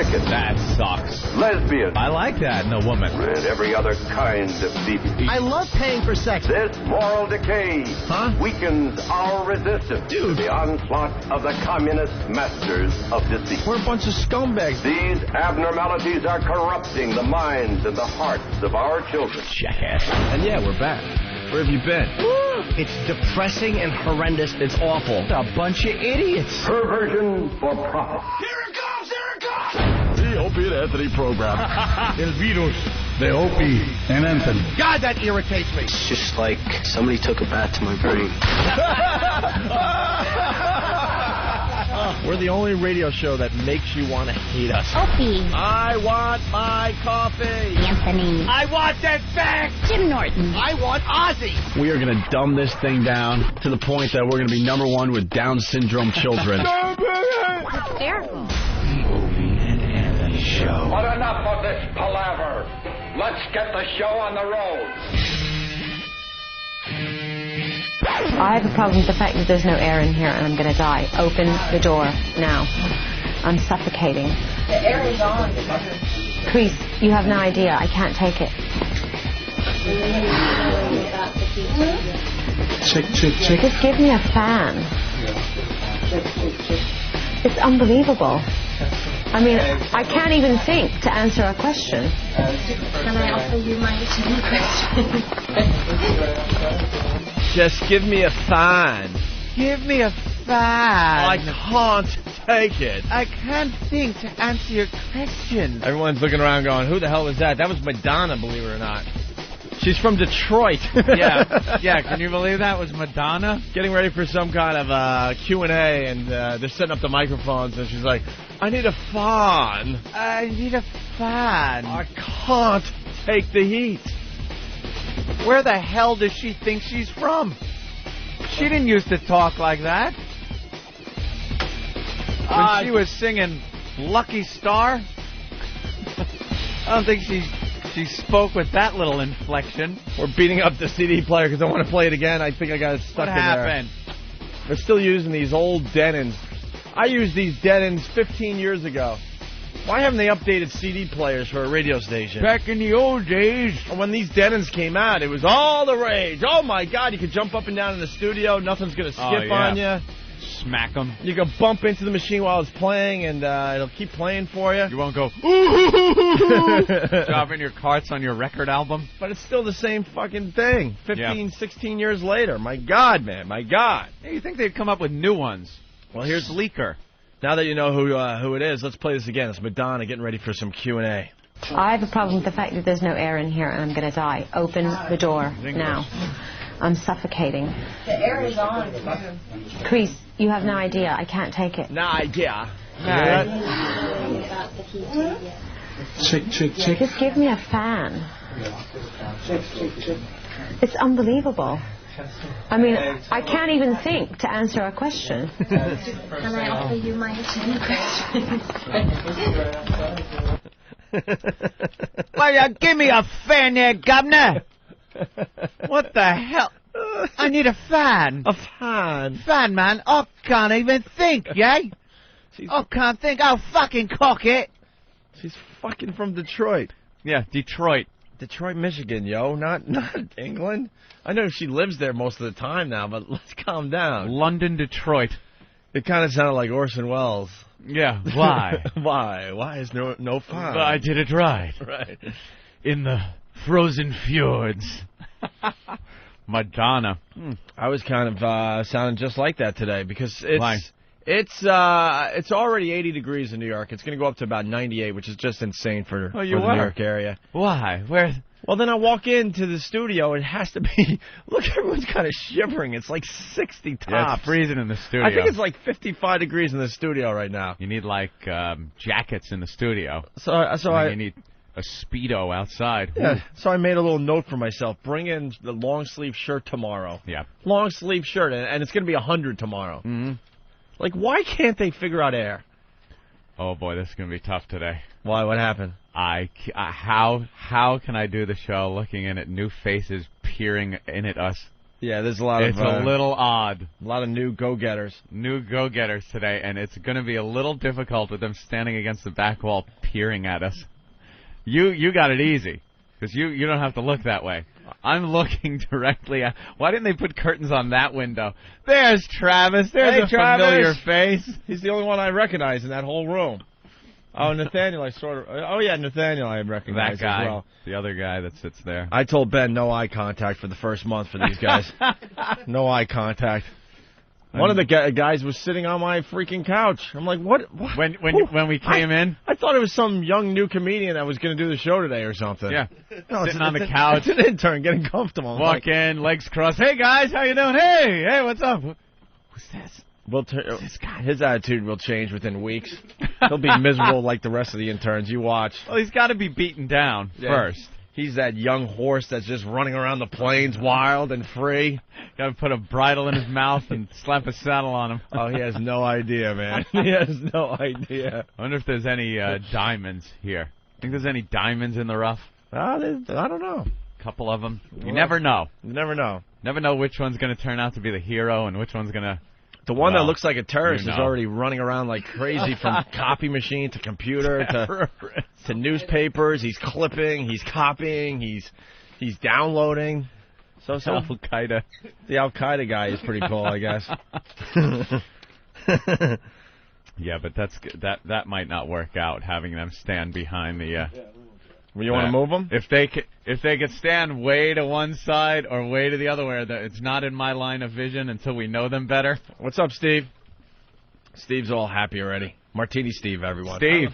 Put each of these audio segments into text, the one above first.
chicken. That sucks. Lesbian. I like that in a woman. And every other kind of deviant. I love paying for sex. This moral decay weakens our resistance to the onslaught of the communist masters of deceit. We're a bunch of scumbags. These abnormalities are corrupting the minds and the hearts of our children. Jackass. And yeah, we're back. Where have you been? It's depressing and horrendous. It's awful. A bunch of idiots. Perversion for profit. Here it comes! Here it comes! The Opie and Anthony program. El virus. The Opie and Anthony. God, that irritates me. It's just like somebody took a bat to my brain. We're the only radio show that makes you want to hate us. Opie. I want my coffee. Anthony. I want that fact. Jim Norton. I want Ozzy. We are going to dumb this thing down to the point that we're going to be #1 with Down syndrome children. Hysterical. Opie and Anthony show. But enough of this palaver. Let's get the show on the road. I have a problem with the fact that there's no air in here and I'm going to die. Open the door now. I'm suffocating. The air is on. Chris, you have no idea. I can't take it. Check. Just give me a fan. It's unbelievable. I mean, I can't even think to answer a question. Can I offer you my question? Just give me a fan. Give me a fan. I can't take it. I can't think to answer your question. Everyone's looking around going, who the hell was that? That was Madonna, believe it or not. She's from Detroit. Yeah, can you believe that was Madonna? Getting ready for some kind of Q&A, and they're setting up the microphones, and she's like, I need a fan. I need a fan. I can't take the heat. Where the hell does she think she's from? She didn't used to talk like that. When she was singing Lucky Star, I don't think she spoke with that little inflection. We're beating up the CD player because I want to play it again. I think I got it stuck in there. What happened? They're still using these old Denons. I used these Denons 15 years ago. Why haven't they updated CD players for a radio station? Back in the old days. When these Denons came out, it was all the rage. Oh, my God, you could jump up and down in the studio. Nothing's going to skip on you. Smack them. You can bump into the machine while it's playing, and it'll keep playing for you. You won't go, dropping your carts on your record album. But it's still the same fucking thing. 16 years later. My God, man, my God. Hey, you think they'd come up with new ones? Well, here's Leaker. Now that you know who it is, let's play this again. It's Madonna getting ready for some Q&A. I have a problem with the fact that there's no air in here and I'm going to die. Open the door now. I'm suffocating. The air is on. Chris, you have no idea. I can't take it. No idea. Check. Just give me a fan. It's unbelievable. I mean, I can't even think to answer a question. Can I offer you my question? Well, give me a fan there, governor. What the hell? I need a fan. A fan? Fan, man. I can't even think, yay? I can't think. I'll fucking cock it. She's fucking from Detroit. Yeah, Detroit. Detroit, Michigan, yo. Not England. I know she lives there most of the time now, but let's calm down. London, Detroit. It kind of sounded like Orson Welles. Yeah, why? Why? Why is no fun? I did it right. Right. In the frozen fjords. Madonna. I was kind of sounding just like that today because Why? It's already 80 degrees in New York. It's going to go up to about 98, which is just insane for the New York area. Why? Where? Well, then I walk into the studio. It has to be. Look, everyone's kind of shivering. It's like 60 tops. Yeah, it's freezing in the studio. I think it's like 55 degrees in the studio right now. You need like jackets in the studio. So you need a Speedo outside. Yeah. So I made a little note for myself. Bring in the long sleeve shirt tomorrow. Yeah. Long sleeve shirt, and it's going to be 100 tomorrow. Mm-hmm. Like, why can't they figure out air? Oh boy, this is going to be tough today. Why? What happened? How can I do the show looking in at new faces peering in at us? Yeah, there's a lot It's a little odd. A lot of new go-getters. New go-getters today, and it's going to be a little difficult with them standing against the back wall peering at us. You got it easy, because you don't have to look that way. I'm looking directly at... Why didn't they put curtains on that window? There's Travis. There's a familiar face. He's the only one I recognize in that whole room. Oh, Nathaniel, Nathaniel I recognize that guy, as well. the other guy that sits there. I told Ben no eye contact for the first month for these guys. No eye contact. One of the guys was sitting on my freaking couch. I'm like, what? When we came in? I thought it was some young new comedian that was going to do the show today or something. Yeah. No, sitting on the couch. It's an intern getting comfortable. Walk in, legs crossed. Hey, guys, how you doing? Hey, what's up? Who's this? His attitude will change within weeks. He'll be miserable like the rest of the interns. You watch. Well, he's got to be beaten down first. He's that young horse that's just running around the plains wild and free. Got to put a bridle in his mouth and slap a saddle on him. Oh, he has no idea, man. He has no idea. I wonder if there's any diamonds here. Think there's any diamonds in the rough? I don't know. A couple of them. You never know. You never know. Never know which one's going to turn out to be the hero and which one's going to... The one that looks like a terrorist is already running around like crazy from copy machine to computer to newspapers. He's clipping, he's copying, he's downloading. So Al-Qaeda. The Al-Qaeda guy is pretty cool, I guess. Yeah, but that might not work out, having them stand behind the... You want to move them? If they could stand way to one side or way to the other way, it's not in my line of vision until we know them better. What's up, Steve? Steve's all happy already. Martini Steve, everyone. Steve.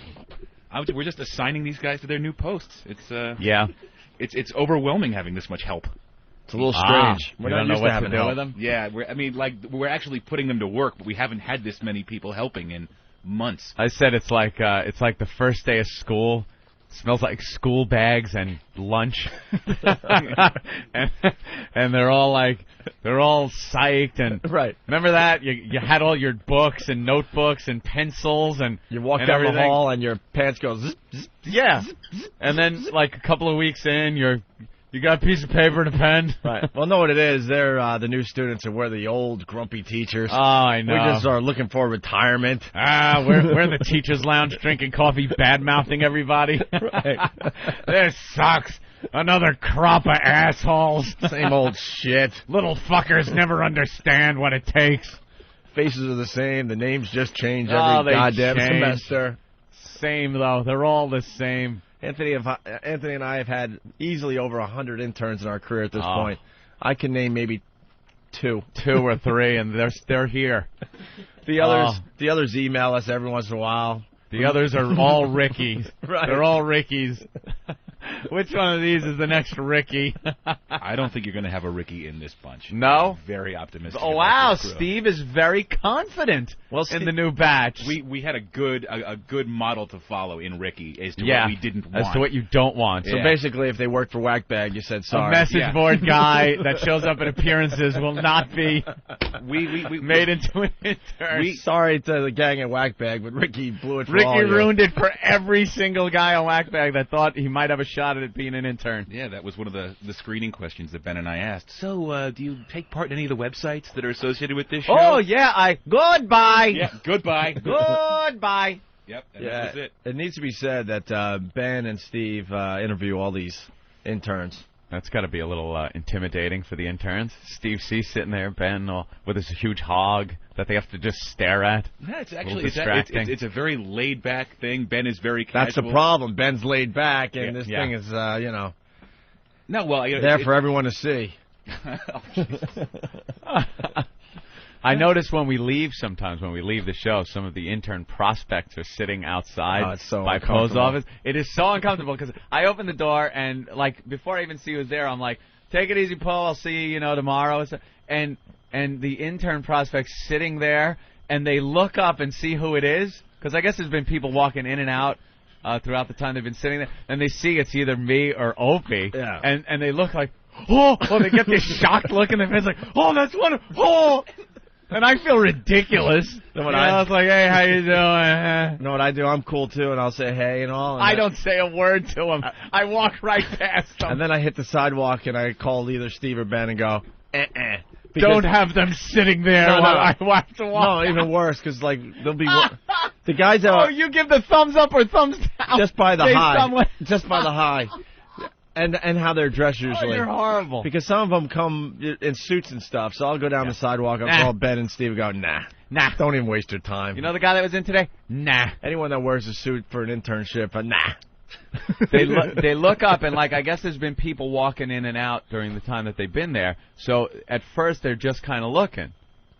We're just assigning these guys to their new posts. It's it's overwhelming having this much help. It's a little strange. We don't know what to do with them. Yeah, we're actually putting them to work, but we haven't had this many people helping in months. I said it's like the first day of school. Smells like school bags and lunch, and they're all psyched and right. Remember that you had all your books and notebooks and pencils and you walk down the hall and your pants go zzz, zzz, yeah, zzz, zzz, and then like a couple of weeks in you got a piece of paper and a pen. Right. Well, know what it is. They're the new students, and we're the old grumpy teachers. Oh, I know. We just are looking for retirement. We're in the teachers' lounge drinking coffee, bad-mouthing everybody. Right. This sucks. Another crop of assholes. Same old shit. Little fuckers never understand what it takes. Faces are the same. The names just change every goddamn semester. Same, though. They're all the same. Anthony and I have had easily over 100 interns in our career at this point. I can name maybe two or three, and they're here. The others email us every once in a while. The others are all Rickies. Right. They're all Rickies. Which one of these is the next Ricky? I don't think you're going to have a Ricky in this bunch. No? I'm very optimistic. Oh, wow. Steve is very confident in the new batch. We had a good model to follow in Ricky as to what we didn't want. As to what you don't want. So basically, if they worked for Whackbag, you said sorry. A message board guy that shows up at appearances will not be made into an intern. Sorry to the gang at Whackbag, but Ricky blew it for all Ricky ruined it for every single guy on Whackbag that thought he might have a shot at it being an intern. Yeah, that was one of the screening questions that Ben and I asked. So, do you take part in any of the websites that are associated with this show? Oh, yeah, goodbye. Yeah, goodbye. Goodbye. Yep, and that was it. It needs to be said that Ben and Steve interview all these interns. That's got to be a little intimidating for the interns. Steve C. sitting there, Ben with this huge hog that they have to just stare at. Yeah, it's actually distracting. It's a very laid-back thing. Ben is very casual. That's the problem. Ben's laid back, and this thing is, No, well, there for everyone to see. I notice when we leave the show, some of the intern prospects are sitting outside by post office. It is so uncomfortable because I open the door and, like, before I even see who's there, I'm like, take it easy, Paul. I'll see you, tomorrow. And the intern prospect's sitting there, and they look up and see who it is because I guess there's been people walking in and out throughout the time they've been sitting there, and they see it's either me or Opie, and they look like, they get this shocked look in their face like, that's wonderful. And I feel ridiculous. I was like, hey, how you doing? You know what I do? I'm cool, too, and I'll say hey and all. And I don't say a word to him. I walk right past him. And then I hit the sidewalk, and I call either Steve or Ben and go, Don't have them sitting there while I have to walk. No, even worse, because like they'll be the guys that. Oh, you give the thumbs up or thumbs down? Just by the high. Just by the high. And how they're dressed usually. Oh, you're horrible. Because some of them come in suits and stuff. So I'll go down the sidewalk. I'll call Ben and Steve and go, nah, don't even waste your time. You know the guy that was in today? Nah. Anyone that wears a suit for an internship, nah. They look up and like I guess there's been people walking in and out during the time that they've been there. So at first they're just kind of looking.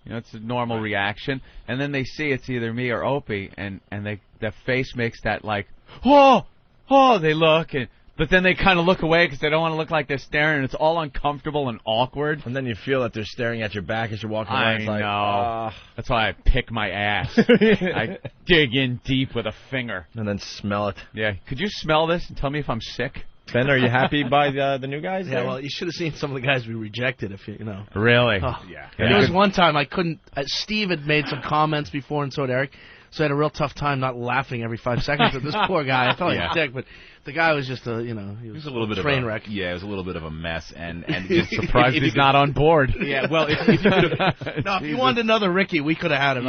You know, it's a normal reaction. And then they see it's either me or Opie, and their face makes that like, oh, they look But then they kind of look away because they don't want to look like they're staring, and it's all uncomfortable and awkward. And then you feel that they're staring at your back as you're walking around. I know. That's why I pick my ass. I dig in deep with a finger. And then smell it. Yeah. Could you smell this and tell me if I'm sick? Ben, are you happy by the new guys? Yeah, well, you should have seen some of the guys we rejected, if you know. Really? Oh. Yeah. There was one time I couldn't. Steve had made some comments before, and so had Eric. So I had a real tough time not laughing every 5 seconds at this poor guy. I felt like a dick, but the guy was just he was a little bit train wreck. Yeah, it was a little bit of a mess, and just surprised he's not on board. Yeah, well, if you could have, if you wanted another Ricky, we could have had him.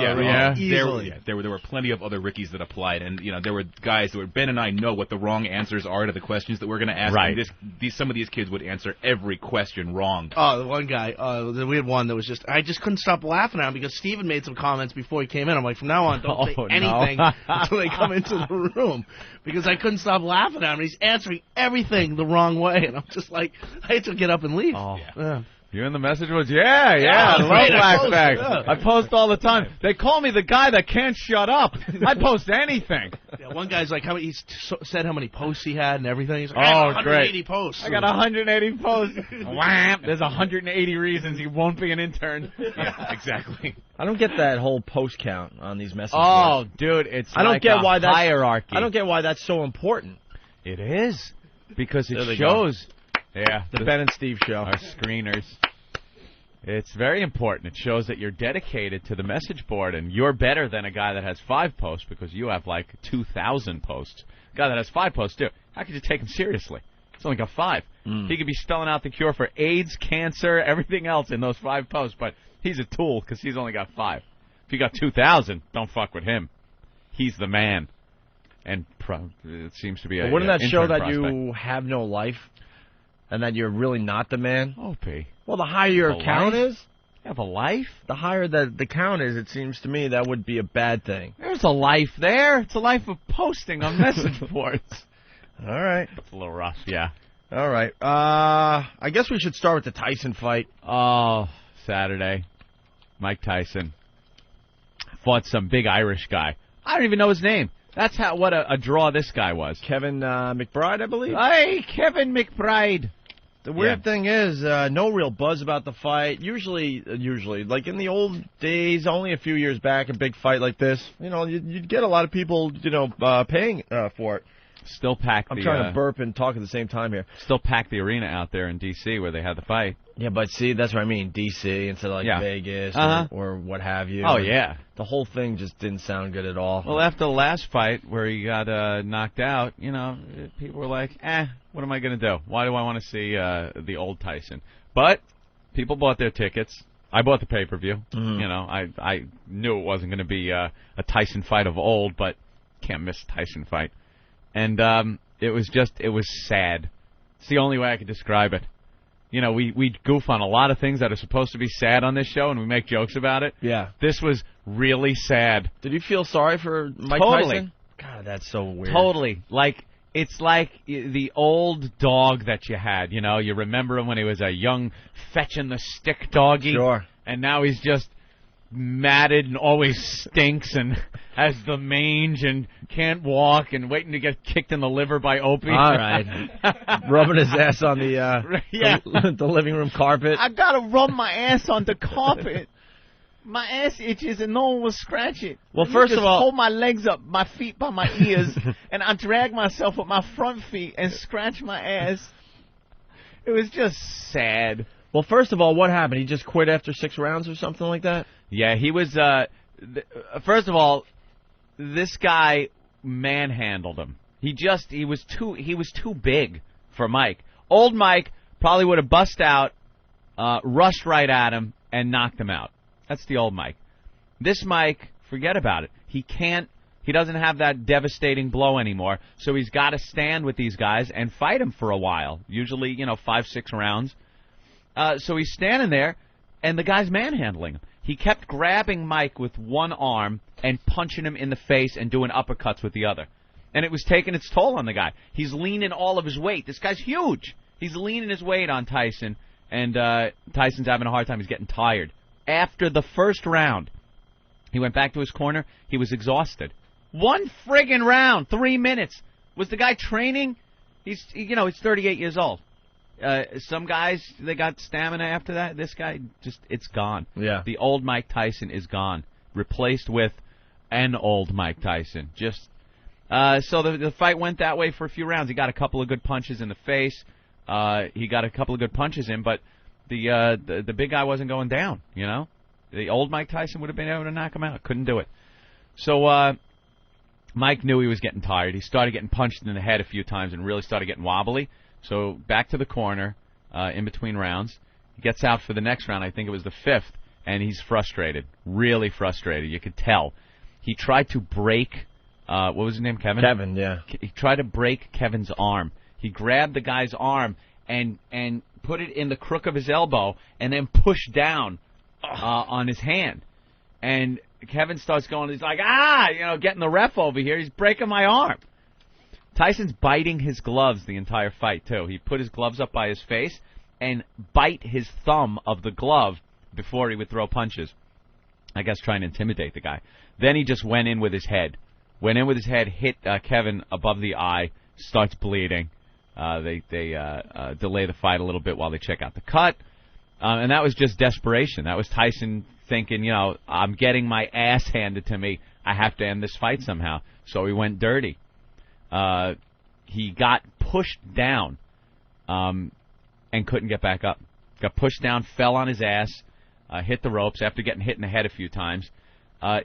Easily. There were plenty of other Rickies that applied, and there were guys that were Ben and I know what the wrong answers are to the questions that we're going to ask. Right. And some of these kids would answer every question wrong. Oh, the one guy, we had one that was I just couldn't stop laughing at him because Steven made some comments before he came in. I'm like, from now on, don't say anything until they come into the room, because I couldn't stop laughing at him. He's answering everything the wrong way, and I'm just like, I had to get up and leave. Oh. Yeah. You in the message was, I love Black Bag. I post all the time. They call me the guy that can't shut up. I post anything. Yeah, one guy's like, said how many posts he had and everything. He's like, I got 180 great. posts. I got 180 posts. Wham! There's 180 reasons he won't be an intern. Yeah, exactly. I don't get that whole post count on these messages. Oh, dude, it's hierarchy. I don't get why that's so important. It is. Because it shows... Yeah, the Ben and Steve show. Our screeners. It's very important. It shows that you're dedicated to the message board, and you're better than a guy that has 5 posts because you have like 2,000 posts. A guy that has 5 posts, too. How could you take him seriously? He's only got 5. He could be spelling out the cure for AIDS, cancer, everything else in those 5 posts, but he's a tool because he's only got 5. If you got 2,000, don't fuck with him. He's the man. And it seems to be a wouldn't that show that prospect. You have no life? And that you're really not the man? Opie. Well, the higher your count is... You have a life? The higher the count is, it seems to me, that would be a bad thing. There's a life there. It's a life of posting on message boards. All right. It's a little rough, yeah. All right. I guess we should start with the Tyson fight. Oh, Saturday. Mike Tyson fought some big Irish guy. I don't even know his name. That's what a draw this guy was. Kevin McBride, I believe. Hey, Kevin McBride. The weird thing is, no real buzz about the fight. Usually, like in the old days, only a few years back, a big fight like this, you'd get a lot of people, paying for it. Still packed. I'm trying to burp and talk at the same time here. Still packed the arena out there in D.C. where they had the fight. Yeah, but see, that's what I mean, D.C. instead of Vegas or what have you. Oh, yeah. The whole thing just didn't sound good at all. Well, after the last fight where he got knocked out, people were like, what am I going to do? Why do I want to see the old Tyson? But people bought their tickets. I bought the pay-per-view. Mm-hmm. I knew it wasn't going to be a Tyson fight of old, but can't miss a Tyson fight. And it was sad. It's the only way I could describe it. We goof on a lot of things that are supposed to be sad on this show, and we make jokes about it. Yeah. This was really sad. Did you feel sorry for Mike Tyson? God, that's so weird. Totally. It's like the old dog that you had. You remember him when he was a young fetch-in-the-stick doggy? Sure. And now he's just matted and always stinks and has the mange and can't walk and waiting to get kicked in the liver by Opie. All right. Rubbing his ass on the living room carpet. I gotta rub my ass on the carpet. My ass itches and no one will scratch it. Well, first of all, hold my legs up, my feet by my ears, and I drag myself with my front feet and scratch my ass. It was just sad. Well, first of all, what happened? He just quit after 6 rounds or something like that? Yeah, he was, first of all, this guy manhandled him. He was too big for Mike. Old Mike probably would have bust out, rushed right at him, and knocked him out. That's the old Mike. This Mike, forget about it. He doesn't have that devastating blow anymore, so he's got to stand with these guys and fight them for a while, usually, 5-6 rounds. So he's standing there, and the guy's manhandling him. He kept grabbing Mike with one arm and punching him in the face and doing uppercuts with the other. And it was taking its toll on the guy. He's leaning all of his weight. This guy's huge. He's leaning his weight on Tyson, and Tyson's having a hard time. He's getting tired. After the first round, he went back to his corner. He was exhausted. One friggin' round, 3 minutes. Was the guy training? He's 38 years old. Some guys, they got stamina after that. This guy, it's gone. Yeah. The old Mike Tyson is gone, replaced with an old Mike Tyson. So the fight went that way for a few rounds. He got a couple of good punches in the face. He got a couple of good punches in, but the big guy wasn't going down, The old Mike Tyson would have been able to knock him out. Couldn't do it. So Mike knew he was getting tired. He started getting punched in the head a few times and really started getting wobbly. So back to the corner in between rounds. He gets out for the next round. I think it was the 5th, and he's frustrated, really frustrated. You could tell. He tried to break, what was his name, Kevin? Kevin, yeah. He tried to break Kevin's arm. He grabbed the guy's arm and put it in the crook of his elbow and then pushed down on his hand. And Kevin starts going, he's like, getting the ref over here. He's breaking my arm. Tyson's biting his gloves the entire fight, too. He put his gloves up by his face and bite his thumb of the glove before he would throw punches. I guess trying to intimidate the guy. Then he just went in with his head. Hit Kevin above the eye, starts bleeding. They delay the fight a little bit while they check out the cut. And that was just desperation. That was Tyson thinking, I'm getting my ass handed to me. I have to end this fight somehow. So he went dirty. He got pushed down and couldn't get back up. Got pushed down, fell on his ass, hit the ropes after getting hit in the head a few times.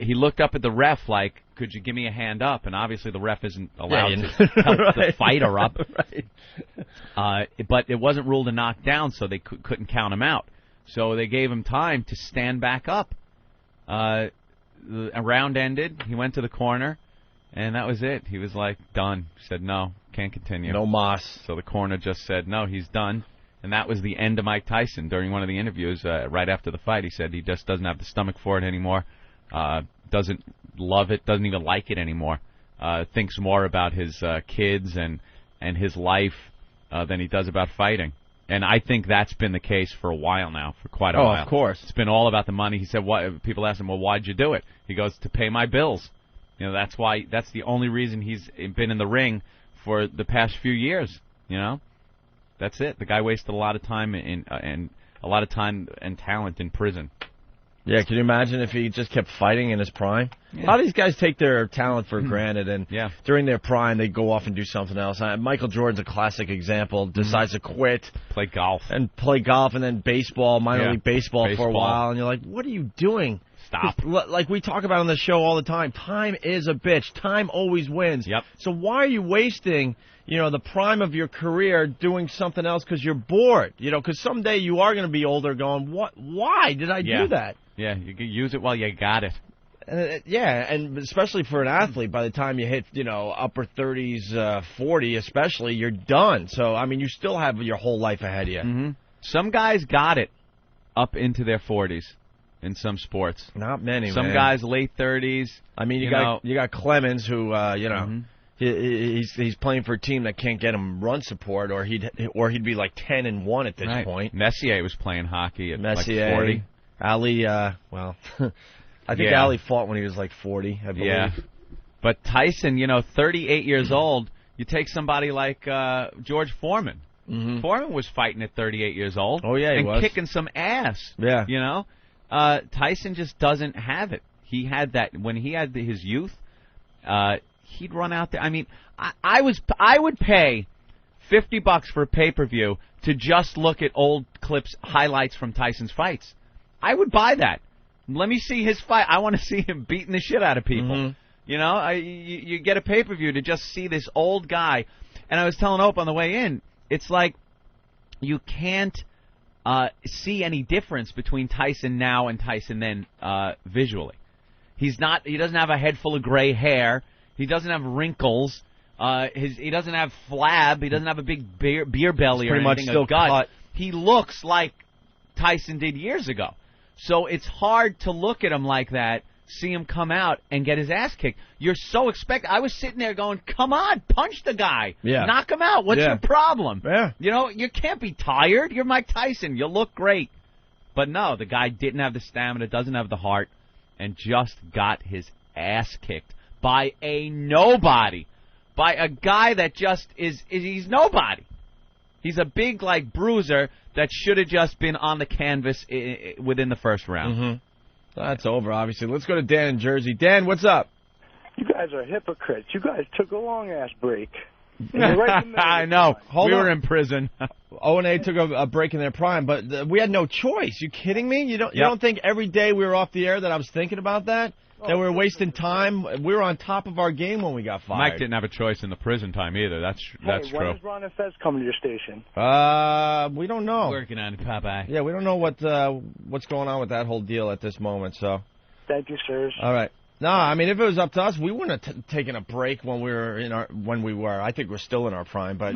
He looked up at the ref like, could you give me a hand up? And obviously the ref isn't allowed to help the fighter up. Right. But it wasn't ruled a knockdown, so they couldn't count him out. So they gave him time to stand back up. A round ended. He went to the corner, and that was it. He was like, done. He said, no, can't continue. No mas. So the corner just said, no, he's done. And that was the end of Mike Tyson. During one of the interviews right after the fight, he said he just doesn't have the stomach for it anymore. Doesn't love it, doesn't even like it anymore. Thinks more about his kids and his life than he does about fighting. And I think that's been the case for a while now, for quite a while. Oh, of course. It's been all about the money. He said, "What?" People asked him, well, why'd you do it? He goes, to pay my bills. That's why. That's the only reason he's been in the ring for the past few years. That's it. The guy wasted a lot of time and a lot of time and talent in prison. Yeah, can you imagine if he just kept fighting in his prime? Yeah. A lot of these guys take their talent for granted, and during their prime, they go off and do something else. Michael Jordan's a classic example. Decides to quit. Play golf. And then baseball, minor league baseball for a while. And you're like, what are you doing? Stop. Like we talk about on the show all the time, time is a bitch. Time always wins. Yep. So why are you wasting the prime of your career doing something else because you're bored? Because someday you are going to be older going, what? Why did I do that? Yeah, you can use it while you got it. And especially for an athlete, by the time you hit, upper 30s, 40 especially, you're done. So, you still have your whole life ahead of you. Mm-hmm. Some guys got it up into their 40s in some sports. Not many, Some guys late 30s. You got Clemens who, he's playing for a team that can't get him run support, or he'd be like 10-1 at this point. Messier was playing hockey at like 40. Ali, I think Ali fought when he was like 40, I believe. Yeah. But Tyson, 38 years old, you take somebody like George Foreman. Mm-hmm. Foreman was fighting at 38 years old. Oh, yeah, he was. And kicking some ass. Yeah. Tyson just doesn't have it. He had that when he had his youth. He'd run out there. I would pay $50 for a pay-per-view to just look at old clips, highlights from Tyson's fights. I would buy that. Let me see his fight. I want to see him beating the shit out of people. Mm-hmm. You get a pay-per-view to just see this old guy. And I was telling Ope on the way in, it's like you can't see any difference between Tyson now and Tyson then visually. He doesn't have a head full of gray hair. He doesn't have wrinkles. He doesn't have flab. He doesn't have a big beer belly or anything. Still gut. cut. He looks like Tyson did years ago. So it's hard to look at him like that, see him come out and get his ass kicked. You're so I was sitting there going, come on, punch the guy. Yeah. Knock him out. What's your problem? Yeah. You know, you can't be tired. You're Mike Tyson. You look great. But no, the guy didn't have the stamina, doesn't have the heart, and just got his ass kicked by a nobody. By a guy that just he's nobody. He's a big, like, bruiser that should have just been on the canvas within the first round. Mm-hmm. That's over, obviously. Let's go to Dan in Jersey. Dan, what's up? You guys are hypocrites. You guys took a long-ass break. Right I know. We were in prison. O&A took a break in their prime, but we had no choice. You kidding me? You don't think every day we were off the air that I was thinking about that? That we were wasting time. We were on top of our game when we got fired. Mike didn't have a choice in the prison time either. That's true. When is Ron and Fez coming to your station? We don't know. Working on it, Popeye. Yeah, we don't know what's going on with that whole deal at this moment. So. Thank you, sirs. All right. No, I mean, if it was up to us, we wouldn't have taken a break when we were I think we're still in our prime, but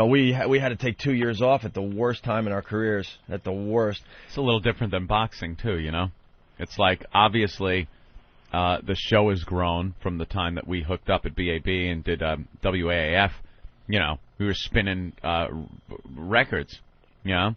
we had to take 2 years off at the worst time in our careers. At the worst. It's a little different than boxing too, you know. It's like obviously. The show has grown from the time that we hooked up at BAB and did WAAF. You know, we were spinning records, you know,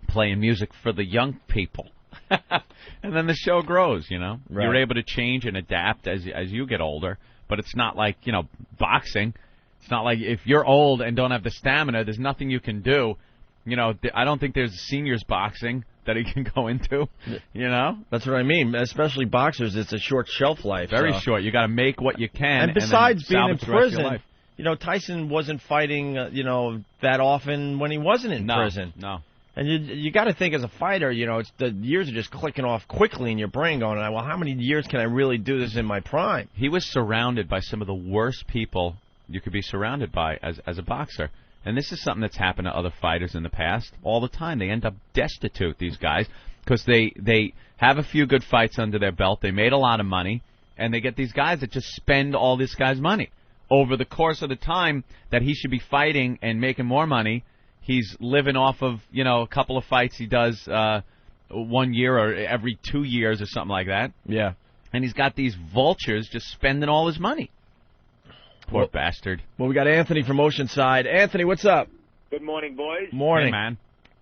playing music for the young people. And then the show grows, you know. Right. You're able to change and adapt as you get older, but it's not like, you know, boxing. It's not like if you're old and don't have the stamina, there's nothing you can do. You know, I don't think there's seniors boxing that he can go into, you know? That's what I mean. Especially boxers, it's a short shelf life. Very short. You got to make what you can. And besides being in prison, you know, Tyson wasn't fighting, that often when he wasn't in prison. No. And you got to think as a fighter, you know, the years are just clicking off quickly in your brain going, well, how many years can I really do this in my prime? He was surrounded by some of the worst people you could be surrounded by as a boxer. And this is something that's happened to other fighters in the past all the time. They end up destitute, these guys, because they have a few good fights under their belt. They made a lot of money, and they get these guys that just spend all this guy's money. Over the course of the time that he should be fighting and making more money, he's living off of, you know, a couple of fights he does 1 year or every 2 years or something like that. Yeah. And he's got these vultures just spending all his money. Poor bastard. Well, we got Anthony from Oceanside. Anthony, what's up? Good morning, boys. Morning. Hey, man.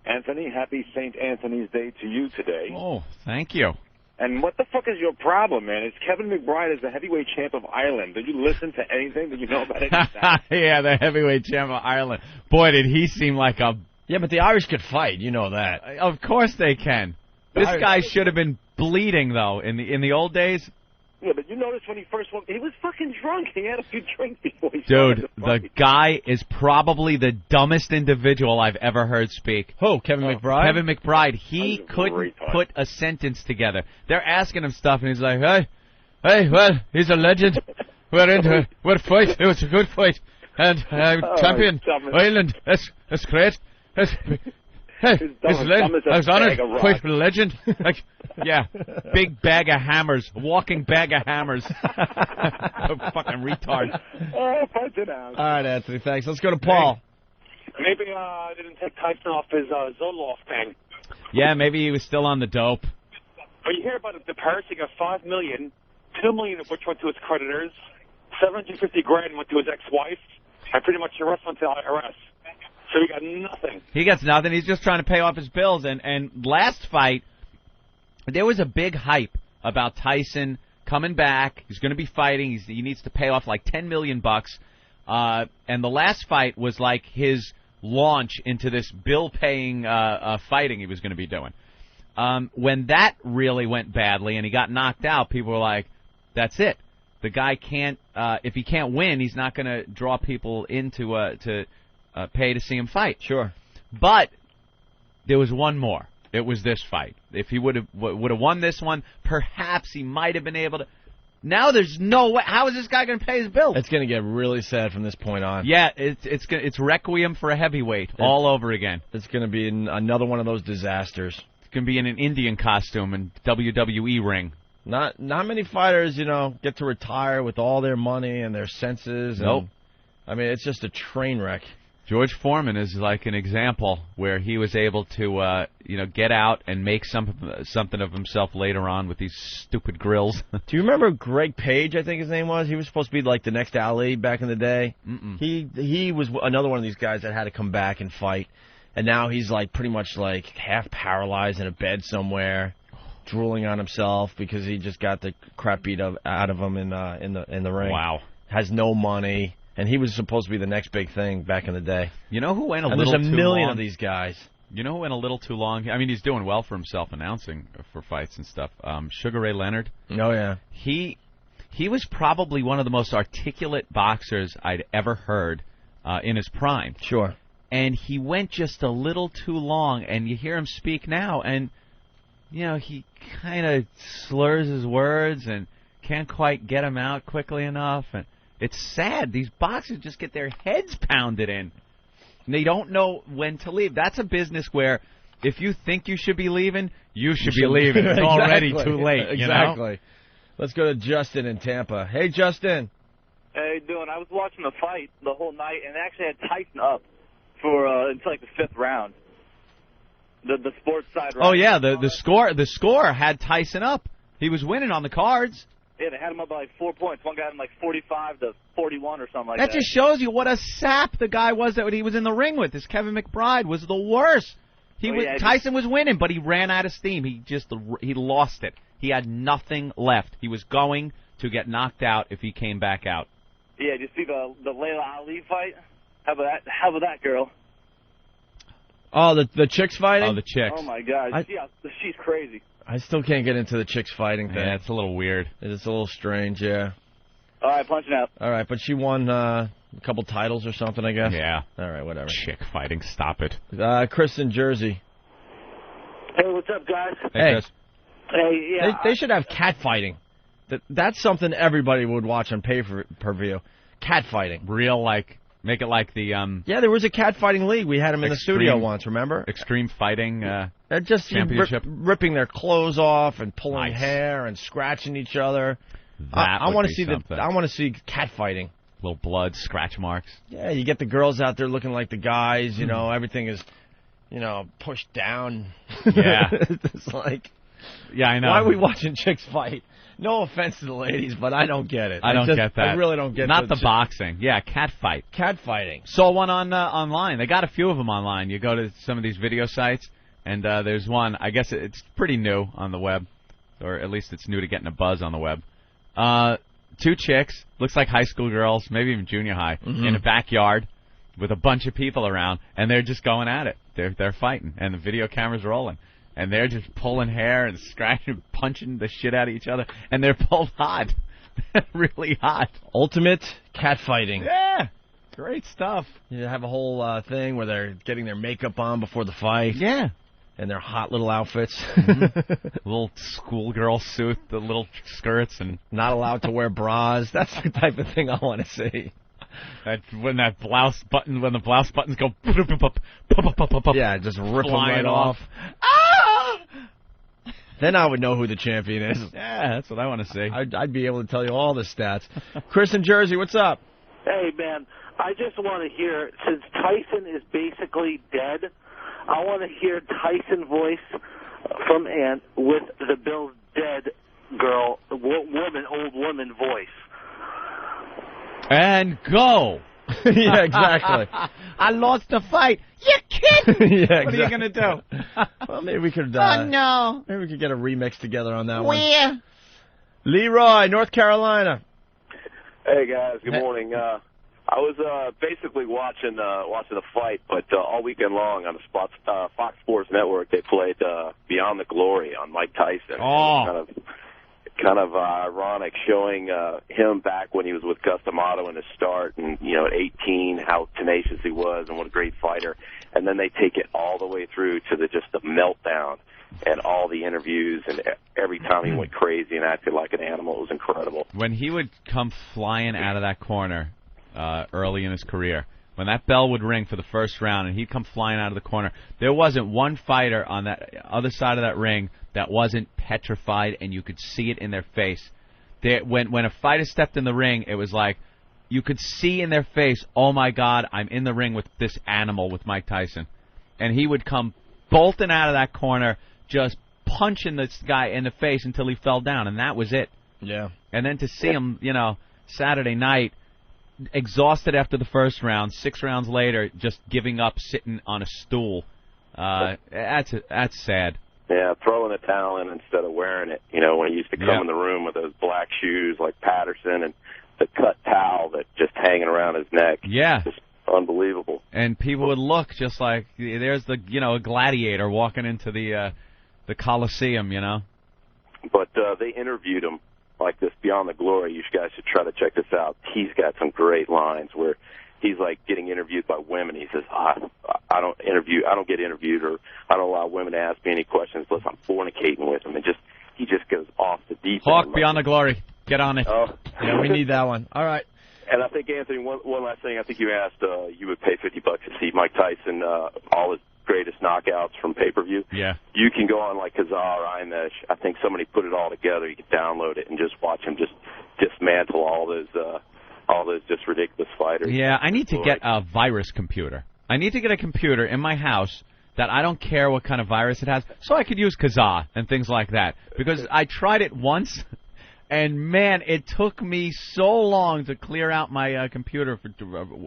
Anthony, happy St. Anthony's Day to you today. Oh, thank you. And what the fuck is your problem, man? It's Kevin McBride is the heavyweight champ of Ireland. Did you listen to anything? Did you know about it? Yeah, the heavyweight champ of Ireland. Boy, did he seem like a... Yeah, but the Irish could fight. You know that. Of course they can. This guy should have been bleeding, though, in the old days. Yeah, but you noticed when he first walked, he was fucking drunk. He had a few drinks before he started the fight. The guy is probably the dumbest individual I've ever heard speak. Who, Kevin McBride? Kevin McBride. He couldn't put a sentence together. They're asking him stuff, and he's like, hey, well, he's a legend. We're fight. It was a good fight. And champion, Ireland. That's great. Hey, I was honored. Quite a legend. Like, yeah, big bag of hammers, walking bag of hammers. Fucking retard. Punch it out. All right, Anthony, thanks. Let's go to Paul. Maybe didn't take Tyson off his Zoloft thing. Yeah, maybe he was still on the dope. But you hear about the parsing of $5 million, $2 million of which went to his creditors, $750,000 went to his ex-wife, and pretty much the rest went to the IRS. So he got nothing. He gets nothing. He's just trying to pay off his bills. And last fight, there was a big hype about Tyson coming back. He's going to be fighting. He needs to pay off like $10 million. And the last fight was like his launch into this bill-paying fighting he was going to be doing. When that really went badly and he got knocked out, people were like, that's it. The guy can't, if he can't win, he's not going to draw people into to pay to see him fight. Sure. But there was one more. It was this fight. If he would have won this one, perhaps he might have been able to. Now there's no way. How is this guy going to pay his bills? It's going to get really sad from this point on. Yeah, it's Requiem for a heavyweight all over again. It's going to be another one of those disasters. It's going to be in an Indian costume and WWE ring. Not many fighters, get to retire with all their money and their senses. Nope. I mean, it's just a train wreck. George Foreman is like an example where he was able to, get out and make something of himself later on with these stupid grills. Do you remember Greg Page, I think his name was? He was supposed to be like the next Ali back in the day. Mm-mm. He was another one of these guys that had to come back and fight. And now he's like pretty much like half paralyzed in a bed somewhere, drooling on himself because he just got the crap beat out of him in the ring. Wow. Has no money. And he was supposed to be the next big thing back in the day. You know who went a little too long? There's a million of these guys. You know who went a little too long? I mean, he's doing well for himself announcing for fights and stuff. Sugar Ray Leonard. Oh, yeah. He was probably one of the most articulate boxers I'd ever heard in his prime. Sure. And he went just a little too long, and you hear him speak now, and, he kind of slurs his words and can't quite get them out quickly enough, and it's sad. These boxers just get their heads pounded in. And they don't know when to leave. That's a business where if you think you should be leaving, you should be leaving. It's already too late. Exactly. Let's go to Justin in Tampa. Hey, Justin. Hey, you doing? I was watching the fight the whole night, and they actually had Tyson up for until like the 5th round. The sports side. Oh yeah, the score had Tyson up. He was winning on the cards. Yeah, they had him up by like 4 points. One guy had him like 45 to 41 or something like that. That just shows you what a sap the guy was that he was in the ring with. This Kevin McBride was the worst. Tyson was winning, but he ran out of steam. He lost it. He had nothing left. He was going to get knocked out if he came back out. Yeah, did you see the Layla Ali fight? How about that girl? Oh, the chicks fighting? Oh, the chicks. Oh, my God. She's crazy. I still can't get into the chicks fighting thing. Yeah, it's a little weird. It's a little strange, yeah. All right, punching out. All right, but she won a couple titles or something, I guess? Yeah. All right, whatever. Chick fighting, stop it. Chris in Jersey. Hey, what's up, guys? Hey, Chris. Hey, yeah. They should have cat fighting. That's something everybody would watch on pay-per-view. Cat fighting. Real, make it like the... Yeah, there was a cat fighting league. We had them in the studio once, remember? Extreme Fighting They're just championship. ripping their clothes off and pulling hair and scratching each other. I want to see I want to see cat fighting. Little blood, scratch marks. Yeah, you get the girls out there looking like the guys. Everything is, pushed down. Yeah, it's like. Yeah, I know. Why are we watching chicks fight? No offense to the ladies, but I don't get it. I don't get that. I really don't get Not the boxing. Yeah, cat fight. Cat fighting. Saw one online. They got a few of them online. You go to some of these video sites, and there's one. I guess it's pretty new on the web, or at least it's new to getting a buzz on the web. 2 chicks, looks like high school girls, maybe even junior high, in a backyard with a bunch of people around, and they're just going at it. They're fighting, and the video camera's rolling. And they're just pulling hair and scratching, punching the shit out of each other. And they're both hot. Really hot. Ultimate cat fighting. Yeah. Great stuff. You have a whole thing where they're getting their makeup on before the fight. Yeah. And their hot little outfits. Little schoolgirl suit, the little skirts, and not allowed to wear bras. That's the type of thing I want to see. When the blouse buttons go, yeah, just rip them right off. Ah! Then I would know who the champion is. Yeah, that's what I want to see. I'd be able to tell you all the stats. Chris in Jersey, what's up? Hey, man, I just want to hear, since Tyson is basically dead, I want to hear Tyson voice from Ant with the Bill's dead girl, old woman voice. And go. Yeah, exactly. I lost the fight. You kidding? Yeah, what are you going to do? Well, maybe we could. Oh, no. Maybe we could get a remix together on that one. Where? Leroy, North Carolina. Hey, guys. Good morning. I was basically watching the fight, but all weekend long on the Fox Sports Network, they played Beyond the Glory on Mike Tyson. Oh. Kind of ironic, showing him back when he was with Gus D'Amato in his start, and at 18, how tenacious he was and what a great fighter. And then they take it all the way through to just the meltdown and all the interviews, and every time he went crazy and acted like an animal. It was incredible. When he would come flying out of that corner early in his career, when that bell would ring for the first round and he'd come flying out of the corner, there wasn't one fighter on that other side of that ring that wasn't petrified, and you could see it in their face. When a fighter stepped in the ring, it was like you could see in their face, oh, my God, I'm in the ring with this animal, with Mike Tyson. And he would come bolting out of that corner, just punching this guy in the face until he fell down, and that was it. Yeah. And then to see him, Saturday night, exhausted after the first round, 6 rounds later, just giving up, sitting on a stool, that's sad. Yeah, throwing the towel in instead of wearing it. When he used to come in the room with those black shoes like Patterson and the cut towel that just hanging around his neck. Yeah. Just unbelievable. And people would look just like there's a gladiator walking into the Coliseum, But they interviewed him like this Beyond the Glory. You guys should try to check this out. He's got some great lines where he's like getting interviewed by women. He says, I don't get interviewed, or I don't allow women to ask me any questions unless I'm fornicating with them. And he just goes off the deep end. Hawk, Beyond the Glory. Get on it. Yeah, we need that one. All right. And I think, Anthony, one last thing. I think you asked you would pay $50 to see Mike Tyson, all his greatest knockouts from pay-per-view. Yeah. You can go on like Kazaa or iMesh. I think somebody put it all together. You can download it and just watch him just dismantle all those just ridiculous fighters. Yeah, I need to get a virus computer. I need to get a computer in my house that I don't care what kind of virus it has, so I could use Kazaa and things like that. Because I tried it once, and, man, it took me so long to clear out my computer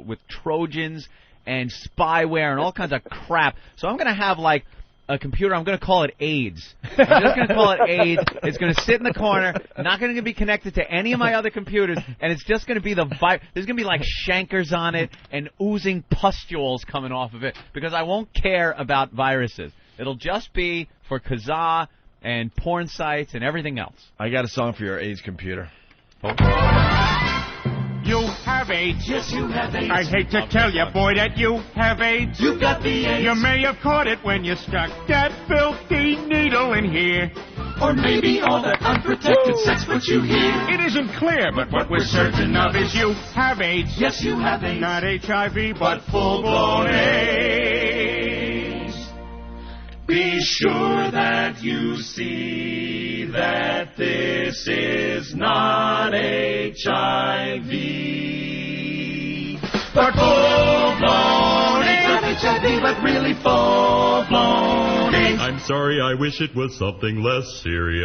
with Trojans and spyware and all kinds of crap. So I'm going to have, like, a computer. I'm going to call it AIDS. I'm just going to call it AIDS. It's going to sit in the corner, not going to be connected to any of my other computers, and it's just going to be there's going to be, like, chancres on it and oozing pustules coming off of it, because I won't care about viruses. It'll just be for Kazaa and porn sites and everything else. I got a song for your AIDS computer. You have AIDS. Yes, you have AIDS. I hate to tell you, boy, that you have AIDS. You got the AIDS. You may have caught it when you stuck that filthy needle in here. Or maybe all that unprotected sex put you here. It isn't clear, but what we're certain of is you have AIDS. Yes, you have AIDS. Not HIV, but full-blown AIDS. Be sure that you see that this is not HIV, but full-blown AIDS. Not HIV, but really full-blown AIDS. I'm sorry, I wish it was something less serious.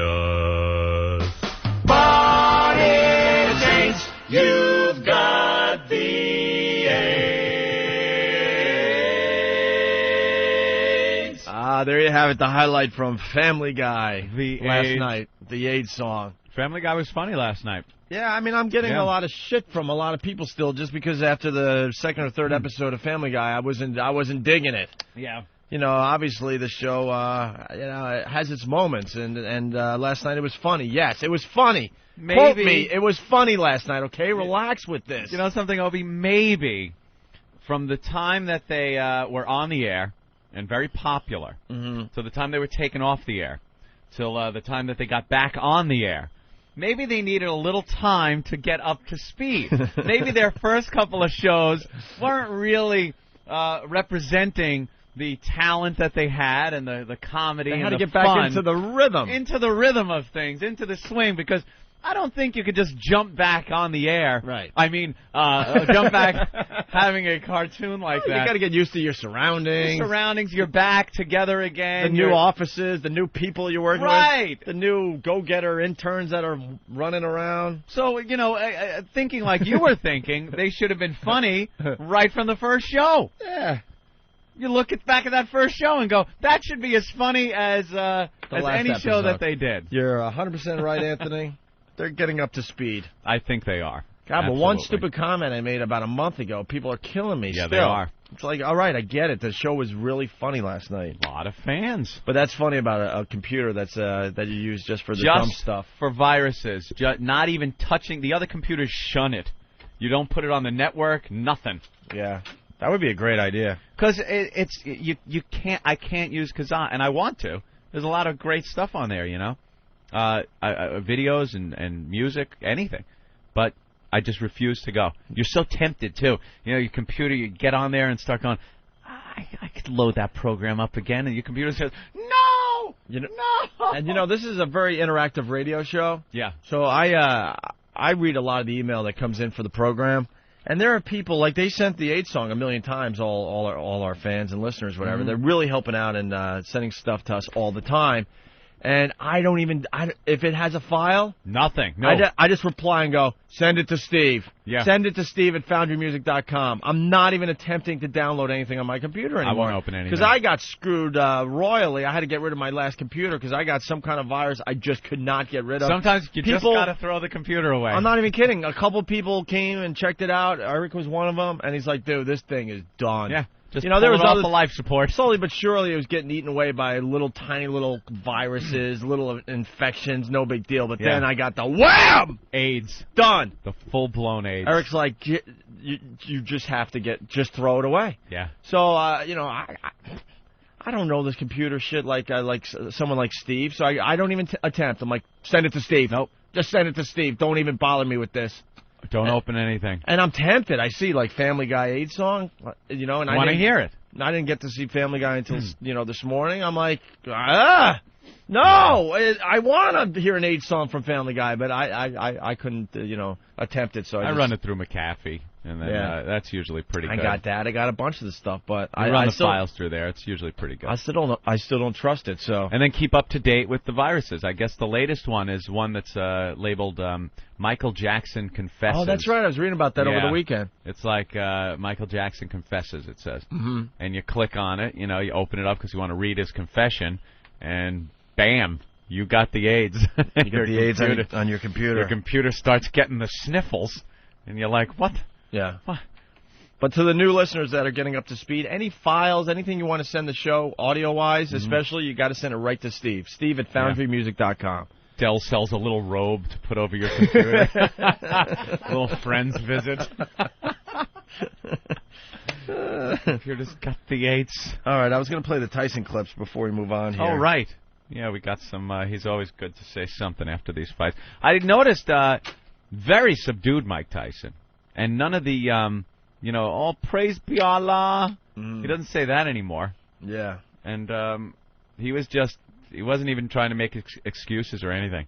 But it's AIDS. You've got the AIDS. There you have it, the highlight from Family Guy last night, the AIDS song. Family Guy was funny last night. Yeah, I mean, I'm getting a lot of shit from a lot of people still, just because after the second or third episode of Family Guy, I wasn't digging it. Yeah. Obviously the show, it has its moments, and last night it was funny. Yes, it was funny. Maybe. Quote me, it was funny last night, okay? Relax with this. You know something, Obi? Maybe from the time that they were on the air and very popular, to the time they were taken off the air, till the time that they got back on the air, maybe they needed a little time to get up to speed. Maybe their first couple of shows weren't really representing the talent that they had and the comedy and the fun. They had to get back into the rhythm. Into the rhythm of things, into the swing, because I don't think you could just jump back on the air. Right. I mean, jump back having a cartoon like that. You got to get used to your surroundings. You're back together again. The new offices, the new people you're working with. The new go-getter interns that are running around. So, thinking like you were thinking, they should have been funny right from the first show. Yeah. You look back at that first show and go, that should be as funny as any show that they did. You're 100% right, Anthony. They're getting up to speed. I think they are. God, but one stupid comment I made about a month ago, people are killing me. Yeah, still. they are. It's like, all right, I get it. The show was really funny last night. A lot of fans. But that's funny about a computer that you use just for the dumb stuff. For viruses. Not even touching. The other computers shun it. You don't put it on the network, nothing. Yeah. That would be a great idea. Because I can't use Kazaa, and I want to. There's a lot of great stuff on there, you know, videos and music, anything. But I just refuse to go. You're so tempted, too. You know, your computer, you get on there and start going, I could load that program up again, and your computer says, no! No! And, you know, this is a very interactive radio show. Yeah. So I read a lot of the email that comes in for the program. And there are people, like they sent the AIDS song a million times, all our fans and listeners, whatever. They're really helping out and sending stuff to us all the time. And I don't even, if it has a file. Nothing. No. I just reply and go, send it to Steve. Yeah. Send it to Steve at FoundryMusic.com. I'm not even attempting to download anything on my computer anymore. I won't open anything. Because I got screwed royally. I had to get rid of my last computer because I got some kind of virus I just could not get rid of. Sometimes you just got to throw the computer away. I'm not even kidding. A couple people came and checked it out. Eric was one of them. And he's like, dude, this thing is done. Yeah. Just there was off the life support. Slowly but surely, it was getting eaten away by tiny little viruses, little infections, no big deal. But then I got the wham! AIDS. Done. The full-blown AIDS. Eric's like, you just have to just throw it away. Yeah. So, I don't know this computer shit like someone like Steve, so I don't even attempt. I'm like, send it to Steve. Nope. Just send it to Steve. Don't even bother me with this. Don't open anything. And I'm tempted. I see, like, Family Guy AIDS song, you know, and I want to hear it. I didn't get to see Family Guy until, this morning. I'm like, no, I want to hear an AIDS song from Family Guy, but I couldn't, attempt it. So I run it through McAfee, and then that's usually pretty good. I got that. I got a bunch of the stuff, but I run the files through there. It's usually pretty good. I still don't trust it. So and then keep up to date with the viruses. I guess the latest one is one that's labeled Michael Jackson Confesses. Oh, that's right. I was reading about that over the weekend. It's like Michael Jackson Confesses, it says. Mm-hmm. And you click on it, you open it up because you want to read his confession, and bam, you got the AIDS. You got the AIDS on your computer. Your computer starts getting the sniffles, and you're like, what? Yeah. What? But to the new listeners that are getting up to speed, any files, anything you want to send the show audio-wise, especially, you got to send it right to Steve. Steve at FoundryMusic.com. Dell sells a little robe to put over your computer. Little friends visit. Computer's got the AIDS. All right, I was going to play the Tyson clips before we move on here. Oh, right. Yeah, we got some. He's always good to say something after these fights. I noticed very subdued Mike Tyson. And none of the, all praise be Allah. He doesn't say that anymore. Yeah. And he wasn't even trying to make excuses or anything.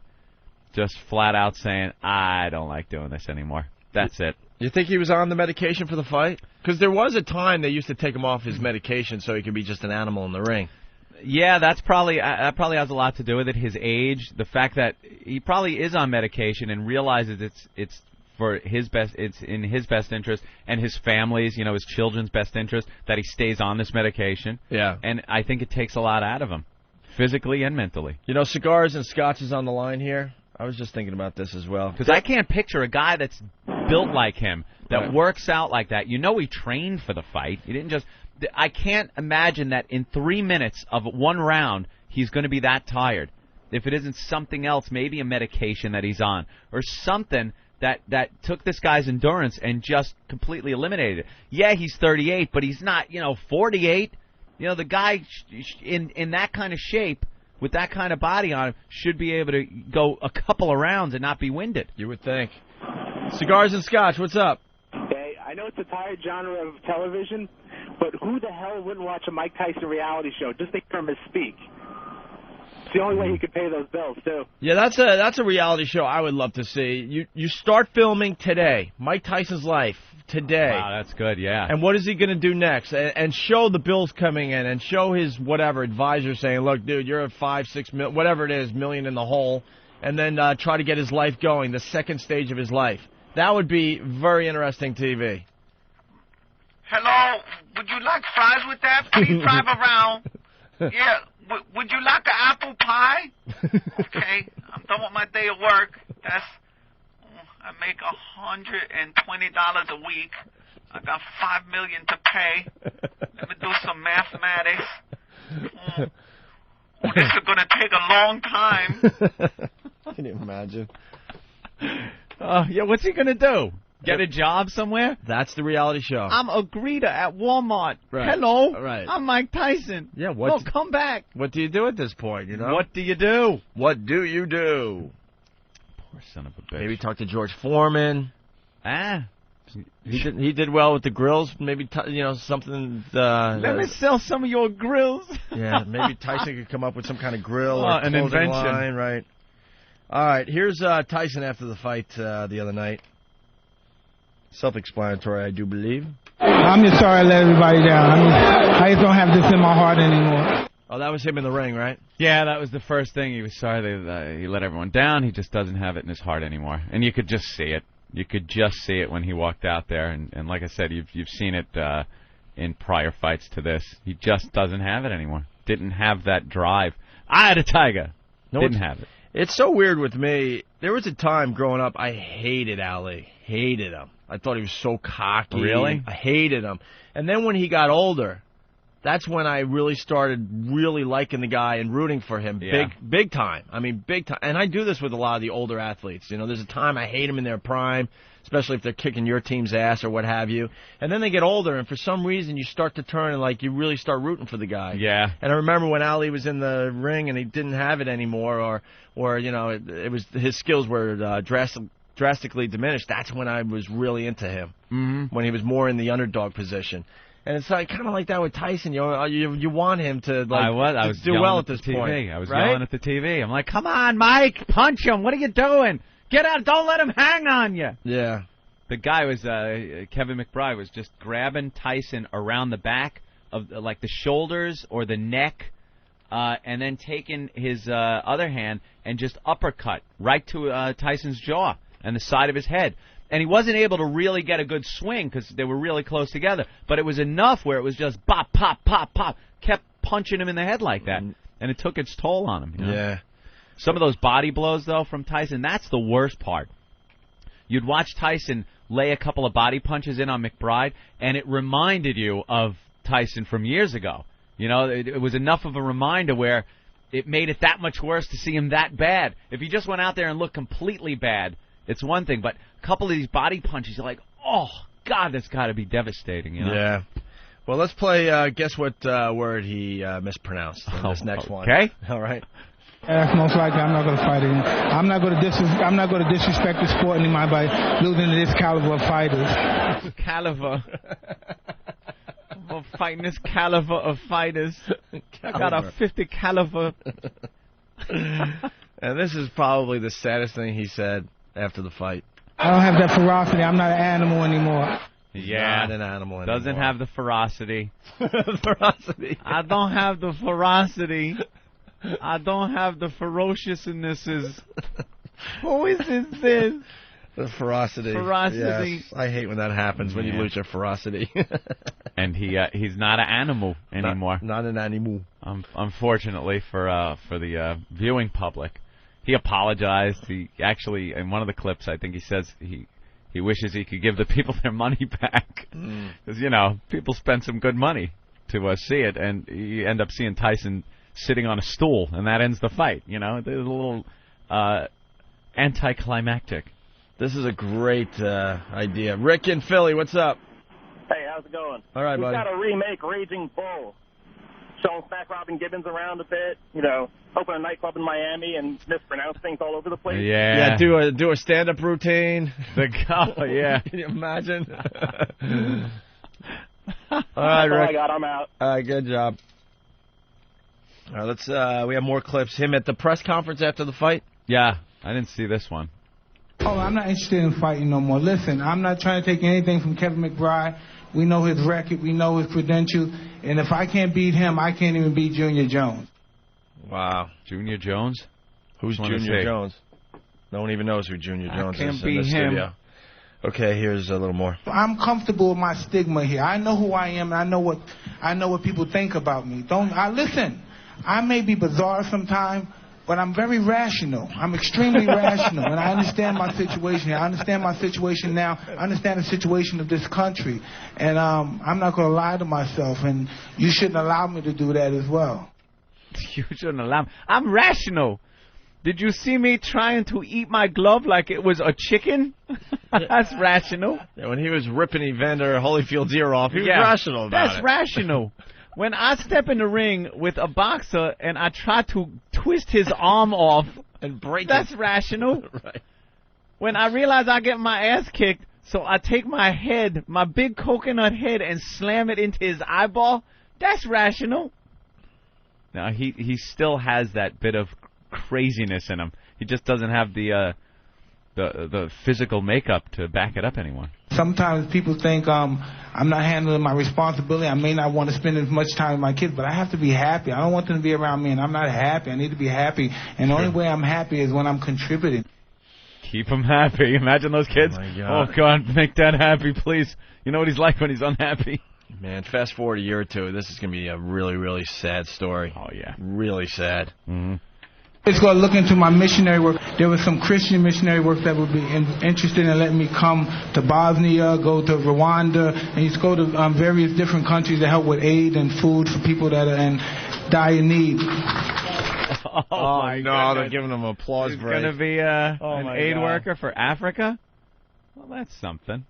Just flat out saying, I don't like doing this anymore. That's it. You think he was on the medication for the fight? Because there was a time they used to take him off his medication so he could be just an animal in the ring. Yeah, that probably has a lot to do with it. His age, the fact that he probably is on medication and realizes it's for his best, it's in his best interest and his family's, his children's best interest that he stays on this medication. Yeah. And I think it takes a lot out of him, physically and mentally. Cigars and scotch is on the line here. I was just thinking about this as well. Because I can't picture a guy that's built like him, that works out like that. He trained for the fight. He didn't just... I can't imagine that in 3 minutes of one round, he's going to be that tired. If it isn't something else, maybe a medication that he's on, or something that took this guy's endurance and just completely eliminated it. Yeah, he's 38, but he's not, 48. The guy in that kind of shape, with that kind of body on him, should be able to go a couple of rounds and not be winded. You would think. Cigars and scotch, what's up? Hey, I know it's a tired genre of television, but who the hell wouldn't watch a Mike Tyson reality show just to hear him speak? It's the only way he could pay those bills, too. Yeah, that's a reality show I would love to see. You start filming today. Mike Tyson's life today. Wow, that's good, yeah. And what is he going to do next? And show the bills coming in and show his advisor saying, look, dude, you're at 5, 6 million, whatever it is, million in the hole, and then try to get his life going, the second stage of his life. That would be very interesting TV. Hello, would you like fries with that? Please drive around. Yeah, would you like an apple pie? Okay, I'm done with my day of work. I make $120 a week. I got $5 million to pay. Let me do some mathematics. This is going to take a long time. Can you imagine? Yeah, what's he going to do? Get a job somewhere? That's the reality show. I'm a greeter at Walmart. Right. Hello. Right. I'm Mike Tyson. Yeah, come back. What do you do at this point, you know? What do you do? What do you do? Poor son of a bitch. Maybe talk to George Foreman. He did well with the grills. Maybe something. Let me sell some of your grills. Yeah, maybe Tyson could come up with some kind of grill or an invention. Line, right? All right, here's Tyson after the fight the other night. Self-explanatory, I do believe. I'm just sorry I let everybody down. I just don't have this in my heart anymore. Oh, that was him in the ring, right? Yeah, that was the first thing. He was sorry that he let everyone down. He just doesn't have it in his heart anymore, and you could just see it. You could just see it when he walked out there, and like I said, you've seen it in prior fights to this. He just doesn't have it anymore. Didn't have that drive. I had a tiger. Didn't have it. It's so weird with me. There was a time growing up I hated Ali. Hated him. I thought he was so cocky. Really? I hated him. And then when he got older, that's when I really started really liking the guy and rooting for him big time. I mean, big time. And I do this with a lot of the older athletes. You know, there's a time I hate them in their prime, especially if they're kicking your team's ass or what have you. And then they get older, and for some reason you start to turn and, like, you really start rooting for the guy. Yeah. And I remember when Ali was in the ring and he didn't have it anymore, or you know, it was his skills were drastically diminished. That's when I was really into him, when he was more in the underdog position. And it's like kind of like that with Tyson. You want him to do well at this point. I was yelling at the TV. I'm like, come on, Mike, punch him. What are you doing? Get out! Don't let him hang on you. Yeah. The guy was Kevin McBride was just grabbing Tyson around the back of like the shoulders or the neck, and then taking his other hand and just uppercut right to Tyson's jaw and the side of his head. And he wasn't able to really get a good swing because they were really close together. But it was enough where it was just pop, pop, pop, pop. Kept punching him in the head like that. And it took its toll on him. You know? Yeah. Some of those body blows, though, from Tyson, that's the worst part. You'd watch Tyson lay a couple of body punches in on McBride, and it reminded you of Tyson from years ago. You know, it was enough of a reminder where it made it that much worse to see him that bad. If he just went out there and looked completely bad, it's one thing, but a couple of these body punches, you're like, oh, God, that's got to be devastating. You know? Yeah. Well, let's play guess what word he mispronounced in this next one. Okay. All right. That's most likely I'm not going to fight again. I'm not going to disrespect the sport anymore by losing to this caliber of fighters. Caliber. I'm fighting this caliber of fighters. I got a 50 caliber. And this is probably the saddest thing he said after the fight. I don't have that ferocity. I'm not an animal anymore. Yeah, not an animal anymore. Doesn't have the ferocity. Ferocity. I don't have the ferocity. I don't have the ferociousness. Who is this? The ferocity. Ferocity. Yes. I hate when that happens, when you lose your ferocity. And he's not an animal anymore. Not an animal. Unfortunately for the viewing public. He apologized. He actually, in one of the clips, I think he says he wishes he could give the people their money back. Because, you know, people spend some good money to see it, and you end up seeing Tyson sitting on a stool, and that ends the fight. You know, it's a little anticlimactic. This is a great idea. Rick in Philly, what's up? Hey, how's it going? All right, buddy. We've got to remake Raging Bull. Showing Smack Robin Gibbons around a bit, you know, open a nightclub in Miami and mispronounce things all over the place. Yeah. Do a stand-up routine. Yeah. Can you imagine? All right, Rick. That's all I got. I'm out. All right, good job. All right, let's. We have more clips. Him at the press conference after the fight. Yeah, I didn't see this one. Oh, I'm not interested in fighting no more. Listen, I'm not trying to take anything from Kevin McBride. We know his record. We know his credentials. And if I can't beat him, I can't even beat Junior Jones. Wow. Junior Jones? Who's Junior Jones? No one even knows who Junior Jones is can't in beat the him. studio. Okay, here's a little more. I'm comfortable with my stigma here. I know who I am, and I know what people think about me. Listen, I may be bizarre sometimes, but I'm very rational. I'm extremely rational, and I understand my situation. I understand my situation now. I understand the situation of this country, and I'm not going to lie to myself, and you shouldn't allow me to do that as well. You shouldn't allow me. I'm rational. Did you see me trying to eat my glove like it was a chicken? That's rational. Yeah, when he was ripping Evander Holyfield's ear off, he was rational about it. That's rational. When I step in the ring with a boxer and I try to twist his arm off and break that's rational. Right. When I realize I get my ass kicked, so I take my head, my big coconut head, and slam it into his eyeball, that's rational. Now, he still has that bit of craziness in him. He just doesn't have the physical makeup to back it up anymore. Sometimes people think I'm not handling my responsibility. I may not want to spend as much time with my kids, but I have to be happy. I don't want them to be around me, and I'm not happy. I need to be happy, and the only way I'm happy is when I'm contributing. Keep him happy. Imagine those kids. Oh, God, make Dad happy, please. You know what he's like when he's unhappy. Man, fast forward a year or two, this is going to be a really, really sad story. Oh, yeah. Really sad. Mm-hmm. It's going to look into my missionary work. There was some Christian missionary work that would be interested in letting me come to Bosnia, go to Rwanda, and just go to various different countries to help with aid and food for people that are in dire need. Oh my no, goodness. they're giving him an applause He's break. going to be an aid God. worker for Africa? Well, that's something.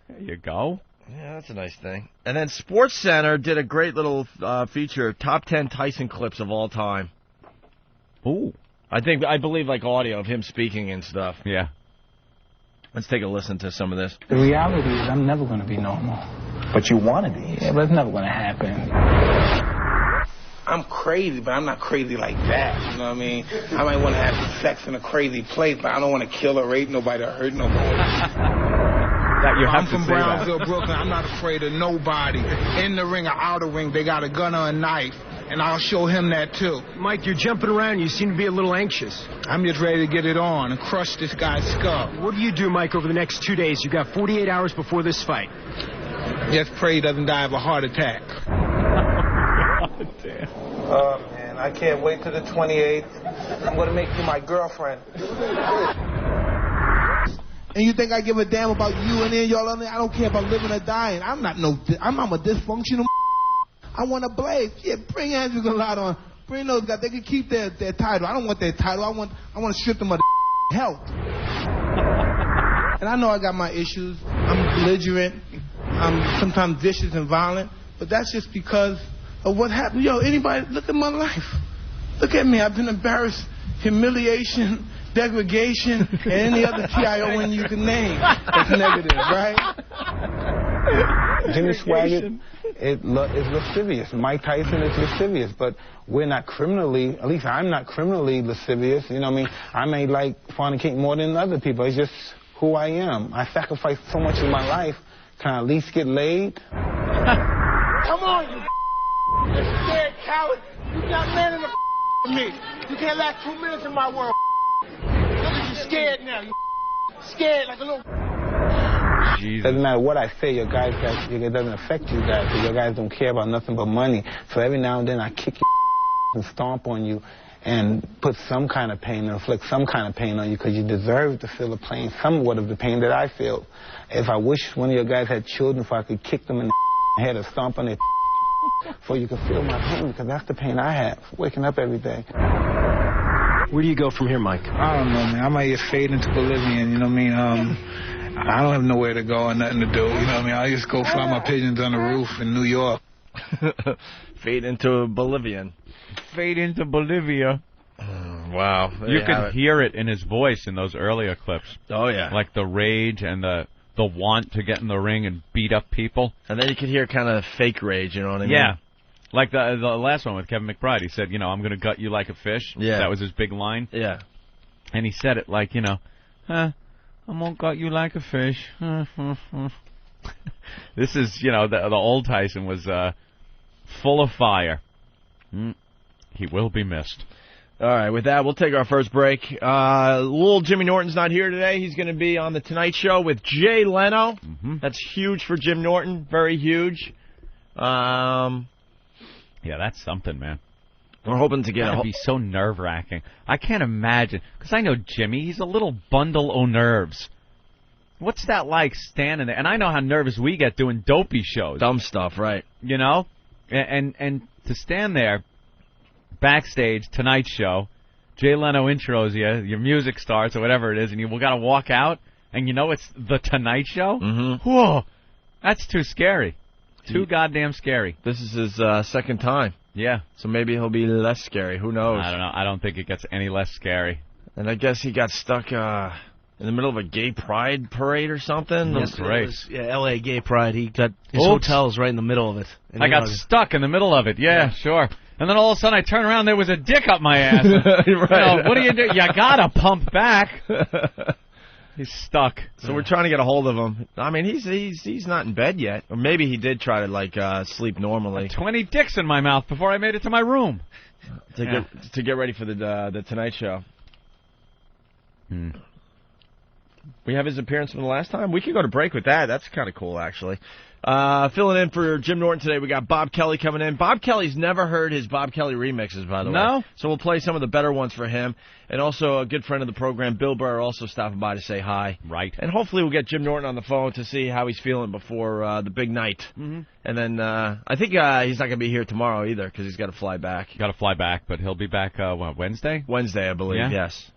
There you go. Yeah, that's a nice thing. And then SportsCenter did a great little feature, top 10 Tyson clips of all time. Ooh. I believe like audio of him speaking and stuff. Yeah. Let's take a listen to some of this. The reality is I'm never going to be normal. But you want to be. Yeah, but it's never going to happen. I'm crazy, but I'm not crazy like that. You know what I mean? I might want to have sex in a crazy place, but I don't want to kill or rape nobody or hurt nobody. I'm from Brownsville, Brooklyn. I'm not afraid of nobody. In the ring or out of the ring, they got a gun or a knife, and I'll show him that too. Mike, you're jumping around. You seem to be a little anxious. I'm just ready to get it on and crush this guy's skull. What do you do, Mike, over the next 2 days? You've got 48 hours before this fight. Just pray he doesn't die of a heart attack. Oh, damn. Oh, man, I can't wait till the 28th. I'm going to make you my girlfriend. And you think I give a damn about you and then y'all on there? I don't care about living or dying. I'm not a dysfunctional. I want a blaze. Yeah, bring Andrew Gallardo on. Bring those guys. They can keep their title. I don't want their title. I want to strip them of the health. And I know I got my issues. I'm belligerent. I'm sometimes vicious and violent. But that's just because of what happened. Yo, anybody, look at my life. Look at me. I've been embarrassed, humiliation, degradation, and any other TION you can name that's negative, right? Jimmy Swaggart is lascivious. Mike Tyson is lascivious, but we're not criminally, at least I'm not criminally lascivious. You know what I mean? I may like fornicating more than other people. It's just who I am. I sacrificed so much of my life. Can I at least get laid? Come on, you scared coward. You got man in the me. You can't last 2 minutes in my world. Look at you scared now. You scared like a little... Jesus. Doesn't matter what I say, it doesn't affect you guys, because your guys don't care about nothing but money. So every now and then I kick your and stomp on you and put some kind of pain, and inflict some kind of pain on you, because you deserve to feel the pain, somewhat of the pain that I feel. If I wish one of your guys had children, if I could kick them in the head or stomp on their so you can feel my pain, because that's the pain I have, waking up every day. Where do you go from here, Mike? I don't know, man. I might just fade into Bolivian, you know what I mean? I don't have nowhere to go and nothing to do, you know what I mean? I just go fly my pigeons on the roof in New York. Fade into Bolivian. Fade into Bolivia. Wow. You could hear it in his voice in those earlier clips. Oh, yeah. Like the rage and the want to get in the ring and beat up people. And then you could hear kind of fake rage, you know what I mean? Yeah. Like the last one with Kevin McBride. He said, you know, I'm going to gut you like a fish. Yeah. That was his big line. Yeah. And he said it like, you know, I'm going to gut you like a fish. This is, you know, the old Tyson was full of fire. He will be missed. All right, with that, we'll take our first break. Little Jimmy Norton's not here today. He's going to be on The Tonight Show with Jay Leno. Mm-hmm. That's huge for Jim Norton. Very huge. Yeah, that's something, man. We're hoping to get That'd be so nerve-wracking. I can't imagine, because I know Jimmy. He's a little bundle o' nerves. What's that like, standing there? And I know how nervous we get doing dopey shows. Dumb stuff, right. You know? And to stand there, backstage, Tonight Show, Jay Leno intros you, your music starts or whatever it is, and you got to walk out. And you know it's The Tonight Show? Mm-hmm. Whoa, that's too scary. Too goddamn scary. This is his second time. Yeah. So maybe he'll be less scary. Who knows? I don't know. I don't think it gets any less scary. And I guess he got stuck in the middle of a gay pride parade or something. That's right. Yeah, L.A. Gay Pride. He got his hotel's right in the middle of it. And I got stuck in the middle of it. Yeah, sure. And then all of a sudden I turn around, there was a dick up my ass. Right. You know, what do you do? You gotta pump back. He's stuck. So we're trying to get a hold of him. I mean, he's not in bed yet, or maybe he did try to sleep normally. 20 dicks in my mouth before I made it to my room to get ready for the Tonight Show. We have his appearance from the last time. We could go to break with that. That's kind of cool, actually. Filling in for Jim Norton today, we got Bob Kelly coming in. Bob Kelly's never heard his Bob Kelly remixes, by the way. No? So we'll play some of the better ones for him. And also a good friend of the program, Bill Burr, also stopping by to say hi. Right. And hopefully we'll get Jim Norton on the phone to see how he's feeling before the big night. Mm-hmm. And then I think he's not going to be here tomorrow either because he's got to fly back. Got to fly back, but he'll be back, Wednesday? Wednesday, I believe, Yeah? Yes.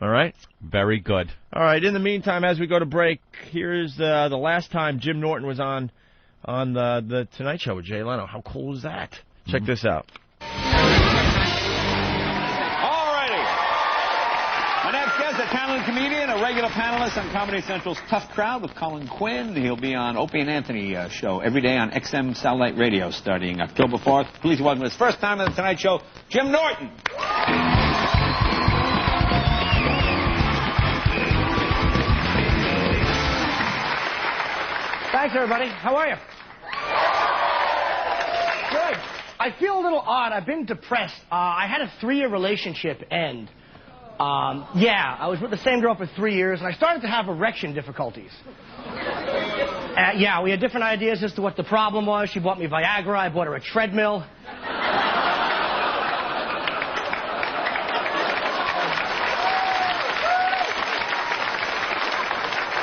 All right? Very good. All right, in the meantime, as we go to break, here's the last time Jim Norton was on the Tonight Show with Jay Leno. How cool is that? Check this out. All righty. My next guest, a talented comedian, a regular panelist on Comedy Central's Tough Crowd with Colin Quinn. He'll be on Opie and Anthony show every day on XM Satellite Radio starting October 4th. Please welcome his first time on the Tonight Show, Jim Norton. Thanks, everybody. How are you? Good. I feel a little odd. I've been depressed. I had a 3-year relationship end. I was with the same girl for 3 years, and I started to have erection difficulties. We had different ideas as to what the problem was. She bought me Viagra. I bought her a treadmill.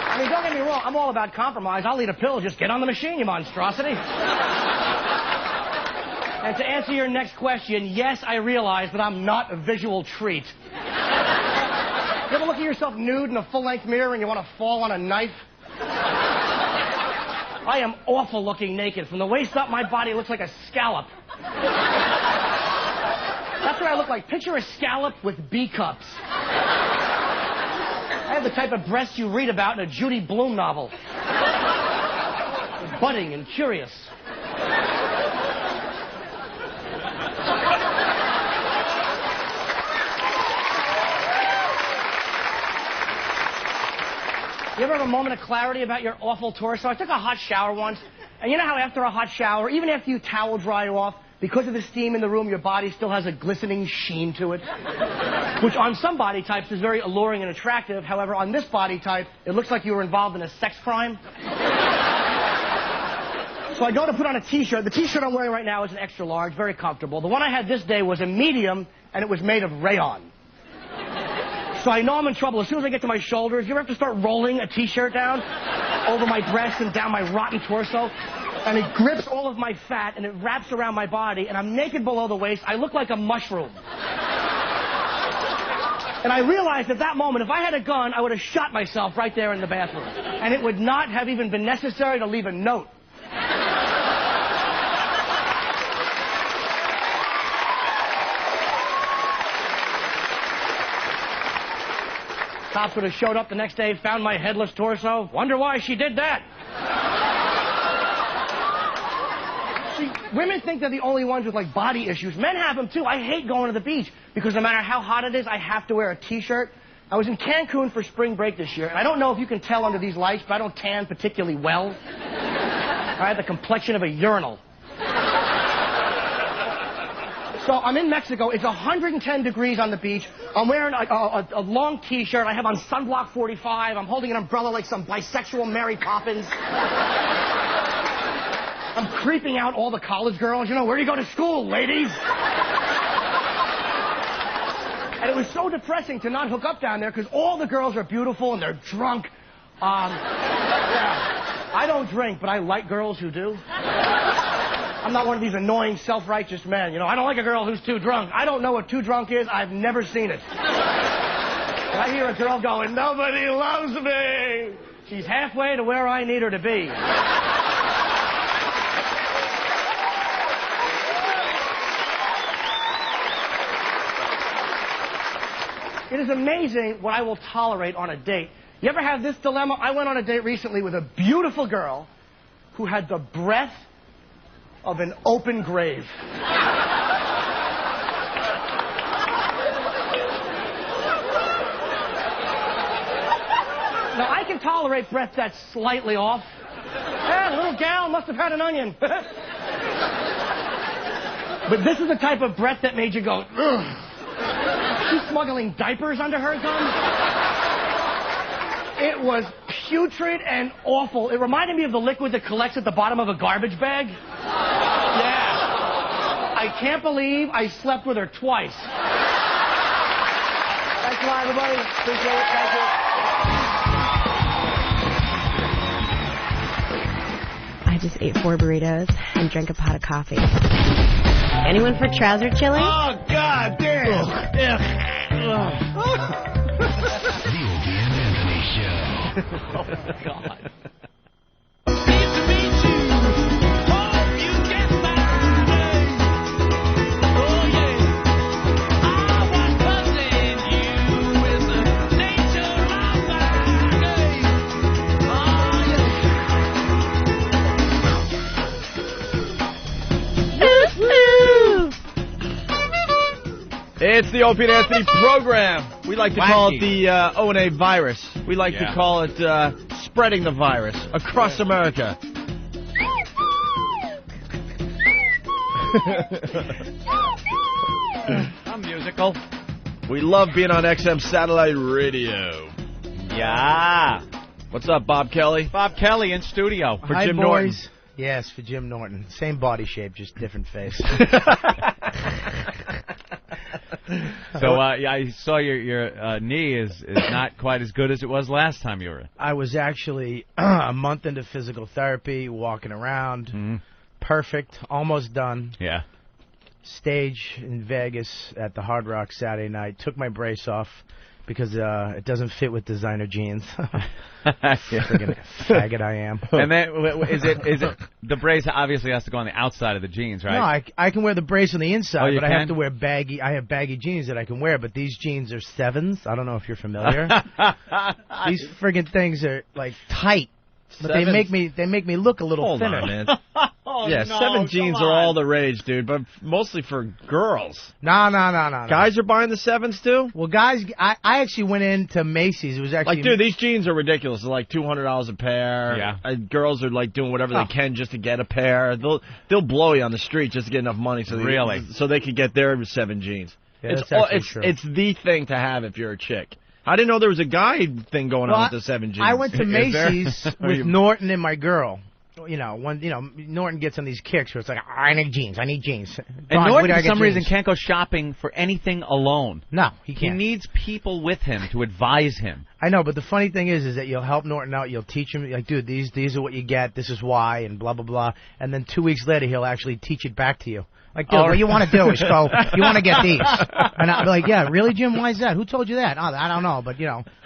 I mean, don't get me wrong, I'm all about compromise. I'll eat a pill, just get on the machine, you monstrosity. And to answer your next question, yes, I realize that I'm not a visual treat. You ever look at yourself nude in a full-length mirror and you want to fall on a knife? I am awful looking naked. From the waist up, my body looks like a scallop. That's what I look like. Picture a scallop with B cups. I have the type of breasts you read about in a Judy Blume novel. Budding and curious. You ever have a moment of clarity about your awful torso? I took a hot shower once, and you know how after a hot shower, even after you towel dry off, because of the steam in the room, your body still has a glistening sheen to it? Which on some body types is very alluring and attractive. However, on this body type, it looks like you were involved in a sex crime. So I go to put on a T-shirt. The T-shirt I'm wearing right now is an extra large, very comfortable. The one I had this day was a medium, and it was made of rayon. So I know I'm in trouble. As soon as I get to my shoulders, you ever have to start rolling a T-shirt down over my breasts and down my rotten torso? And it grips all of my fat, and it wraps around my body, and I'm naked below the waist. I look like a mushroom. And I realized at that moment, if I had a gun, I would have shot myself right there in the bathroom. And it would not have even been necessary to leave a note. Cops would have showed up the next day, found my headless torso. Wonder why she did that. See, women think they're the only ones with, body issues. Men have them, too. I hate going to the beach because no matter how hot it is, I have to wear a T-shirt. I was in Cancun for spring break this year, and I don't know if you can tell under these lights, but I don't tan particularly well. I have the complexion of a urinal. So I'm in Mexico. It's 110 degrees on the beach. I'm wearing a long T-shirt. I have on sunblock 45. I'm holding an umbrella like some bisexual Mary Poppins. I'm creeping out all the college girls. You know, where do you go to school, ladies? And it was so depressing to not hook up down there because all the girls are beautiful and they're drunk. I don't drink, but I like girls who do. I'm not one of these annoying, self-righteous men. You know, I don't like a girl who's too drunk. I don't know what too drunk is. I've never seen it. I hear a girl going, nobody loves me. She's halfway to where I need her to be. It is amazing what I will tolerate on a date. You ever have this dilemma? I went on a date recently with a beautiful girl who had the breath of an open grave. Now, I can tolerate breath that's slightly off. The little gal must have had an onion. But this is the type of breath that made you go, ugh. She's smuggling diapers under her gum. It was putrid and awful. It reminded me of the liquid that collects at the bottom of a garbage bag. Yeah. I can't believe I slept with her twice. Thanks a lot, everybody. Appreciate it. Thank you. I just ate 4 burritos and drank a pot of coffee. Anyone for trouser chili? Oh, God damn. The Opie and Anthony Show. Oh, my God. It's the Opie and Anthony program. We like to call it the O&A virus. We like to call it spreading the virus across America. I'm musical. We love being on XM Satellite Radio. Yeah. What's up, Bob Kelly? Bob Kelly in studio. For Hi, Jim boys. Norton. Yes, for Jim Norton. Same body shape, just different face. So I saw your knee is not quite as good as it was last time you were in. I was actually a month into physical therapy, walking around. Perfect, almost done. Yeah. Stage in Vegas at the Hard Rock Saturday night. Took my brace off because it doesn't fit with designer jeans. Friggin' faggot I am. And then is it the brace obviously has to go on the outside of the jeans, right? No, I can wear the brace on the inside, you but I can? have to wear baggy. I have baggy jeans that I can wear, but these jeans are 7s. I don't know if you're familiar. These friggin' things are like tight, but they make me look a little thinner. On, man. Oh, yeah, no, 7 jeans are all the rage, dude, but mostly for girls. No. Guys are buying the 7s too? Well, guys, I actually went into Macy's. It was actually like, dude, these jeans are ridiculous. They're like $200 a pair. Yeah. Girls are like doing whatever they can just to get a pair. They'll blow you on the street just to get enough money so they can get their 7 jeans. Yeah, it's the thing to have if you're a chick. I didn't know there was a guy thing going on with the 7 jeans. I went to Macy's with Norton and my girl. Norton gets on these kicks where it's like, I need jeans. And Norton, for some reason, can't go shopping for anything alone. No, he can't. He needs people with him to advise him. I know, but the funny thing is that you'll help Norton out. You'll teach him, like, dude, these are what you get. This is why, and blah, blah, blah. And then 2 weeks later, he'll actually teach it back to you. Like, dude, what you want to do is go, you want to get these. And I'll be like, yeah, really, Jim? Why is that? Who told you that? Oh, I don't know, but,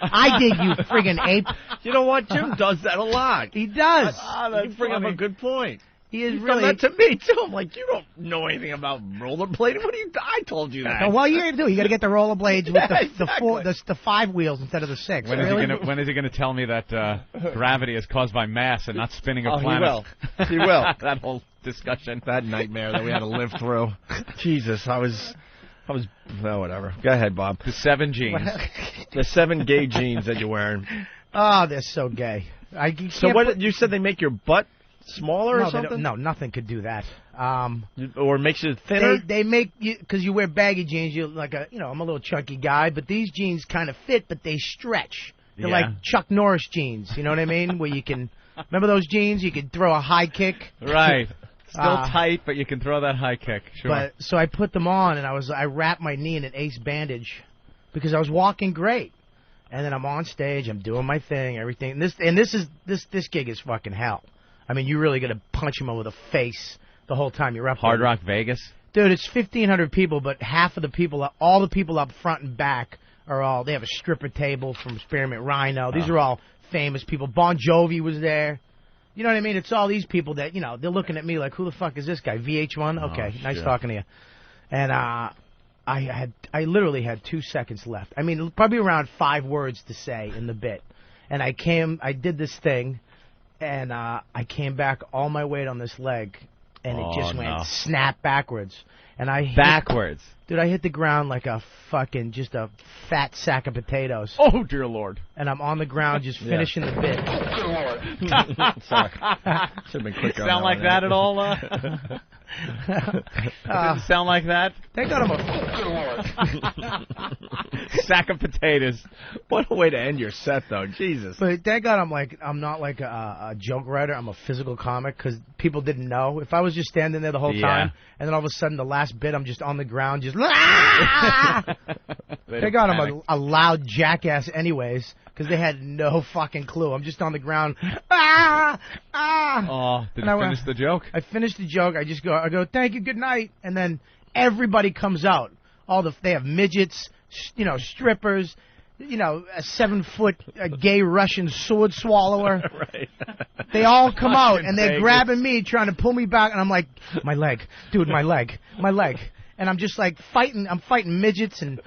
I did, you friggin' ape. You know what? Jim does that a lot. He does. You bring up a good point. He's done that to me, too. I'm like, you don't know anything about rollerblading. I told you that. No, well, you're going to do. You got to get the rollerblades with the 5 wheels instead of the 6. When is he going to tell me that gravity is caused by mass and not spinning a planet? He will. That whole discussion. That nightmare that we had to live through. Jesus, I was whatever. Go ahead, Bob. The 7 jeans. The 7 gay jeans that you're wearing. Oh, they're so gay. So what? You said they make your butt smaller or something? No, nothing could do that. Or makes it thinner? They make you, because you wear baggy jeans. You're like I'm a little chunky guy, but these jeans kind of fit, but they stretch. They're like Chuck Norris jeans. You know what I mean? Where you can remember those jeans? You can throw a high kick. Right. Still tight, but you can throw that high kick. Sure. So I put them on, and I wrapped my knee in an ace bandage because I was walking great. And then I'm on stage, I'm doing my thing, everything. And this gig is fucking hell. I mean, you really got to punch him over the face the whole time you're up there. Hard Rock Vegas? Dude, it's 1,500 people, but all the people up front and back are all. They have a stripper table from Spearmint Rhino. These are all famous people. Bon Jovi was there. You know what I mean? It's all these people that, you know, they're looking at me like, who the fuck is this guy? VH1? Okay, nice talking to you. And I literally had 2 seconds left. I mean, probably around 5 words to say in the bit. And I did this thing, and I came back all my weight on this leg, and it just went snap backwards. And I backwards. Dude, I hit the ground like a fucking, just a fat sack of potatoes. Oh, dear Lord. And I'm on the ground just finishing the bit. Sorry. Should have been quicker. Sound like that at all? Didn't sound like that? Thank God I'm a sack of potatoes. What a way to end your set, though. Jesus. But thank God I'm not like a joke writer. I'm a physical comic, because people didn't know. If I was just standing there the whole time, and then all of a sudden the last bit I'm just on the ground just... Thank God I'm a loud jackass anyways, because they had no fucking clue. I'm just on the ground. Oh, did you finish the joke? I finished the joke. I go, thank you, good night. And then everybody comes out. They have midgets, you know, strippers, you know, a 7-foot gay Russian sword swallower. Right. They all come out, and they're grabbing me, trying to pull me back. And I'm like, my leg. Dude, my leg. And I'm just like fighting. I'm fighting midgets and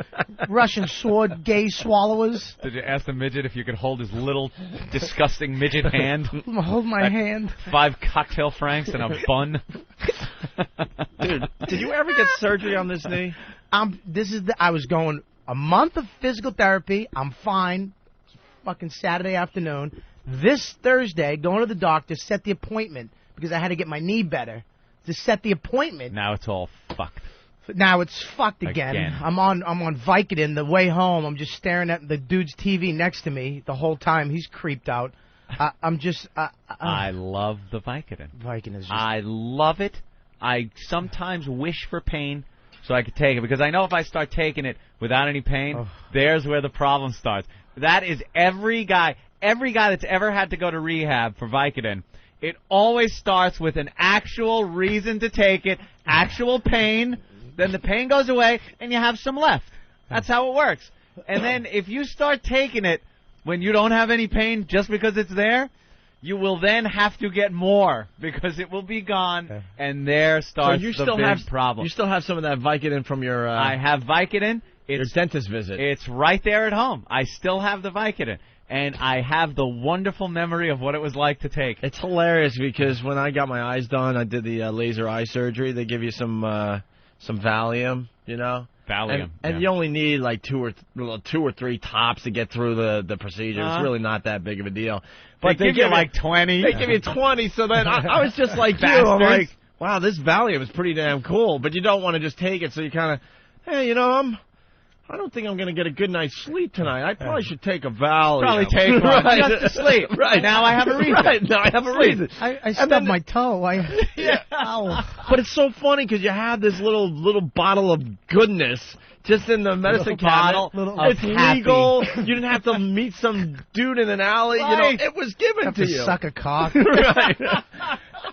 Russian sword gay swallowers. Did you ask the midget if you could hold his little disgusting midget hand? Hold my hand. 5 cocktail francs and a bun. Dude, did you ever get surgery on this knee? I was going a month of physical therapy. I'm fine. It's fucking Saturday afternoon. This Thursday, going to the doctor, set the appointment because I had to get my knee better. To set the appointment. Now it's all fucked. Now it's fucked again. I'm on Vicodin. The way home, I'm just staring at the dude's TV next to me the whole time. He's creeped out. I'm just. I love the Vicodin. Vicodin is just. I love it. I sometimes wish for pain so I could take it, because I know if I start taking it without any pain, there's where the problem starts. That is every guy that's ever had to go to rehab for Vicodin. It always starts with an actual reason to take it, actual pain. Then the pain goes away, and you have some left. That's how it works. And then if you start taking it when you don't have any pain just because it's there, you will then have to get more because it will be gone, and there starts the big problem. You still have some of that Vicodin from your... I have Vicodin. Your dentist visit. It's right there at home. I still have the Vicodin. And I have the wonderful memory of what it was like to take. It's hilarious because when I got my eyes done, I did the laser eye surgery. They give you some Valium, you know. Valium. And you only need like two or three tops to get through the procedure. It's really not that big of a deal. But they give you like 20. They give you 20. So then I was just like you. I'm like, wow, this Valium is pretty damn cool. But you don't want to just take it. So you kind of, hey, you know, I don't think I'm going to get a good night's sleep tonight. I probably should take a Valium. Probably take one just to sleep. Right. Now I have a reason. Right. Now I have a reason. I stubbed my toe. Ow. But it's so funny because you have this little bottle of goodness just in the medicine cabinet. It's legal. You didn't have to meet some dude in an alley. Right. You know, it was given to you. Suck a cock. Right.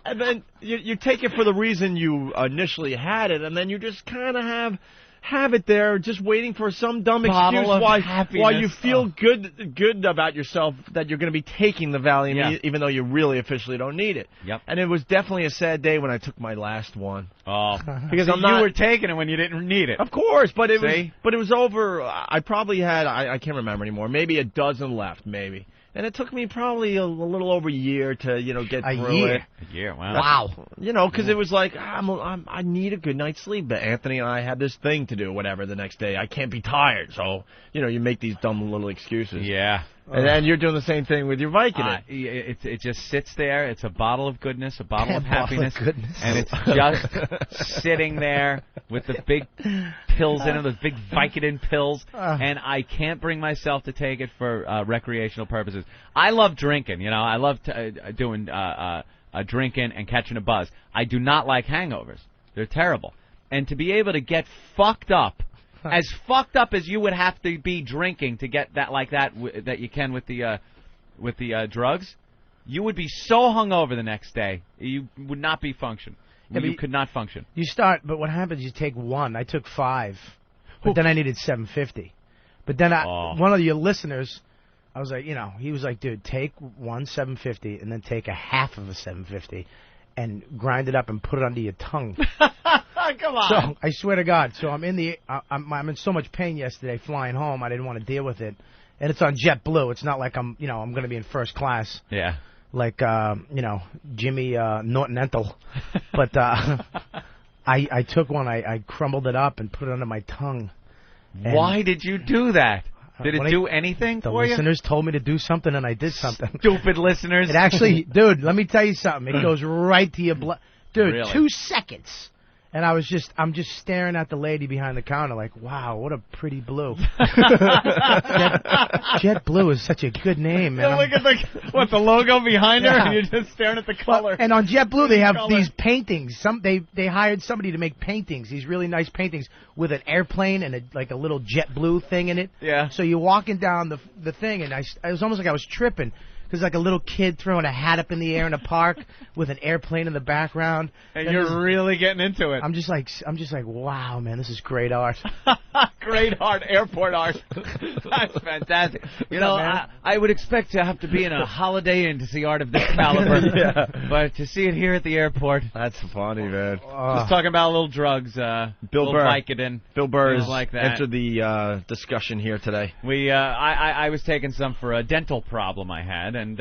And then you take it for the reason you initially had it, and then you just kind of have it there, just waiting for some dumb excuse why you feel good about yourself that you're going to be taking the Valium, even though you really officially don't need it. Yep. And it was definitely a sad day when I took my last one. Oh, because you were taking it when you didn't need it. Of course, but it was over. I probably had I can't remember anymore. Maybe a dozen left, maybe. And it took me probably a little over a year to, get through it. A year, wow. Wow. Because it was like, I need a good night's sleep. But Anthony and I had this thing to do, whatever, the next day. I can't be tired. So, you make these dumb little excuses. Yeah. And then you're doing the same thing with your Vicodin. It just sits there. It's a bottle of goodness, a bottle of happiness. And it's just sitting there with the big pills in it, those big Vicodin pills. And I can't bring myself to take it for recreational purposes. I love drinking. I love doing drinking and catching a buzz. I do not like hangovers. They're terrible. And to be able to get fucked up, as fucked up as you would have to be drinking to get that like that you can with the drugs, you would be so hungover the next day you would not be function. You could not function. But what happens? You take one. I took 5, but then I needed 750. But then one of your listeners, I was like, he was like, dude, take one 750 and then take a half of a 750 and grind it up and put it under your tongue. Come on. So I swear to God. So I'm in so much pain yesterday flying home. I didn't want to deal with it. And it's on JetBlue. It's not like I'm going to be in first class. Yeah. Like, Jimmy Norton-Entel. But I took one. I crumbled it up and put it under my tongue. And why did you do that? Did it do anything for you? The listeners told me to do something, and I did something. Stupid listeners. It actually, dude, let me tell you something. It goes right to your blood. Dude, Really? 2 seconds. And I'm just staring at the lady behind the counter like, wow, what a pretty blue. JetBlue is such a good name, man. Yeah, look at the logo behind her, and you're just staring at the color. And on JetBlue, they have these paintings. They hired somebody to make paintings, these really nice paintings with an airplane and a little JetBlue thing in it. Yeah. So you're walking down the thing, and it was almost like I was tripping. Because like a little kid throwing a hat up in the air in a park with an airplane in the background. And you're really getting into it. I'm just like, wow, man, this is great art. Great art, airport art. That's fantastic. I would expect to have to be in a Holiday Inn to see art of this caliber. Yeah. But to see it here at the airport. That's funny, man. Just talking about a little drugs, Bill Burr. Vicodin. Bill Burr is like that. entered the discussion here today. I was taking some for a dental problem I had, and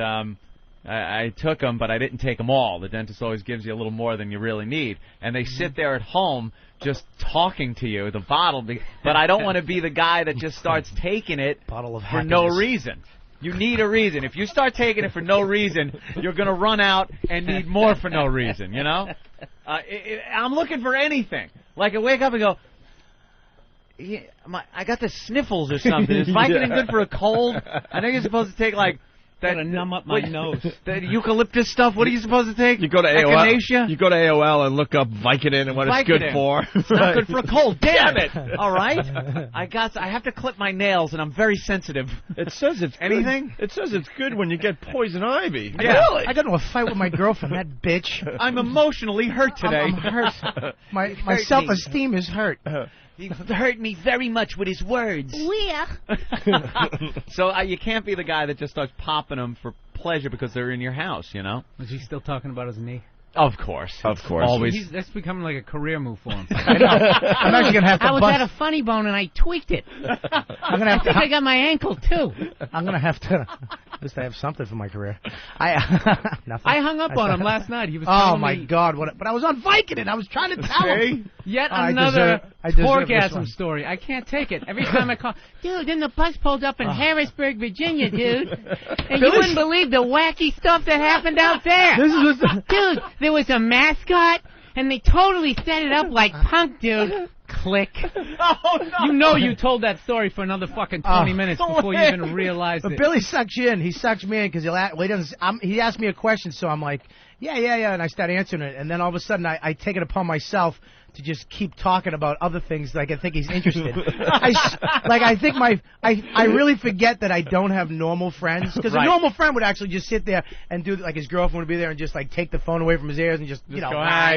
I took them, but I didn't take them all. The dentist always gives you a little more than you really need. And they sit there at home just talking to you, the bottle. But I don't want to be the guy that just starts taking it for no reason. You need a reason. If you start taking it for no reason, you're going to run out and need more for no reason, I'm looking for anything. Like I wake up and go, yeah, I got the sniffles or something. Is Vicodin good for a cold? I know you're supposed to take that to numb up my nose. The eucalyptus stuff. What are you supposed to take? You go to Echinacea? You go to AOL and look up Vicodin and what it's good for. It's not good for a cold. Damn it! All right. I have to clip my nails, and I'm very sensitive. It says it's anything. It says it's good when you get poison ivy. Yeah. Really? I got into a fight with my girlfriend. That bitch. I'm emotionally hurt today. I'm hurt. My self-esteem is hurt. He hurt me very much with his words. So you can't be the guy that just starts popping them for pleasure because they're in your house, Is he still talking about his knee? Of course. Always. That's becoming like a career move for him. I know. I'm actually going to have to I was at a funny bone and I tweaked it. I think I got my ankle, too. I'm going to have to... At least I have something for my career. Nothing. I hung up on him last night. He was oh, my God. But I was on Vicodin. I was trying to tell him. Yet another orgasm story. I can't take it. Every time I call... Dude, then the bus pulled up in Harrisburg, Virginia, dude. And you wouldn't believe the wacky stuff that happened out there. Dude, there was a mascot, and they totally set it up like punk, dude. Click. Oh, no. You told that story for another fucking 20 minutes before you even realized it. But Billy sucks you in. He sucks me in because he asked me a question, so I'm like, yeah, and I start answering it. And then all of a sudden, I take it upon myself to just keep talking about other things like I think he's interested. I think I really forget that I don't have normal friends because a normal friend would actually just sit there and do his girlfriend would be there and just take the phone away from his ears and just go,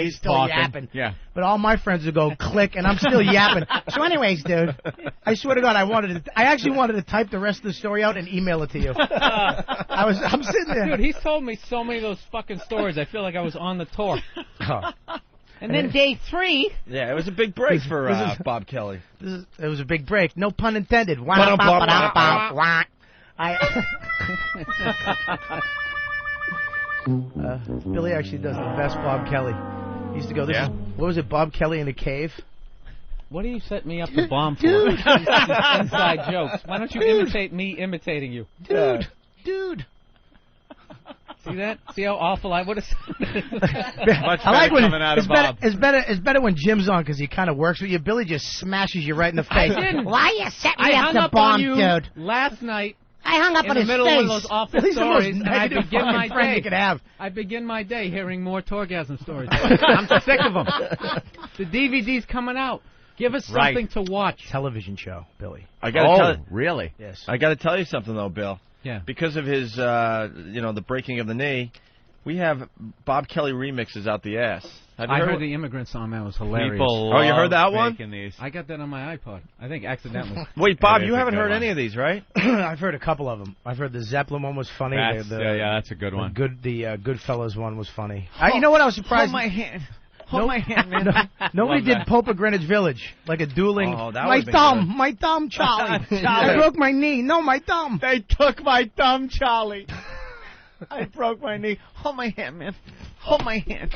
he's still talking. yapping. Yeah. But all my friends would go click and I'm still yapping. So anyways, dude, I swear to God, I actually wanted to type the rest of the story out and email it to you. I'm sitting there. Dude, he's told me so many of those fucking stories. I feel like I was on the tour. And then day 3. Yeah, it was a big break for Bob Kelly. It was a big break. No pun intended. Billy actually does the best Bob Kelly. He used to go, what was it, Bob Kelly in a cave? What do you set me up to bomb for? These inside jokes. Why don't you imitate me imitating you? Dude. See that? See how awful I would have sounded? Much better coming out of Bob. It's better when Jim's on because he kind of works with you. Billy just smashes you right in the face. I didn't. Why you set me I up hung to up bomb, on you dude? Last night. I hung up in on the his middle face. of one of those awful Billy's stories, the most and I negative begin my friend day. you could have. I begin my day hearing more Torgasm stories. I'm sick of them. The DVD's coming out. Give us something to watch. Television show, Billy. Really? Yes. I got to tell you something though, Bill. Yeah. Because of his, the breaking of the knee, we have Bob Kelly remixes out the ass. I heard the immigrant song. That was hilarious. People you heard that one? These. I got that on my iPod. I think accidentally. Wait, Bob, you haven't heard any of these, right? I've heard a couple of them. I've heard the Zeppelin one was funny. That's a good one. The Goodfellas one was funny. You know what? I was surprised. Hold my hand. Hold my hand, man. Nobody did Pope of Greenwich Village, like a dueling. Oh, my thumb, Charlie. I broke my knee. No, my thumb. They took my thumb, Charlie. I broke my knee. Hold my hand, man. Hold my hand.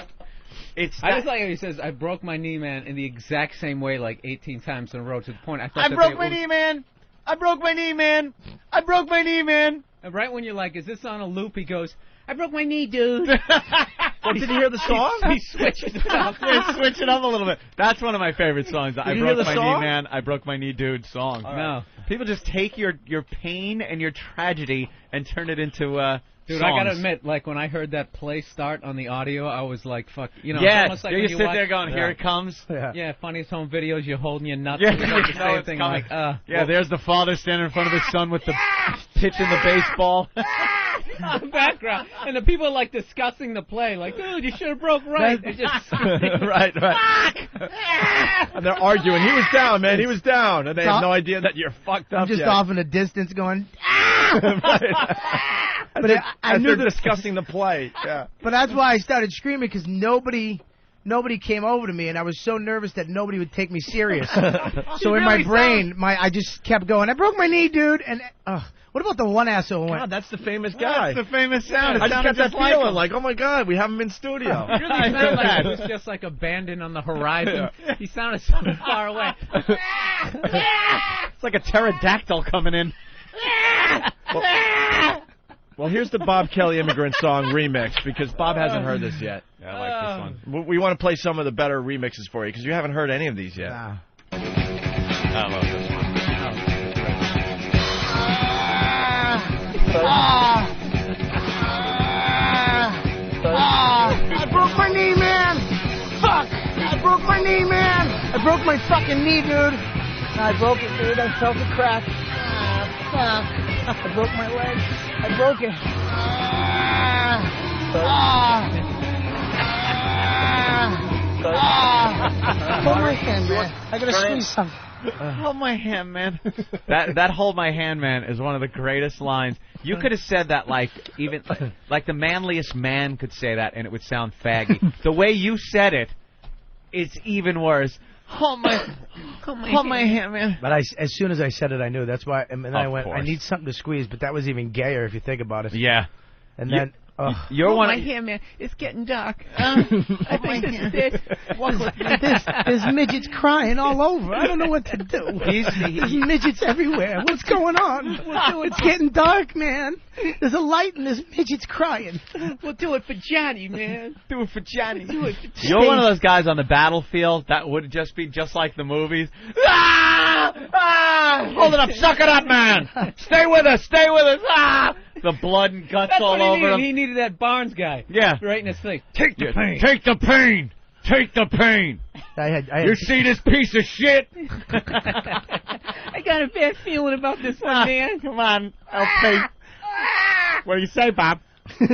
I just like how he says, I broke my knee, man, in the exact same way, like 18 times in a row, to the point I thought I broke my knee, man. I broke my knee, man. I broke my knee, man. And right when you're like, is this on a loop, he goes, I broke my knee, dude. Well, did you hear the song? He switches it up. Yeah, switch it up a little bit. That's one of my favorite songs. I broke my knee, man. I broke my knee, dude. Song. No, people just take your pain and your tragedy and turn it into dude, songs. I gotta admit, like when I heard that play start on the audio, I was like, "Fuck," you know. Yeah, it's like you when sit watch, there going, "Here it comes." Yeah, funniest home videos. You're holding your nuts. Yeah, It's like the same thing. Like, there's the father standing in front of his son with the pitch in the baseball. in the background, and the people are like discussing the play, like, dude, you should have broke right. They're just right. And they're arguing. He was down, man. He was down, and they have no idea that you're fucked up. I'm just yet. off in the distance going. But I knew they're discussing the play. Yeah. But that's why I started screaming, because nobody came over to me, and I was so nervous that nobody would take me serious. So in my brain, I just kept going, I broke my knee, dude. And what about the one asshole who went? God, that's the famous guy. That's the famous sound. I just got that feeling like, oh my God, we have him in studio. It really sounded like it was just like abandoned on the horizon. He sounded so far away. It's like a pterodactyl coming in. Well, here's the Bob Kelly Immigrant Song remix, because Bob hasn't heard this yet. Yeah, I like this one. We want to play some of the better remixes for you, because you haven't heard any of these yet. I love this one. I broke my knee, man. Fuck. I broke my knee, man. I broke my fucking knee, dude. I broke it, dude. I felt a crack. I broke my leg. I broke it. Hold my hand, man. I gotta squeeze something. Hold my hand, man. That hold my hand, man, is one of the greatest lines. You could have said that like the manliest man could say that, and it would sound faggy. The way you said it, it's even worse. Hold my hand, man. But as soon as I said it, I knew. That's why. And then I went, I need something to squeeze. But that was even gayer if you think about it. Yeah. And then. You're one. My hand, man. It's getting dark. I think this is it. There's midgets crying all over. I don't know what to do. There's midgets everywhere. What's going on? It's getting dark, man. There's a light and there's midgets crying. We'll do it for Johnny, man. Do it for Johnny. Do it for Johnny. You're one of those guys on the battlefield that would just be just like the movies. Hold it up. Suck it up, man. Stay with us. Stay with us. The blood and guts all over him. He needed that Barnes guy. Yeah. Right in his face. Take the pain. Take the pain. Take the pain. You see this piece of shit? I got a bad feeling about this one, man. Come on, LP. What do you say, Bob? All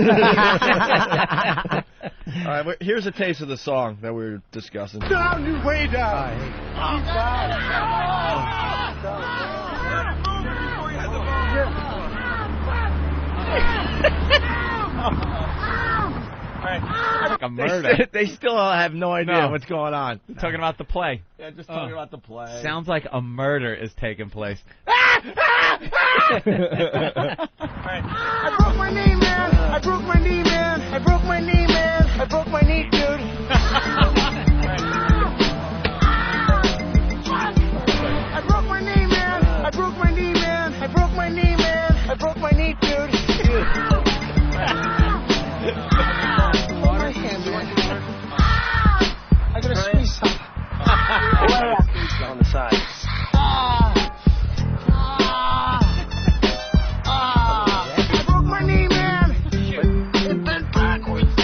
right, here's a taste of the song that we were discussing. Down, you way down. Like a murder. They still have no idea what's going on. Talking about the play. Yeah, just talking about the play. Sounds like a murder is taking place. I broke my knee, man. I broke my knee, man. I broke my knee, man. I broke my knee, dude. I broke my knee, man. I broke my knee, man. I broke my knee, man. I broke my knee, dude. Hold my hand, man. I gotta squeeze something. On the side. I broke my knee, man. It bent backwards.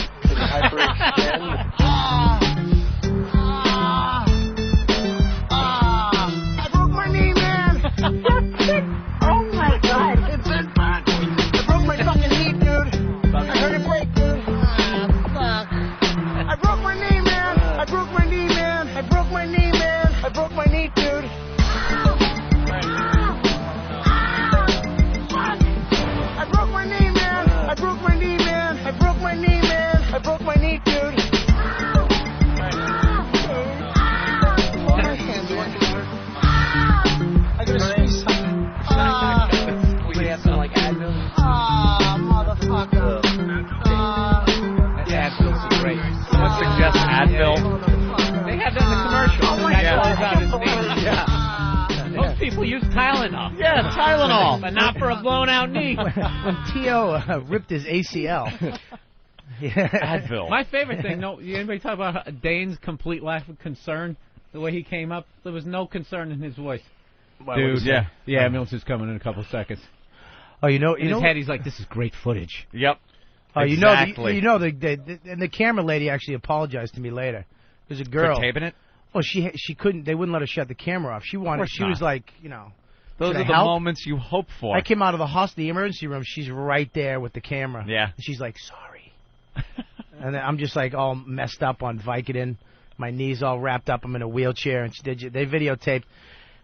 broke my knee, man. I broke my knee, man. I broke my knee, dude. I gotta squeeze something. We have some like Advil. Motherfucker. Advil's great. Someone suggests Advil. They have that in the commercial. Oh my God. God. Out his knee. Yeah. Most people use Tylenol. Yeah, Tylenol. But not for a blown out knee. When T.O. ripped his ACL. Advil. My favorite thing, anybody talk about Dane's complete lack of concern? The way he came up, there was no concern in his voice. Dude, yeah. The ambulance is coming in a couple seconds. Oh, in his head, he's like, this is great footage. Yep. Oh, exactly. And the camera lady actually apologized to me later. There's a girl. For taping it? Well, she couldn't. They wouldn't let her shut the camera off. She wanted. She was like, those are the moments you hope for. I came out of the emergency room. She's right there with the camera. Yeah. And she's like, sorry. And then I'm just like all messed up on Vicodin. My knees all wrapped up. I'm in a wheelchair, and they videotaped.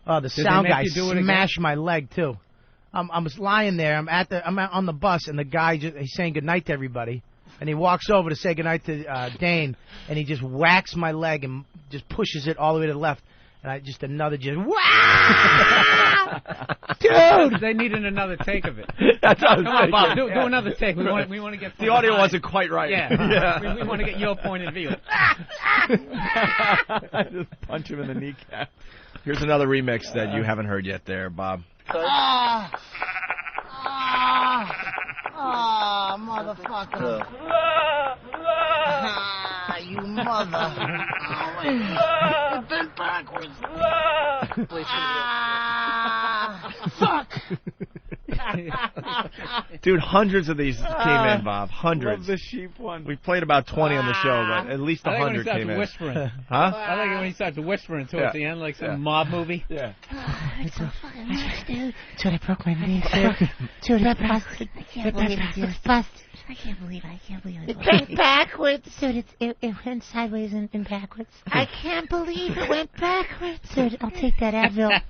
Oh, the sound guy smashed my leg too. I was lying there. I'm on the bus, and the guy he's saying goodnight to everybody, and he walks over to say goodnight to Dane, and he just whacks my leg and just pushes it all the way to the left, and wow, dude! They needed another take of it. That's what I was Come on, Bob, do another take. We want to get the audio wasn't quite right. Yeah, we want to get your point of view. I just punch him in the kneecap. Here's another remix that you haven't heard yet there, Bob. Motherfucker. You mother. It bent backwards. Fuck. Dude, hundreds of these came in, Bob. Hundreds. Love the sheep one. We played about 20 on the show, but at least 100 came in. Whispering. Huh? I like it when he starts whispering towards the end, like some mob movie. Yeah. It's so fucking nice, dude. Dude, I broke my knee, dude. Dude, I can't believe it. It was busted. I can't believe it. It went backwards. Dude, it went sideways and backwards. I can't believe it went backwards. Dude, I'll take that Advil.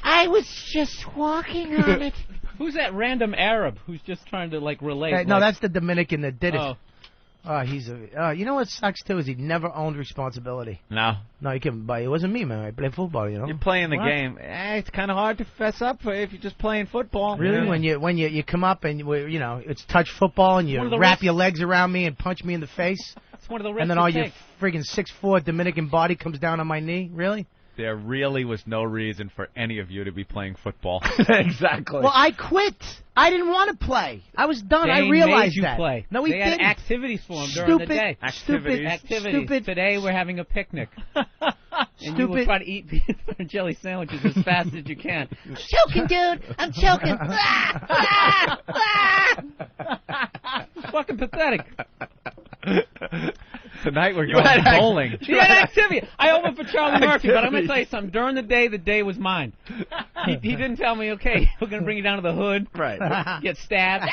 I was just walking on it. Who's that random Arab who's just trying to, relate? No, that's the Dominican that did it. Oh. He's you know what sucks, too, is he never owned responsibility. No. No, he couldn't, but it wasn't me, man. I play football, You're playing the game. It's kind of hard to fess up if you're just playing football. Really? Yeah. When you come up and, it's touch football and you wrap your legs around me and punch me in the face. It's one of the risks and then all your friggin' 6'4" Dominican body comes down on my knee? Really? There really was no reason for any of you to be playing football. Exactly. Well, I quit. I didn't want to play. I was done. They I realized made you that. Play. No, they didn't. Had activities for them during the day. Activities. Stupid. Today we're having a picnic. And you will try to eat peanut butter and jelly sandwiches as fast as you can. I'm choking, dude. I'm choking. It's fucking pathetic. Tonight we're going bowling. She had activity. I opened for Charlie Murphy, but I'm going to tell you something. During the day was mine. He didn't tell me, okay, we're going to bring you down to the hood. Right. Get stabbed.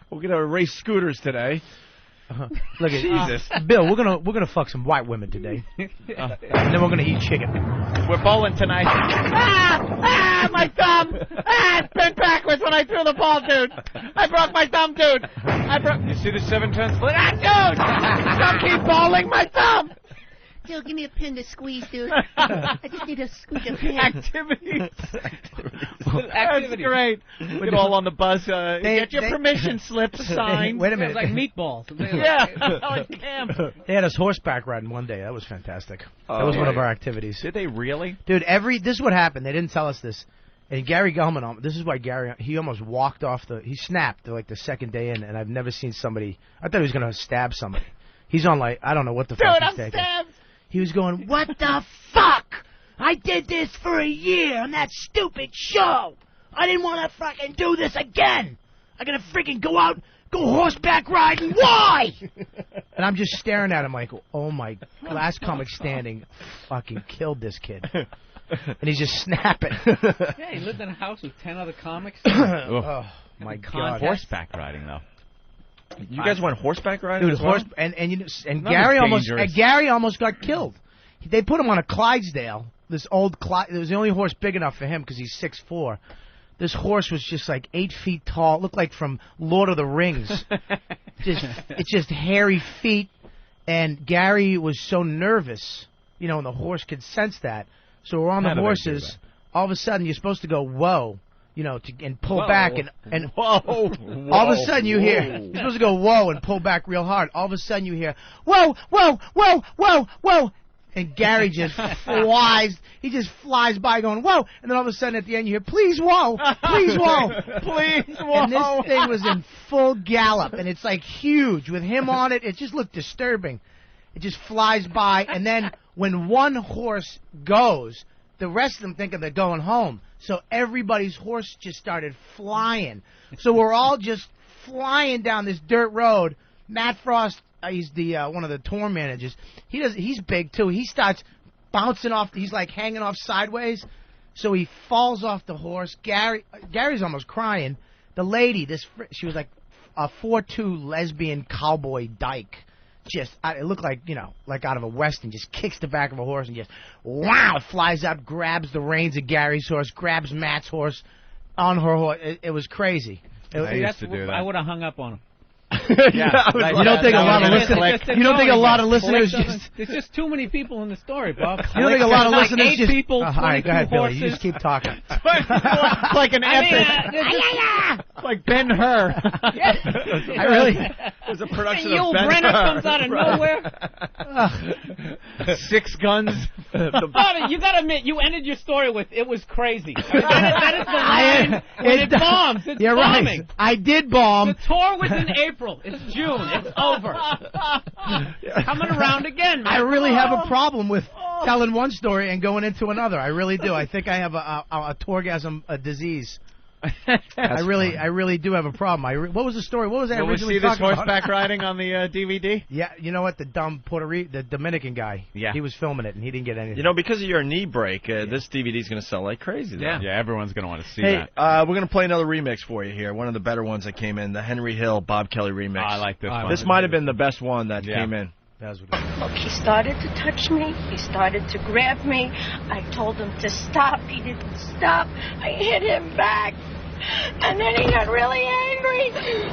We're going to race scooters today. Look at Jesus. Bill, we're gonna fuck some white women today. And then we're gonna eat chicken. We're bowling tonight. My thumb! It bent backwards when I threw the ball, dude. I broke my thumb, dude. You see the 7 turns split? Dude! Don't keep bowling my thumb! Dude, give me a pin to squeeze, dude. I just need to squeeze a pin. Activities. That's great. Get all on the bus. Get your permission slip signed. Wait a minute. It was like meatballs. Like camp. They had us horseback riding one day. That was fantastic. That was one of our activities. Did they really? Dude, this is what happened. They didn't tell us this. And Gary Gellman, this is why he almost walked off he snapped the second day in, and I've never seen somebody, I thought he was going to stab somebody. He's on I don't know what the fuck he's taking. Stabbed. He was going, What the fuck? I did this for a year on that stupid show. I didn't want to fucking do this again. I'm going to freaking go horseback riding. Why? And I'm just staring at him like, oh my, last comic standing fucking killed this kid. And he's just snapping. Yeah, he lived in a house with 10 other comics. Oh, my God. Horseback riding, though. You guys went horseback riding? Dude, as well? and Gary almost got killed. They put him on a Clydesdale. This old it was the only horse big enough for him because he's 6'4". This horse was just like 8 feet tall. It looked like from Lord of the Rings. It's just hairy feet. And Gary was so nervous, and the horse could sense that. So we're on the horses. All of a sudden, you're supposed to go, whoa, and pull back. And whoa. All of a sudden, you hear, you're supposed to go, whoa, and pull back real hard. All of a sudden, you hear, whoa, whoa, whoa, whoa, whoa. And Gary just flies. He just flies by going, whoa. And then all of a sudden at the end you hear, please, whoa. Please, whoa. Please, whoa. And this thing was in full gallop. And it's like huge. With him on it, it just looked disturbing. It just flies by. And then when one horse goes, the rest of them think they're going home. So everybody's horse just started flying. So we're all just flying down this dirt road. Matt Frost, he's the one of the tour managers. He's big too. He starts bouncing off. He's like hanging off sideways. So he falls off the horse. Gary's almost crying. The lady, she was like a 4'2" lesbian cowboy dyke. It looked like like out of a western. Just kicks the back of a horse and just flies up, grabs the reins of Gary's horse, grabs Matt's horse on her horse. It was crazy. I used to do that. I would have hung up on him. You don't think a lot of listeners? You don't think a lot of listeners just? There's just too many people in the story, Bob. You don't think a lot of listeners like 8 just? people, 22 all right, go ahead, horses. Billy. You just keep talking. It's like an epic. It's like Ben-Hur. I really. There's a production Yul of Ben-Hur. Brenner comes out of nowhere. 6 guns. Bobby, you gotta admit, you ended your story with "it was crazy." That is the line when it bombs. It's bombing. Right. I did bomb. The tour was in April. It's June. It's over. Coming around again, man. I really have a problem with telling one story and going into another. I really do. I think I have a torgasm disease. I really do have a problem. What was the story? What was I originally talking about? See this horseback riding on the DVD? Yeah, you know what? The Dominican guy. Yeah, he was filming it and he didn't get anything. Because of your knee break, this DVD is going to sell like crazy. Yeah, everyone's going to want to see that. Hey, we're going to play another remix for you here. One of the better ones that came in, the Henry Hill Bob Kelly remix. I like this one. This might have been the best one that came in. Look, he started to touch me. He started to grab me. I told him to stop. He didn't stop. I hit him back. And then he got really angry. He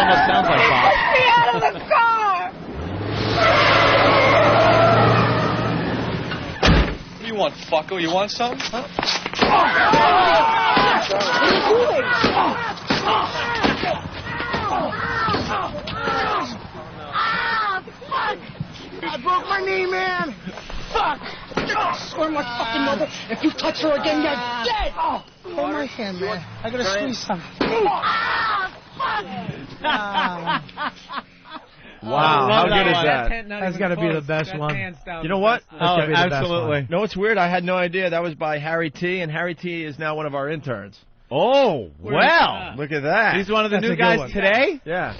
almost sounds like Bob. He pushed me out of the car. What do you want, fucker? You want something? Huh? What are you doing? Fuck! I broke my knee, man! Fuck! I swear my fucking mother, if you touch her again, you're dead! Oh, hold my hand, man. I gotta squeeze some. Wow, how good is that? That's got to be the best one. You know what? Absolutely. No, it's weird. I had no idea. That was by Harry T., and Harry T. is now one of our interns. Oh, well. Look at that. He's one of the new guys today? Yeah.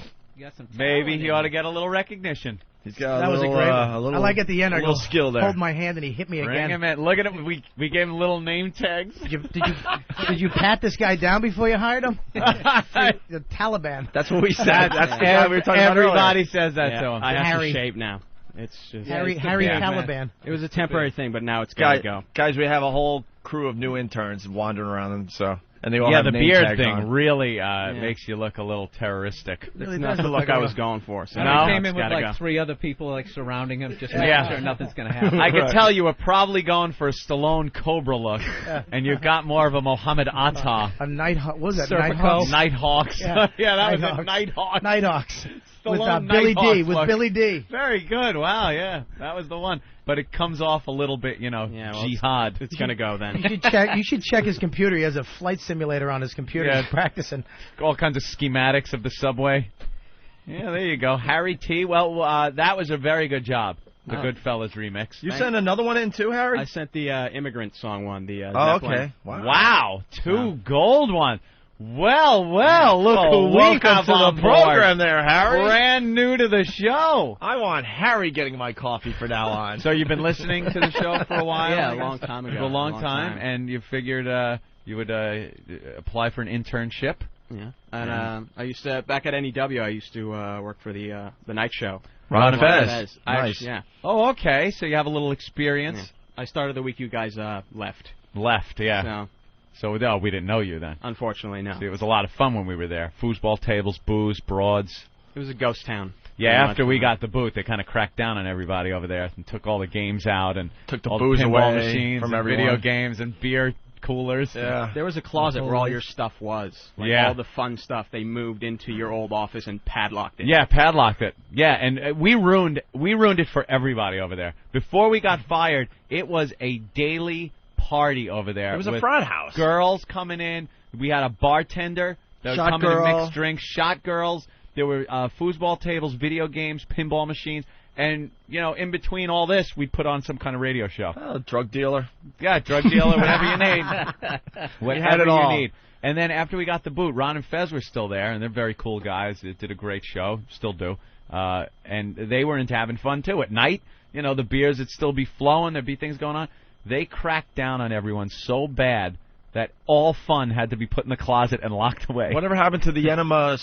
Maybe he ought to get a little recognition. He's got that was a great one. I like at the end. I go, skill there. Hold my hand, and he hit me Bring again. him in. Look at him. We gave him little name tags. Did you pat this guy down before you hired him? The Taliban. That's what we said. That's the guy we were talking about earlier. Everybody says that to him. I have Harry. to shave now. It's just Harry Taliban. Man. It was a temporary thing, but now it's got to go. Guys, we have a whole crew of new interns wandering around, and they all have the name beard tags thing on. really makes you look a little terroristic. It's not the look I was going for. So he came in with like 3 other people like surrounding him, just making sure nothing's going to happen. I could tell you were probably going for a Stallone Cobra look, and you got more of a Muhammad Atta. A Nighthawk. What was that? Nighthawks. Nighthawks. Yeah, that was it. Nighthawks. Nighthawks. Stallone With Billy D. Nighthawks With look. Billy D. Very good. Wow, yeah. That was the one. But it comes off a little bit, jihad. It's going to go then. You should check his computer. He has a flight simulator on his computer. He's practicing. All kinds of schematics of the subway. Yeah, there you go. Harry T. Well, that was a very good job. The Goodfellas remix. You sent another one in too, Harry? I sent the Immigrant song one. Okay. Wow. 2 gold ones. Well, look who we welcome have to on the board. program there, Harry. Brand new to the show. I want Harry getting my coffee from now on. So you've been listening to the show for a while? Yeah, a long time ago. For a long time, and you figured you would apply for an internship? Yeah. And I used to, back at NEW, I used to work for the night show. Ron Fez. Nice. Yeah. Oh, okay. So you have a little experience. Yeah. I started the week you guys left. Left, yeah. So no, we didn't know you then. Unfortunately, no. See, it was a lot of fun when we were there. Foosball tables, booze, broads. It was a ghost town. Yeah, after we got the booth, they kind of cracked down on everybody over there and took all the games out and took the all booze the pinball away machines from and everyone. video games and beer coolers. Yeah. There was a closet where all your stuff was. Like all the fun stuff they moved into your old office and padlocked it. Yeah, padlocked it. Yeah, and we ruined it for everybody over there. Before we got fired, it was a daily party over there. It was a with frat house. Girls coming in. We had a bartender that would come in and mix drinks. Shot girls. There were foosball tables, video games, pinball machines. And, you know, in between all this, we'd put on some kind of radio show. Oh, drug dealer. Yeah, drug dealer, whatever you need. Whatever all. you need. And then after we got the boot, Ron and Fez were still there, and they're very cool guys. They did a great show, still do. And they were into having fun, too. At night, you know, the beers would still be flowing. There'd be things going on. They cracked down on everyone so bad that all fun had to be put in the closet and locked away. Whatever happened to the Enema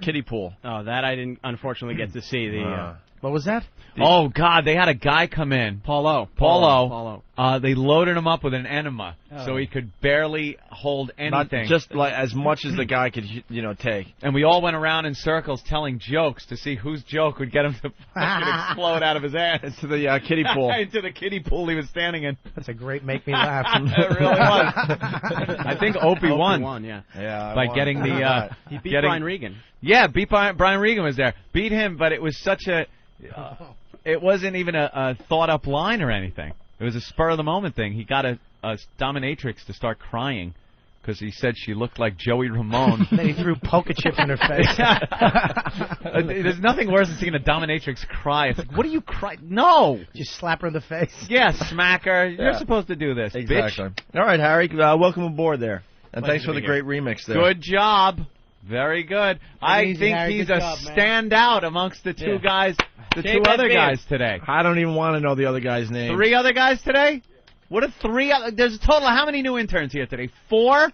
kiddie pool? Oh, that I didn't unfortunately get to see. What was that? Oh, God, they had a guy come in. Paulo. They loaded him up with an enema, so he could barely hold anything. Not just like as much as the guy could, you know, take. And we all went around in circles telling jokes to see whose joke would get him to fucking explode out of his ass. Into the kiddie pool. Into the kiddie pool he was standing in. That's a great make me laugh. It really was. I think Opie won. By getting the... he beat Brian Regan. Yeah, Brian Regan was there. Beat him, but it was such a... it wasn't even a thought-up line or anything. It was a spur-of-the-moment thing. He got a dominatrix to start crying because he said she looked like Joey Ramone. Then he threw poker chips in her face. There's nothing worse than seeing a dominatrix cry. It's like, what are you crying? No! Just slap her in the face. Yeah, smack her. You're supposed to do this, Exactly. bitch. All right, Harry, welcome aboard there. And thanks for the great remix there. Good job. Very good. I think he's a standout amongst the two guys, the two other guys today. I don't even want to know the other guy's name. 3 other guys today? What are 3 other? There's a total of how many new interns here today? 4? Is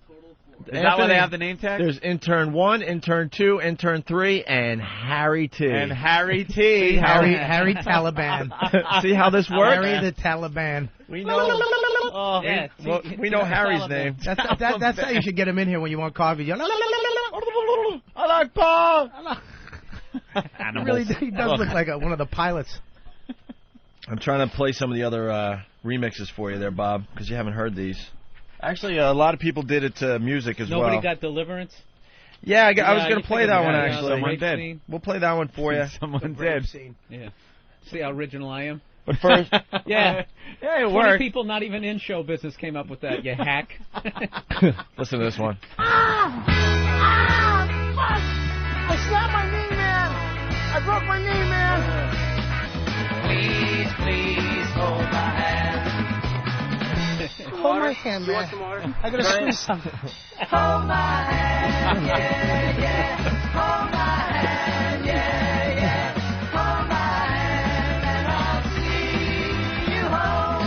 that why they have the name tag? There's intern 1, intern 2, intern 3, and Harry T. Harry T. Harry Taliban. See how this works? Harry the Taliban. We know. We know Harry's name. That's how you should get him in here when you want coffee. I like Paul. He does look like one of the pilots. I'm trying to play some of the other remixes for you there, Bob, because you haven't heard these. Actually, a lot of people did it to music as well. Nobody got Deliverance? Yeah, I was going to play that one, actually. Someone did. We'll play that one for you. Someone did. Yeah. See how original I am? But first... Yeah. Yeah, it 20 worked. people not even in show business came up with that, you hack. Listen to this one. I slapped my knee, man. I broke my knee, man. Please hold my hand. Hold my hand, man. I gotta squeeze something. Hold my hand, yeah, yeah. Hold my hand, yeah, yeah. Hold my hand, and I'll see you home.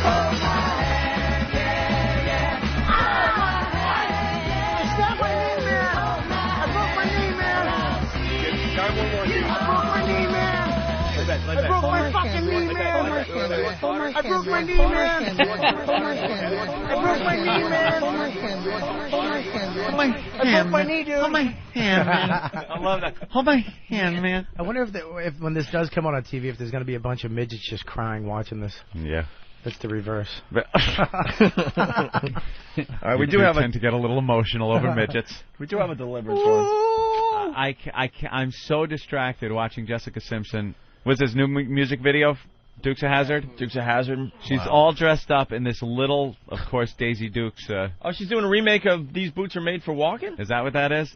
Hold my hand, yeah, yeah. Hold my hand, yeah. I slapped my knee, man. I broke my knee, man. I broke my knee, man. I broke my fucking knee, man. I broke my knee, man. I broke my knee, man. I broke my knee, dude. Hold my hand, man. I love that. Hold my hand, man. I wonder if when this does come on TV, if there's going to be a bunch of midgets just crying watching this. Yeah. That's the reverse. All right, we do tend to get a little emotional over midgets. We do have a Deliverance one. I'm so distracted watching Jessica Simpson. Was this new music video, Dukes of Hazzard? Dukes of Hazzard. She's all dressed up in this little, of course, Daisy Dukes. Oh, she's doing a remake of These Boots Are Made for Walking? Is that what that is?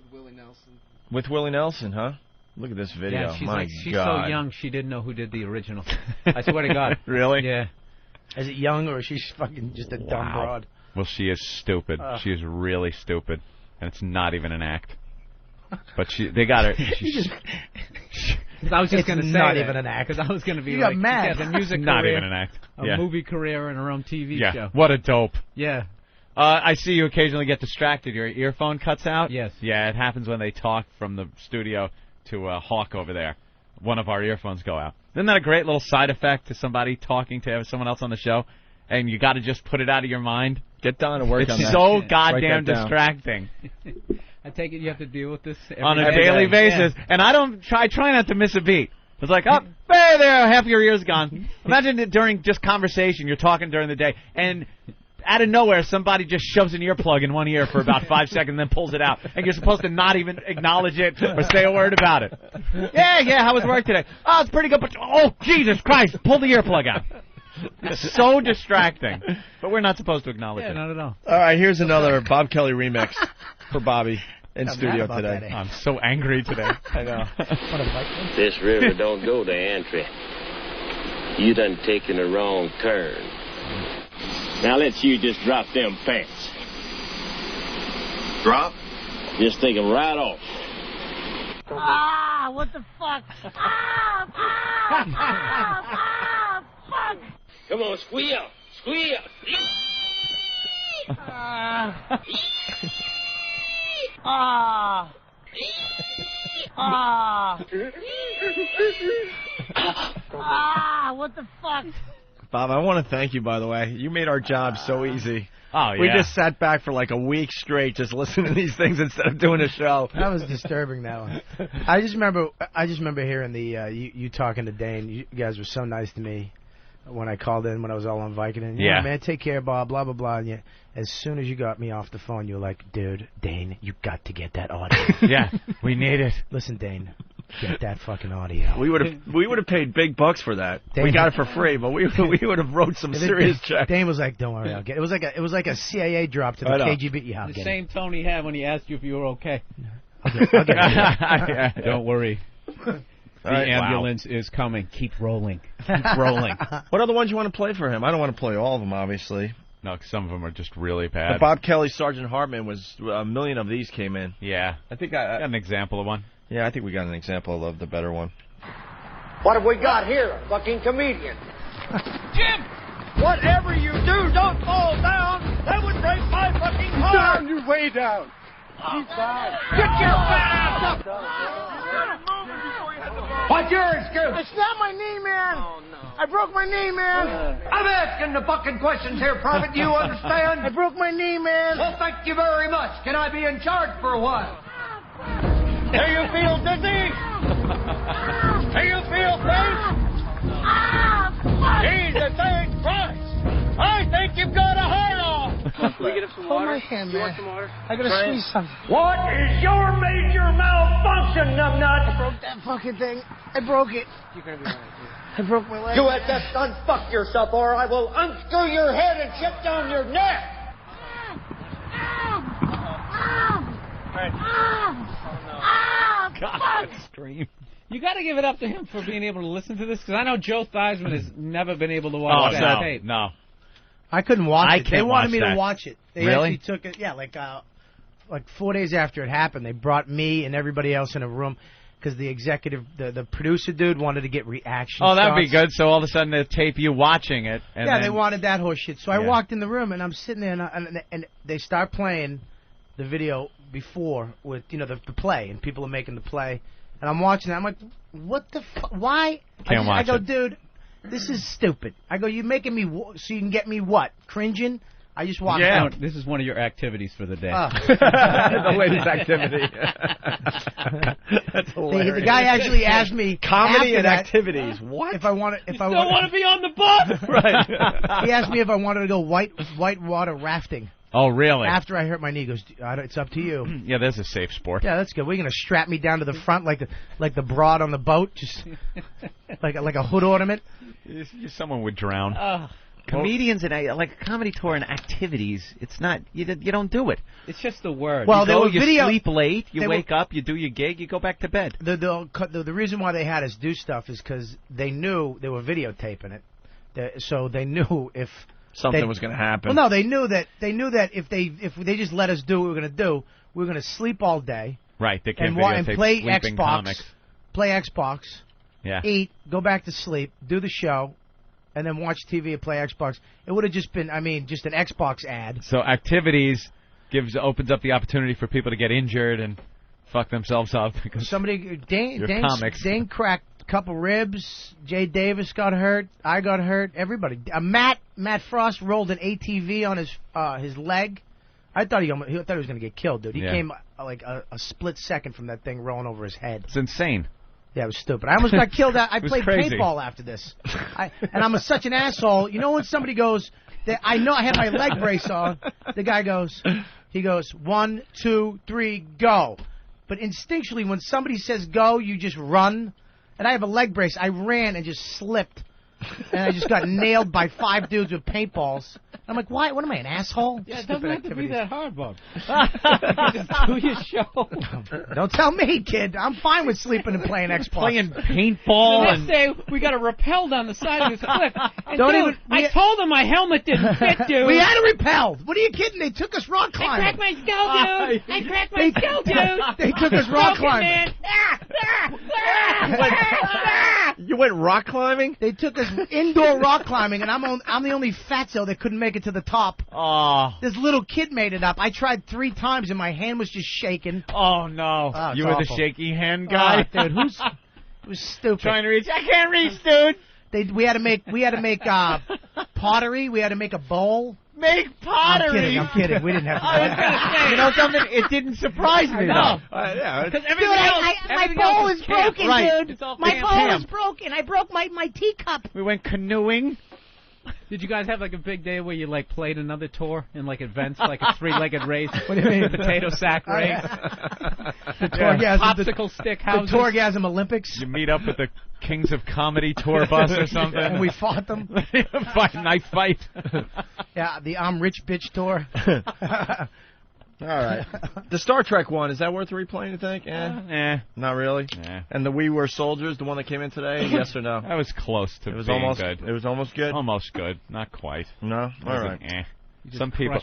With Willie Nelson, huh? Look at this video. Yeah, she's God. so young she didn't know who did the original. I swear to God. Really? Yeah. Is it young or is she fucking just a dumb broad? Well, she is stupid. She is really stupid, and it's not even an act. But they got her. I was just going to say not even an act. Because I was going to be You like, got mad. she has a music not career, even an act. a movie career, and her own TV show. What a dope. Yeah. I see you occasionally get distracted. Your earphone cuts out? Yes. Yeah, it happens when they talk from the studio to Hawk over there. One of our earphones go out. Isn't that a great little side effect to somebody talking to someone else on the show, and you got to just put it out of your mind? Get down and work on that. It's so goddamn distracting. I take it you have to deal with this on a daily basis, and I try not to miss a beat. It's like, oh, hey there, half your ear's gone. Imagine it during just conversation, you're talking during the day, and out of nowhere, somebody just shoves an earplug in one ear for about 5 seconds and then pulls it out. And you're supposed to not even acknowledge it or say a word about it. Yeah, how was work today? Oh, it's pretty good, but oh, Jesus Christ, pull the earplug out. It's so distracting. But we're not supposed to acknowledge it. Not at all. All right, here's another Bob Kelly remix for Bobby in studio today. I'm so angry today. I know. This river don't go to Antry. You done taken a wrong turn. Now let's you just drop them pants. Drop? Just take them right off. Ah, what the fuck? Ah, fuck. Come on, squeal. Squeal. What the fuck? Bob, I want to thank you, by the way. You made our job so easy. Oh, yeah. We just sat back for like a week straight just listening to these things instead of doing a show. That was disturbing, that one. I just remember hearing you talking to Dane. You guys were so nice to me when I called in when I was all on Vicodin. Yeah, man, take care, Bob, blah, blah, blah. And as soon as you got me off the phone, you were like, dude, Dane, you got to get that audio. Yeah, we need it. Listen, Dane. Get that fucking audio. We would have paid big bucks for that. Dane, we got it for free, but we would have wrote some serious checks. Dane was like, "Don't worry, I'll get it." It was like a CIA drop to the KGB. Yeah, the same tone he had when he asked you if you were okay. I'll get it. Don't worry. The ambulance is coming. Keep rolling. Keep rolling. What other ones you want to play for him? I don't want to play all of them, obviously. No, 'cause some of them are just really bad. The Bob Kelly, Sergeant Hartman was a million of these came in. Yeah, I think I got an example of one. Yeah, I think we got an example of the better one. What have we got here? A fucking comedian. Jim! Whatever you do, don't fall down. That would break my fucking heart. Down, you way down. Keep down. Get your fat ass up. What's your excuse? I snapped my knee, man. Oh, no. I broke my knee, man. I'm asking the fucking questions here, Private. You understand? I broke my knee, man. Well, thank you very much. Can I be in charge for a while? Do you feel dizzy? Do you feel pain? Jesus H. Christ! I think you've got a heart off! Can we get some water? Hold my hand, man. You want some water? I gotta squeeze something. What is your major malfunction, numbnut? I broke that fucking thing. I broke it. You're gonna be alright, dude. I broke my leg. You had best unfuck yourself, or I will unscrew your head and shut down your neck! God, extreme. You got to give it up to him for being able to listen to this, because I know Joe Theismann has never been able to watch that tape. No. I couldn't watch it. They wanted watch me that. to watch it. They Really? actually took it. Yeah, like 4 days after it happened, they brought me and everybody else in a room because the executive, the producer dude wanted to get reaction Oh, that'd shots. be good. So all of a sudden they tape you watching it. And yeah, then, they wanted that whole shit. So I walked in the room and I'm sitting there and they start playing the video before with the play, and people are making the play, and I'm watching it. I'm like, what the fuck? Why? I go, dude, this is stupid. I go, you making me so you can get me what? Cringing? I just walked out. This is one of your activities for the day. The latest activity. That's hilarious. The guy actually asked me comedy and that, activities. What? If I wanted, I want to be on the bus. Right. He asked me if I wanted to go white water rafting. Oh, really? After I hurt my knee, he goes, it's up to you. Yeah, that's a safe sport. Yeah, that's good. We're gonna strap me down to the front like the broad on the boat, just like a hood ornament. Someone would drown. Comedians and like a comedy tour and activities, it's not you don't do it. It's just the word. Well, you sleep late, you wake up, you do your gig, you go back to bed. The reason why they had us do stuff is because they knew they were videotaping it, so they knew if something was going to happen. Well, no, they knew that if they just let us do what we were going to do, we were going to sleep all day. Right, they can't and play sleeping Xbox, comics. Play Xbox. Yeah. Eat, go back to sleep, do the show, and then watch TV and play Xbox. It would have just been, just an Xbox ad. So activities opens up the opportunity for people to get injured and fuck themselves up because Dane comics. Dane cracked couple ribs. Jay Davis got hurt. I got hurt. Everybody. Matt Frost rolled an ATV on his leg. I thought he was going to get killed, dude. He came like a split second from that thing rolling over his head. It's insane. Yeah, it was stupid. I almost got killed. I played crazy. paintball after this. And I'm such an asshole. You know when somebody goes, I know I had my leg brace on. The guy goes, 1, 2, 3, go. But instinctually, when somebody says go, you just run. And I have a leg brace. I ran and just slipped. And I just got nailed by 5 dudes with paintballs. I'm like, why? What am I, an asshole? Yeah, it doesn't have to be that hard, Bob. Just do your show. Don't tell me, kid. I'm fine with sleeping and playing Xbox. Playing paintball. The next day, we got a rappel down the side of this cliff. And I told him my helmet didn't fit, dude. We had a rappel. What are you kidding? They took us rock climbing. I cracked my skull, dude. I cracked my skull, dude. They took us rock climbing. You went rock climbing? They took us indoor rock climbing, and I'm the only fatso that couldn't make it to the top. Oh. This little kid made it up. I tried 3 times, and my hand was just shaking. Oh, no. You were the shaky hand guy? Dude, it was stupid. Trying to reach. I can't reach, dude. We had to make pottery. We had to make a bowl. Make pottery. I'm kidding. We didn't have to do I was going to say. You know something? It didn't surprise me, though. Yeah. Because my bowl is broken, dude. My bowl is broken. I broke my teacup. We went canoeing. Did you guys have like a big day where you like played another tour in like events, like a 3-legged race? What do you mean? Potato sack race. The popsicle stick houses. The Torgasm Olympics. You meet up with the Kings of Comedy tour bus or something. And we fought them. Knife fight. Yeah, the I'm Rich Bitch tour. All right. The Star Trek one, is that worth replaying, you think? Not really? And the We Were Soldiers, the one that came in today, yes or no? That was close to being good. It was almost good? Almost good. Not quite. No? All right. Some people.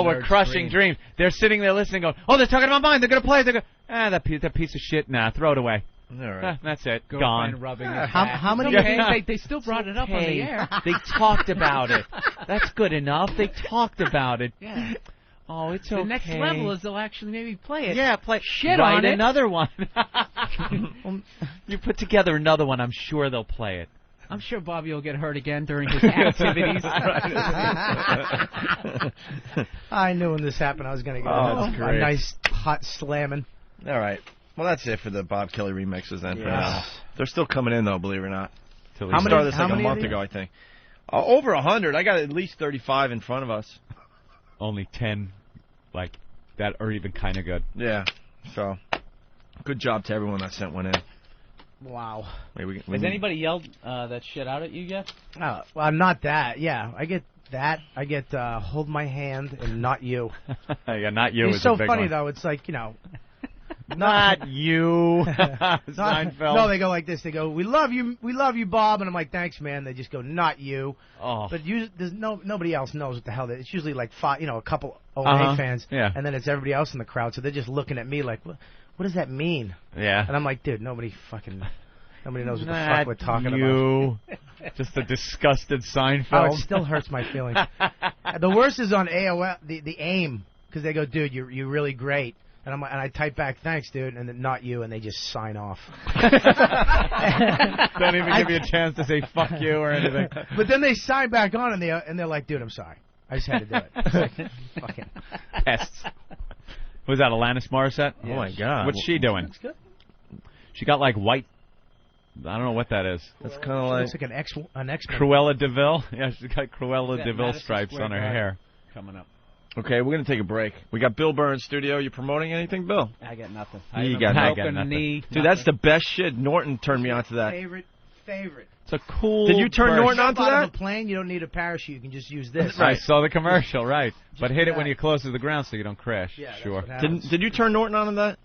We're crushing dreams. They're sitting there listening going, oh, they're talking about mine. They're going to play it. That piece of shit. Nah, throw it away. All right. That's it. Gone. Rubbing how many? They still brought it up on the air. They talked about it. That's good enough. They talked about it. Yeah. Oh, it's okay. The next level is they'll actually maybe play it. Yeah, play. Shit Write on it. another one. You put together another one. I'm sure they'll play it. I'm sure Bobby will get hurt again during his activities. I knew when this happened I was going to get a nice hot slamming. All right. Well, that's it for the Bob Kelly remixes then. For now. They're still coming in, though, believe it or not. We started this like a month ago, I think. Over 100. I got at least 35 in front of us. Only 10 like that are even kind of good. Yeah. So, good job to everyone that sent one in. Wow. Has anybody yelled that shit out at you yet? Well, not that. Yeah, I get that. I get hold my hand and not you. Yeah, not you. It's so funny though. It's like, you know. Not you, Seinfeld. No, they go like this. They go, "We love you, Bob," and I'm like, "Thanks, man." They just go, "Not you." Oh. But there's nobody else knows what the hell. It's usually like a couple OA fans, and then it's everybody else in the crowd. So they're just looking at me like, "What does that mean?" Yeah. And I'm like, "Dude, nobody knows what the fuck we're talking about." Just a disgusted Seinfeld. Oh, it still hurts my feelings. The worst is on AOL, the AIM, because they go, "Dude, you're really great." And I type back, "Thanks, dude," and then "not you," and they just sign off. Don't even give you a chance to say "fuck you" or anything. But then they sign back on, and they're like, "Dude, I'm sorry. I just had to do it." It's like, fucking pests. Was that Alanis Morissette? Yes. Oh my God! What's she doing? That's good. She got like white. I don't know what that is. That's kind of like looks like an X. Cruella DeVille. Yeah, she's got Cruella DeVille stripes on her hair. Coming up. Okay, we're going to take a break. We got Bill Burr in studio. You promoting anything, Bill? I got nothing. You got nothing. Knee. Dude, that's the best shit. Norton turned me on to that. Favorite. It's a cool. Did you turn Norton on to that? Out of a plane, you don't need a parachute. You can just use this. I saw the commercial, right. But hit it when you're close to the ground so you don't crash. Yeah, sure. Did you turn Norton on to that?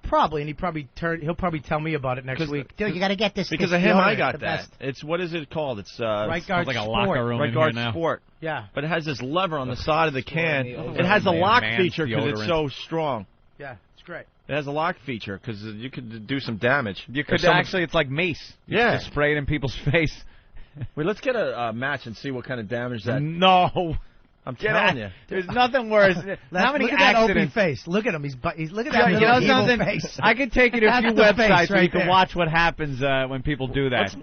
Probably, and he'll probably tell me about it next week. Dude, you got to get this. Because of him, I got that. It's what is it called? It's Right Guard like a Sport. locker room Right Guard Sport. Yeah. But it has this lever on the side of the can. It has a lock feature because it's so strong. Yeah, it's great. It has a lock feature because you could do some damage. You could actually, it's like mace. You just spray it in people's face. Wait, let's get a match and see what kind of damage that. No. I'm telling you. There's nothing worse. How many look at that open accidents? face. Look at him. He's look at that You little know evil something? face. I could take you to a few That's the face websites where you right can there. watch what happens when people do that.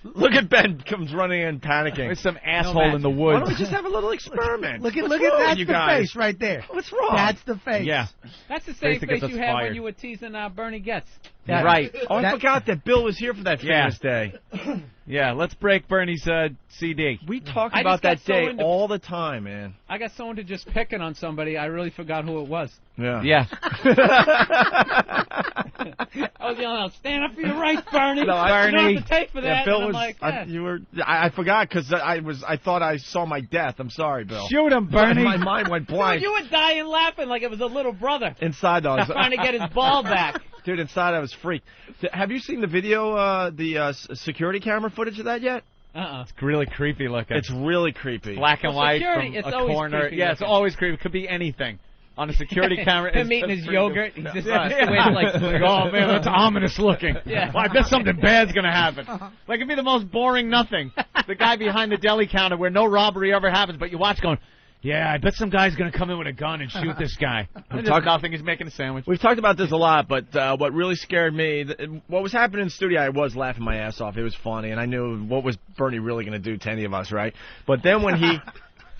Look at Ben comes running in panicking. There's some asshole in the woods. Why don't we just have a little experiment? Look at What's that's wrong with the you guys? face right there. What's wrong? That's the face. Yeah. That's the same Face that face gets you us had when fired. you were teasing Bernie Getz. Right. Oh, I forgot that Bill was here for that famous day. Yeah, let's break Bernie's CD. We talk I about just got that so day into- all the time, man. I got so into just picking on somebody, I really forgot who it was. Yeah. Yeah. I was yelling out, "Stand up for your rights, Bernie! No, You don't Bernie. have to take for that." Yeah, Bill and I'm was. like, yeah. I forgot because I thought I saw my death. I'm sorry, Bill. Shoot him, Bernie. My mind went Dude, blank. you were dying laughing like it was a little brother Inside, though, I was trying to get his ball back. Dude, inside I was freaked. Have you seen the video, security camera footage of that yet? It's really creepy looking. It's really creepy. Black and white security, from it's a always corner. creepy Yeah, it's looking. always creepy. It could be anything. On a security camera. Him it's eating just his pretty yogurt. good. He's just Yeah. like, Oh man, that's ominous looking. Yeah. Well, I bet something bad's gonna happen. Like it'd be the most boring nothing. The guy behind the deli counter where no robbery ever happens, but you watch going, yeah, I bet some guy's gonna come in with a gun and shoot this guy. And there's nothing. He's making a sandwich. We've talked about this a lot, but what really scared me, what was happening in the studio, I was laughing my ass off. It was funny, and I knew what was Bernie really going to do to any of us, right? But then when he...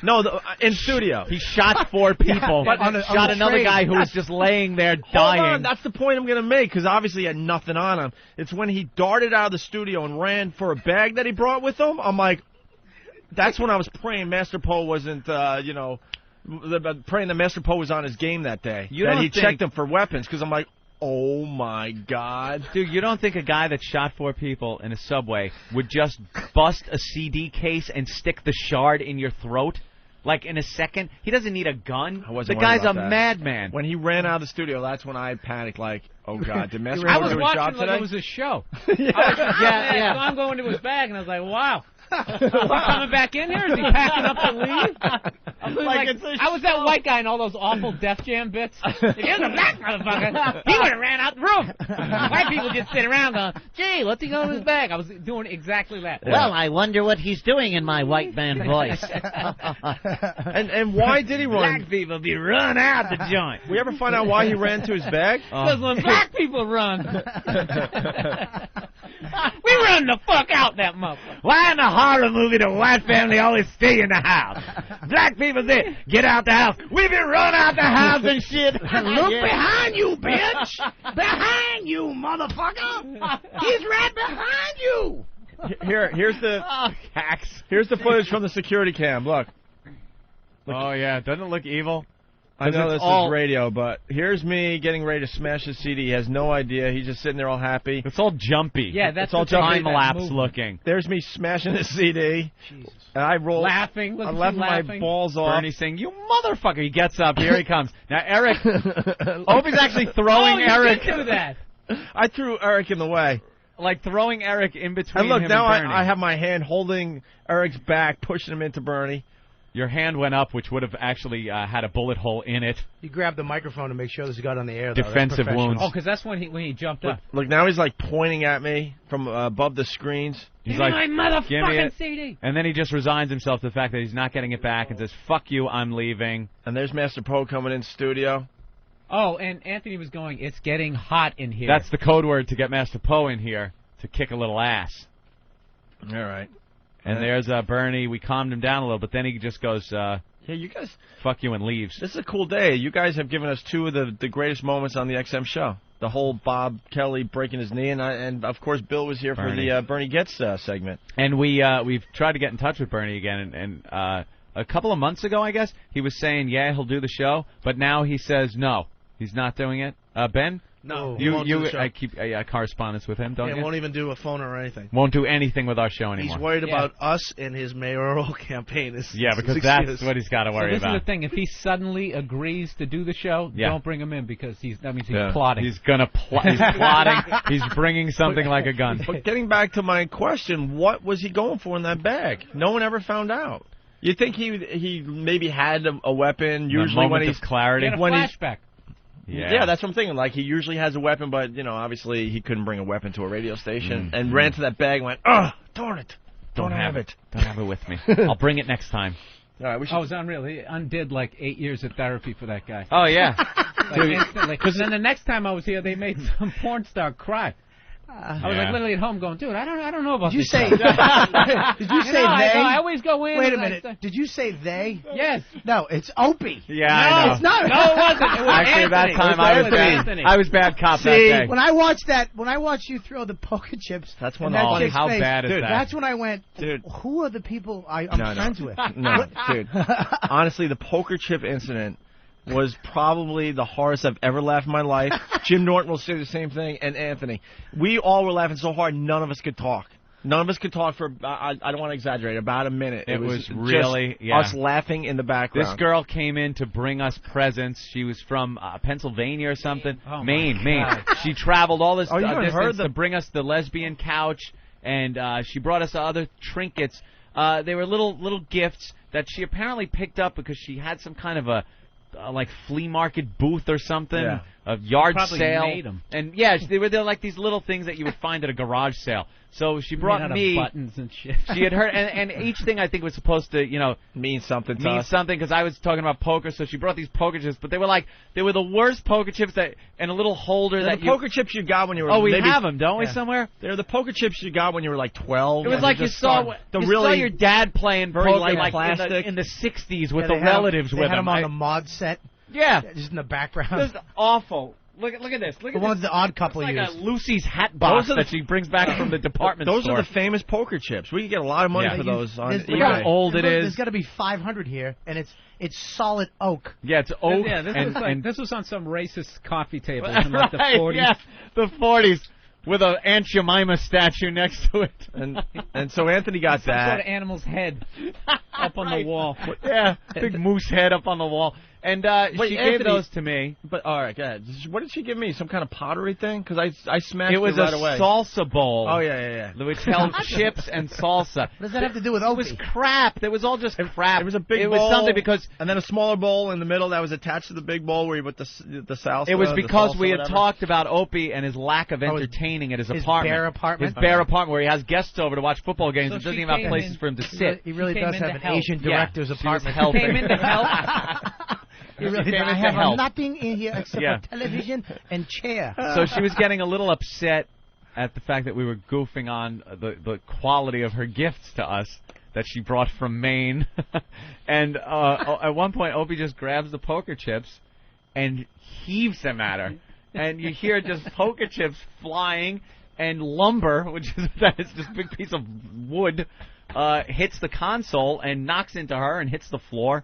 No, in studio. He shot 4 people, But shot another guy who was just laying there dying. Hold on, that's the point I'm going to make, because obviously he had nothing on him. It's when he darted out of the studio and ran for a bag that he brought with him, I'm like, that's when I was praying Master Poe wasn't, praying that Master Poe was on his game that day. That he checked him for weapons, because I'm like, oh my God. Dude, you don't think a guy that shot 4 people in a subway would just bust a CD case and stick the shard in your throat? Like in a second? He doesn't need a gun. The guy's a madman. When he ran out of the studio, that's when I panicked, like, oh God, did Master I Poe was do his watching job like today? it was a show. Yeah. So I'm going to his bag, and I was like, wow. Is he coming back in here? Is he packing up to leave? I was that white guy in all those awful Def Jam bits. If he was a black motherfucker, he would have ran out the room. White people just sit around going, gee, what's he going in his bag? I was doing exactly that. Well, I wonder what he's doing in my white man voice. And why did he run? Black people be run out the joint. We ever find out why he ran to his bag? Because when black people run, we run the fuck out that motherfucker. Why in a horror movie the white family always stay in the house? Black people say, get out the house. We be run out the house and shit. Look behind you, bitch! Behind you, motherfucker! He's right behind you! Here's the footage from the security cam. Look. Oh, yeah. Doesn't it look evil? I know this is radio, but here's me getting ready to smash his CD. He has no idea. He's just sitting there all happy. It's all jumpy. Yeah, that's it's all time-lapse looking. There's me smashing his CD. Jesus. And I roll. Laughing. I'm laughing my balls off. Bernie's saying, you motherfucker. He gets up. Here he comes. Now, Eric. Opie's actually throwing Eric. You did do that. I threw Eric in the way. Like throwing Eric in between and look, him now and Bernie. I have my hand holding Eric's back, pushing him into Bernie. Your hand went up, which would have actually had a bullet hole in it. You grabbed the microphone to make sure this got on the air. Though. Defensive wounds. Oh, because that's when he jumped up. Look, now he's like pointing at me from above the screens. He's Give like, me my motherfucking CD. And then he just resigns himself to the fact that he's not getting it back and says, fuck you, I'm leaving. And there's Master Poe coming in studio. Oh, and Anthony was going, it's getting hot in here. That's the code word to get Master Poe in here to kick a little ass. All right. And there's Bernie. We calmed him down a little, but then he just goes, yeah, you guys, fuck you, and leaves. This is a cool day. You guys have given us two of the greatest moments on the XM show. The whole Bob Kelly breaking his knee, and of course Bill was here for the Bernie Getz segment. And we've tried to get in touch with Bernie again, and a couple of months ago, I guess, he was saying, yeah, he'll do the show, but now he says no, he's not doing it. Ben? No, I keep correspondence with him, don't you? Won't even do a phone or anything. Won't do anything with our show anymore. He's worried about us and his mayoral campaign. Because that's what he's got to worry about. This is the thing. If he suddenly agrees to do the show, don't bring him in because that means he's plotting. He's gonna he's plotting. He's bringing something like a gun. But getting back to my question, what was he going for in that bag? No one ever found out. You think he maybe had a weapon? Usually when he's clarity, he had a flashback. Yeah, that's what I'm thinking. Like, he usually has a weapon, but, obviously he couldn't bring a weapon to a radio station. And ran to that bag and went, darn it. Don't have it. Don't have it with me. I'll bring it next time. All right, I was unreal. He undid like 8 years of therapy for that guy. Oh, yeah. Instantly. Because then the next time I was here, they made some porn star cry. I was like literally at home going, dude, I don't know about Did you this say? stuff. Did you say they? I always go in. Wait a minute. Did you say they? Yes. No, it's Opie. Yeah, I know. It's not. No, it wasn't. It was Actually, Anthony. that time I was bad cop that day. when I watched you throw the poker chips, that's when that chick's how face, bad is that? That's when I went, dude. Who are the people I'm friends with? No, dude. Honestly, the poker chip incident was probably the hardest I've ever laughed in my life. Jim Norton will say the same thing, and Anthony. We all were laughing so hard, none of us could talk. None of us could talk for, I don't want to exaggerate, about a minute. It was really, us laughing in the background. This girl came in to bring us presents. She was from Pennsylvania or something. Maine. She traveled all this distance to bring us the lesbian couch, and she brought us other trinkets. They were little gifts that she apparently picked up because she had some kind of a like flea market booth or something, a yard sale, made them. And they're like these little things that you would find at a garage sale. So she brought me buttons and shit. She had heard, and each thing I think was supposed to, mean something. Because I was talking about poker. So she brought these poker chips, but they were the worst poker chips and a little holder the poker chips you got when you were. Oh, we have them, don't we? Somewhere. They're the poker chips you got when you were like 12. It was like you saw your dad playing poker in the '60s with the relatives with him. They had them on the mod set. Yeah, just in the background. It was awful. Look at this. Look at the ones the Odd Couple used. Like a Lucy's hat box that she brings back from the department store. Those are the famous poker chips. We can get a lot of money for those on eBay. Look how old it is. There's got to be 500 here, and it's solid oak. Yeah, it's oak. Yeah, this was on some racist coffee table in like the 40s. Yeah, the 40s. With an Aunt Jemima statue next to it. And so Anthony got some sort of animal's head up on the wall. Yeah, big moose head up on the wall. And she gave those to me. But all right, go ahead. What did she give me? Some kind of pottery thing? Because I smashed it right away. It was a salsa bowl. Oh yeah. Which held chips and salsa. What does that have to do with Opie? It was crap. It was all just crap. It was a big bowl. It was something because and then a smaller bowl in the middle that was attached to the big bowl where you put the salsa. It was because we had talked about Opie and his lack of entertaining at his apartment. Bare apartment. His bare apartment where he has guests over to watch football games. So and doesn't even have places for him to sit. He really does have an Asian director's apartment. She came in to help. I have nothing in here except a television and chair. So she was getting a little upset at the fact that we were goofing on the quality of her gifts to us that she brought from Maine. And at one point, Opie just grabs the poker chips and heaves them at her. And you hear just poker chips flying, and lumber, which is just a big piece of wood, hits the console and knocks into her and hits the floor.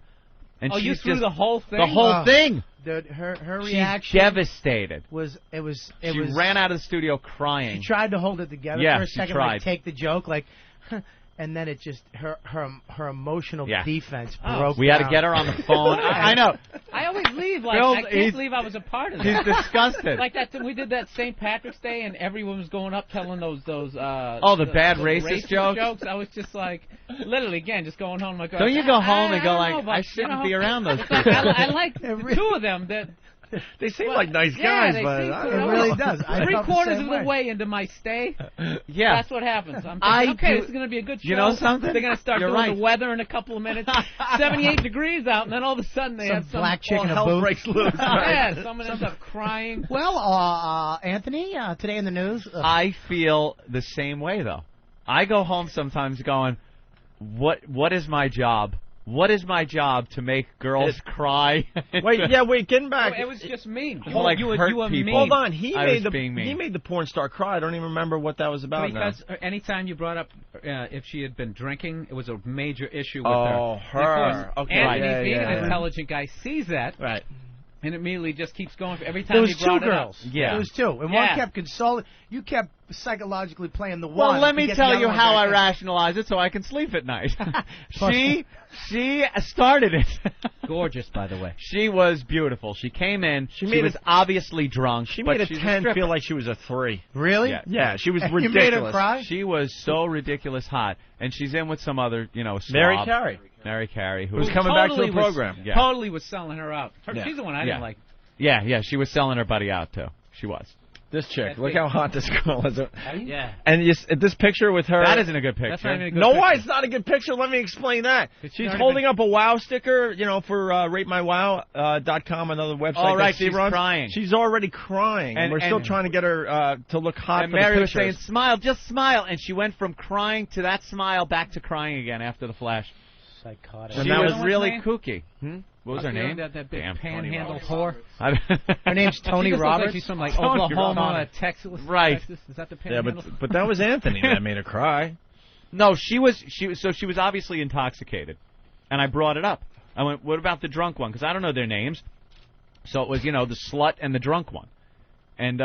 And you threw the whole thing? The whole thing. Dude, her reaction. She's devastated. She ran out of the studio crying. She tried to hold it together for a second, like take the joke, and then it just her emotional defense broke. We had to get her on the phone. I know. I always leave I can't believe I was a part of that. He's disgusted. Like that. We did that St. Patrick's Day, and everyone was going up telling those the bad racist jokes. I was just like, literally again, just going home. Like, don't you go home and go like, I shouldn't be around those people. I like two of them that. They seem like nice guys, but it really does. Three-quarters of the way into my stay, that's what happens. I'm thinking, okay, this is going to be a good show. You know something? They're going to start doing the weather in a couple of minutes. 78 degrees out, and then all of a sudden they have some black chick in a hell boot. breaks loose. Yeah, someone ends up crying. Well, Anthony, today in the news. I feel the same way though. I go home sometimes going, what is my job? What is my job to make girls cry? Wait, getting back. It was just mean. You were mean. Hold on, he made the porn star cry. I don't even remember what that was about. Because anytime you brought up if she had been drinking, it was a major issue with her. Oh, her. Okay. Anthony, being an intelligent guy, sees that. Right. And immediately just keeps going. Every time there was he brought two girls. It up. Yeah. There was two. And one kept consoling. You kept psychologically playing the one. Well, let me tell you how I rationalize it so I can sleep at night. She started it. Gorgeous, by the way. She was beautiful. She came in. She was obviously drunk. She made a 10 feel like she was a 3. Really? Yeah, she was ridiculous. You made her cry? She was so ridiculous hot. And she's in with some other, slob. Mary Carey. Who was coming back to the program. Totally was selling her out. She's the one I didn't like. Yeah, she was selling her buddy out, too. She was. This chick. Look how hot this girl is. Yeah. And this picture with her. That isn't a good picture. That's not even a good No, picture. why it's not a good picture? Let me explain that. She's not holding up a WoW sticker, for RateMyWow.com, another website. Oh, right, that she she's runs. crying. She's already crying, and we're still trying to get her to look hot And for Mary the was pictures. saying, smile, just smile. And she went from crying to that smile back to crying again after the flash. Psychotic. She was really kooky. What was her name? That big Damn, panhandle whore. Her name's Tony She just looks Roberts. Like she's from like Tony Oklahoma, Roberts. Texas. Right. Texas. Is that the Yeah, panhandle? but that was Anthony that made her cry. No, she was obviously intoxicated, and I brought it up. I went, what about the drunk one? Because I don't know their names. So it was, the slut and the drunk one. And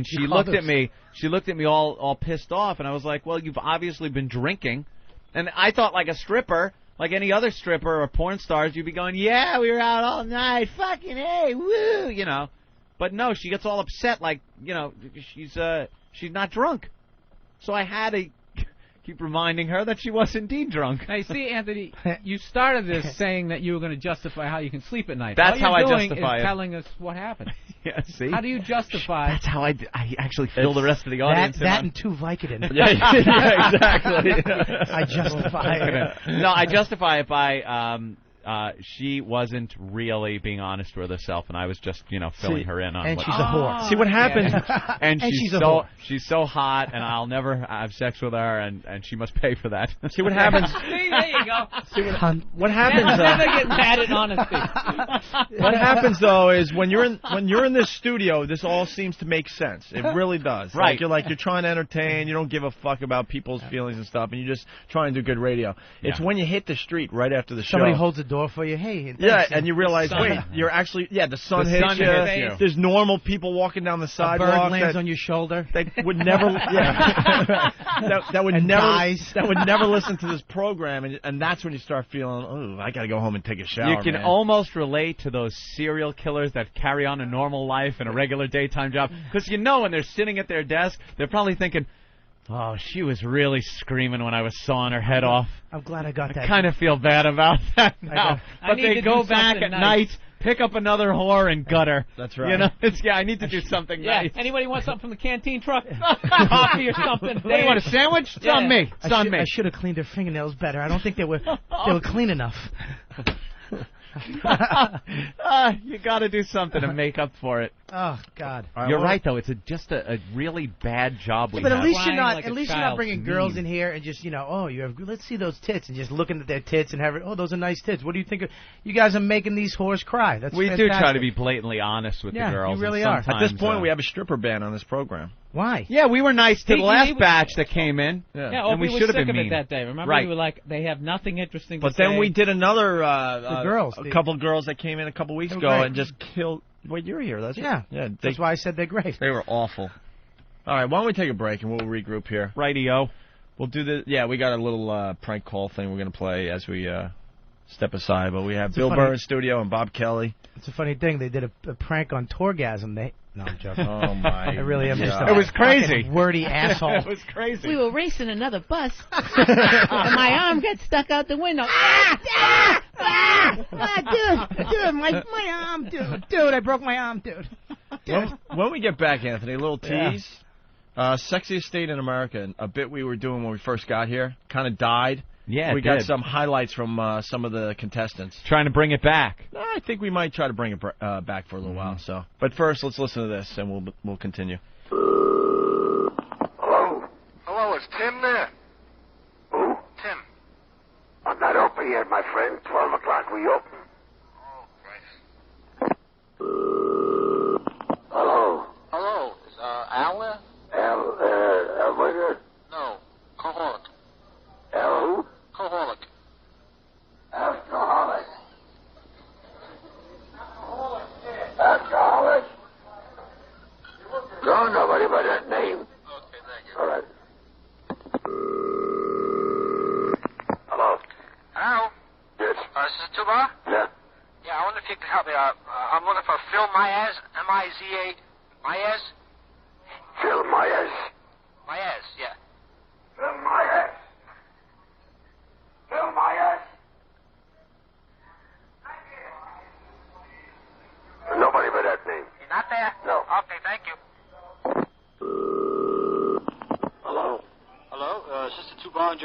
she looked at me. She looked at me all pissed off, and I was like, well, you've obviously been drinking. And I thought like a stripper, like any other stripper or porn stars, you'd be going, yeah, we were out all night, fucking hey, woo, But no, she gets all upset, like, she's not drunk. So I had to keep reminding her that she was indeed drunk. Now, you see, Anthony, you started this saying that you were going to justify how you can sleep at night. That's how I All you're doing justify is it. telling us what happened. Yeah, see? How do you justify? That's how I actually fill the rest of the audience in That on- and 2 Vicodin. yeah, exactly. I justify it. No, I justify it by she wasn't really being honest with herself, and I was just, filling her in on. And what she's a whore. See what happens? And she's a so whore. she's so hot, and I'll never have sex with her, and she must pay for that. See what happens? See, there you go. See what happens? Never get mad at honesty. What happens though is when you're in this studio, this all seems to make sense. It really does. Right. You're trying to entertain. You don't give a fuck about people's feelings and stuff, and you just try and do good radio. It's when you hit the street right after the show. Somebody holds the door for you. Hey. Thanks. Yeah, and you realize, wait, you're actually the sun The hits sun you. hits you. There's normal people walking down the A sidewalk. bird lands on your shoulder. They would never, that would And never, dies. that would never listen to this program, and that's when you start feeling, oh, I got to go home and take a shower. You can man. almost relate to those serial killers that carry on a normal life and a regular daytime job. Because when they're sitting at their desk, they're probably thinking, oh, she was really screaming when I was sawing her head off. I'm glad I got that. I kind of feel bad about that now. I But need they to go do back something at nice. night, pick up another whore, and gut her. That's right. I need to do something Yeah. nice. Anybody want something from the canteen truck? Coffee or something? Hey, you want a sandwich? It's on me. It's on me. I should have cleaned her fingernails better. I don't think they were clean enough. You got to do something to make up for it. Oh God! You're right, though. It's just a really bad job we But have. at least you're not. Like At a least you're not child. bringing girls in here and just let's see those tits and just looking at their tits and having those are nice tits. What do you think? You guys are making these whores cry. That's we fantastic. do try to be blatantly honest with Yeah, the girls. you really and are. At sometimes, this point, we have a stripper ban on this program. Why? Yeah, we were nice to the He last batch that came in. Yeah, and we Opie was should have sick been of mean. it that day. Remember, Right. we were like, they have nothing interesting to But say. then we did another girls. a couple of girls that came in a couple weeks They were ago great. and just killed. Wait, you're here. That's Yeah. yeah. That's why I said they're great. They were awful. All right, why don't we take a break and we'll regroup here. Rightio. We'll do the we got a little prank call thing we're gonna play as we step aside. But we have Bill Burr in studio and Bob Kelly. It's a funny thing. They did a prank on Torgasm. No, I'm joking. Oh my! I really am. Just God. a It was crazy. fucking wordy asshole. It was crazy. We were racing another bus, and my arm got stuck out the window. Dude, my arm, dude, I broke my arm, dude. When we get back, Anthony, a little tease. Sexiest State in America, a bit we were doing when we first got here, kind of died. Yeah, we it got did. some highlights from some of the contestants. Trying to bring it back. I think we might try to bring it back for a little while. So, but first, let's listen to this, and we'll continue. Hello? Hello, is Tim there? Who? Tim. I'm not open yet, my friend. 12 o'clock we open. Oh, Christ. Hello? Hello, is Al there? Al, what is it? No, Alcoholic. Al who? Alcoholic. Alcoholic. Alcoholic? Don't nobody by that name. Okay, thank you. All right. Hello? Hello? Yes? This is Tuba? Yeah. Yeah, I wonder if you could help me. I'm looking for Phil Myers, M-I-Z-A, Myers? Phil Myers? Myers, yeah. Phil Myers? Phil Myers? Nobody by that name. You're not there? No. Okay, thank you.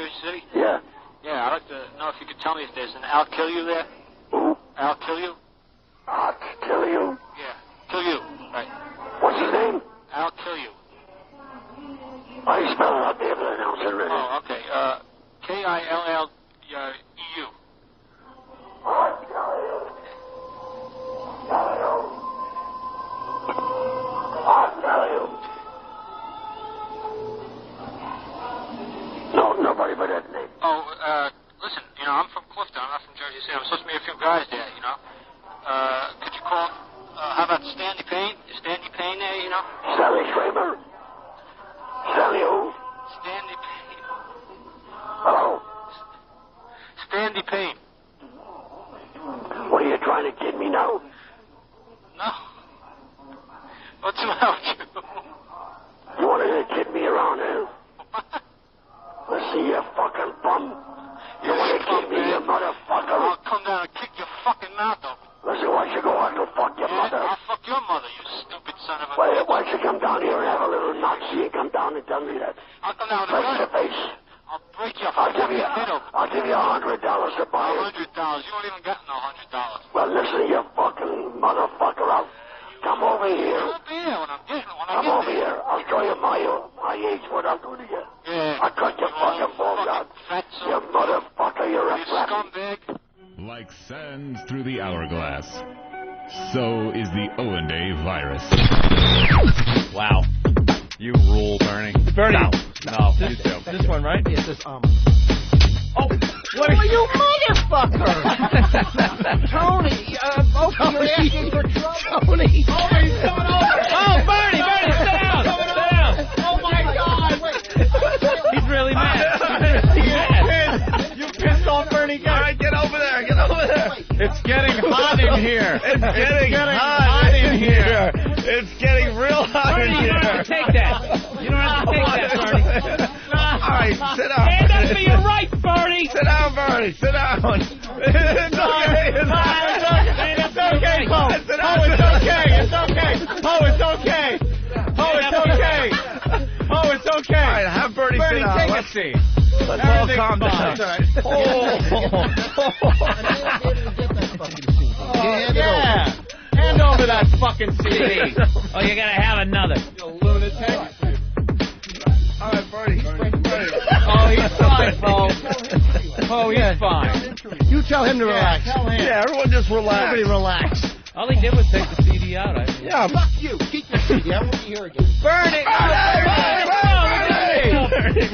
Jersey City? Yeah. Yeah, I'd like to know if you could tell me if there's an Al Kill You there. Who? Al Kill You? I'll kill you. Yeah, Kill You, right. What's his name? Al Kill You. I spell it out there, but I don't say it. Oh, okay. K-I-L-L-E-U. No, nobody by that name. Oh, listen, you know, I'm from Clifton. I'm not from Jersey City. I'm supposed to meet a few guys there, you know. Could you call, how about Stanley Payne? Is Stanley Payne there, you know? Stanley Kramer? Stanley who? Stanley Payne. Hello? Stanley Payne. What are you trying to kid me now? No. What's the matter with you? You want to kid me around here? Let's see you fucking bum. You want to kid me, you motherfucker? I'll come down and kick your fucking mouth open. Listen, why don't you go out and fuck your mother? I'll fuck your mother, you stupid son of a... Why don't you come down here and have a little Nazi and come down and tell me that? I'll come down face to face. I'll break your fucking head open. I'll give you $100 to buy it. $100? You don't even get no $100. Well, listen, you fucking motherfucker. Come over here. You'll be here when I get Come over here. I'll show you my age, what I'll do to you. Yeah. I'll cut your fucking balls out. You motherfucker, you're a scumbag. Like sands through the hourglass, so is the Owen virus. Wow. You rule, Bernie. Bernie. No, you too. This one, right? Yes, this, Oh, what are you motherfucker? Tony, okay, you're asking for trouble. Tony. Oh, he's coming over. Oh, Bernie, sit down. Sit down. Oh, my God. Wait. He's really mad. You pissed off Bernie. All right, get over there. Get over there. It's getting hot in here. It's getting hot in here. It's getting real hot in Bernie, here. you don't have to take that. You don't have to take that, Bernie. All right, sit down. Stand up for your rights, Bernie. Sit down, Bernie. Sit down. It's okay. It's okay, Poe. Sit Oh, down. it's okay. It's okay. Oh, it's okay. Oh, it's okay. Oh, it's okay. All right, have Bernie sit down. Take a Let's seat. Let's all Everything's calm fine. down. Yeah. Hand over that fucking CD. Oh, you gotta have another. You lunatic. All right, Bernie. Oh, he's fine, Poe. Oh, he's fine. You tell him to relax. Tell him. Yeah, everyone just relax. Everybody relax. All he did was take the CD out. Yeah, fuck you. Keep your CD. I won't be here again.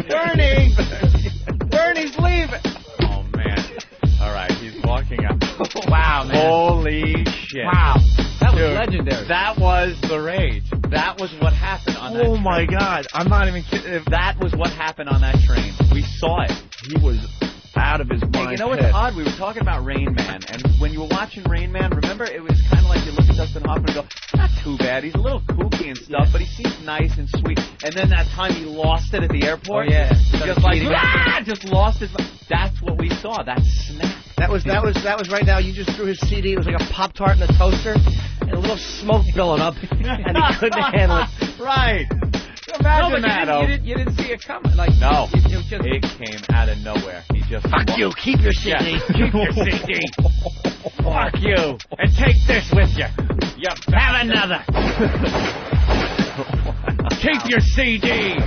Bernie! Bernie's leaving! Oh, man. All right, he's walking out. Wow, man. Holy shit. Wow. That was Dude, legendary. That was the rage. That was what happened on that train. Oh, my God. I'm not even kidding. If that was what happened on that train, we saw it. He was out of his mind. Hey, you know what's odd? We were talking about Rain Man, and when you were watching Rain Man, remember, it was kind of like you look at Dustin Hoffman and go, not too bad. He's a little kooky and stuff, but he seems nice and sweet. And then that time he lost it at the airport. Oh, yeah. Just like, just lost his mind. That's what we saw. That snap. That was right now. You just threw his CD. It was like a Pop-Tart in a toaster and a little smoke filling up, and he couldn't handle it. Right. No, Imagine but that, you didn't see it coming. Like, no, it was just... it came out of nowhere. He just Fuck you. Keep your CD. Yeah, keep your CD. Fuck you. And take this with you. You have another. Keep your CD.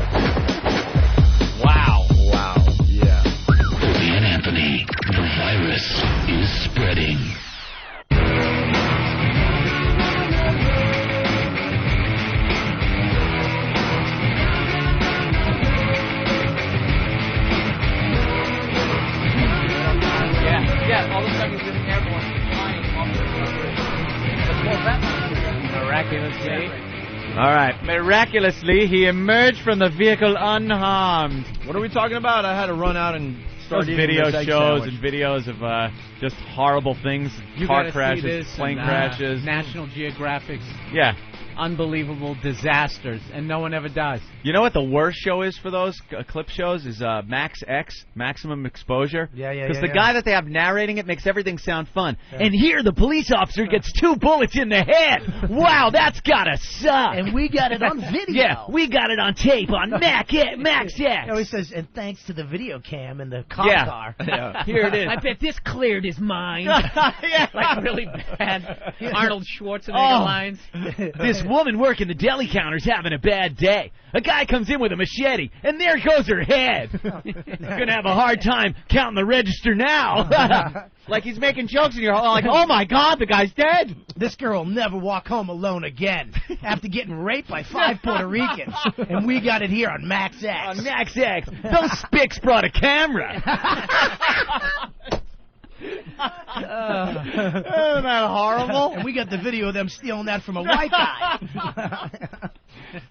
Wow. Wow. Yeah. Opie and Anthony, the virus is spreading. Yeah, all of a sudden he's just airborne, flying off the Miraculously. All right. Miraculously, he emerged from the vehicle unharmed. What are we talking about? I had to run out and start eating video this egg shows sandwich. and videos of just horrible things, You car gotta crashes, see this plane and, crashes. National Geographic's. Yeah. unbelievable disasters, and no one ever does. You know what the worst show is for those clip shows is Max X, Maximum Exposure. Yeah. Because the guy that they have narrating it makes everything sound fun. Yeah. And here the police officer gets 2 bullets in the head. Wow, that's gotta suck. And we got it on video. Yeah, we got it on tape on Max X. He always says, and thanks to the video cam in the cop car. Yeah. Here it is. I bet this cleared his mind. Like really bad Arnold Schwarzenegger lines. This woman working the deli counter's having a bad day. A guy comes in with a machete, and there goes her head. Gonna have a hard time counting the register now. Like he's making jokes, and you're like, oh my God, the guy's dead. This girl will never walk home alone again after getting raped by 5 Puerto Ricans. And we got it here on Max X. On Max X. Those spics brought a camera. Isn't that horrible? And we got the video of them stealing that from a white guy.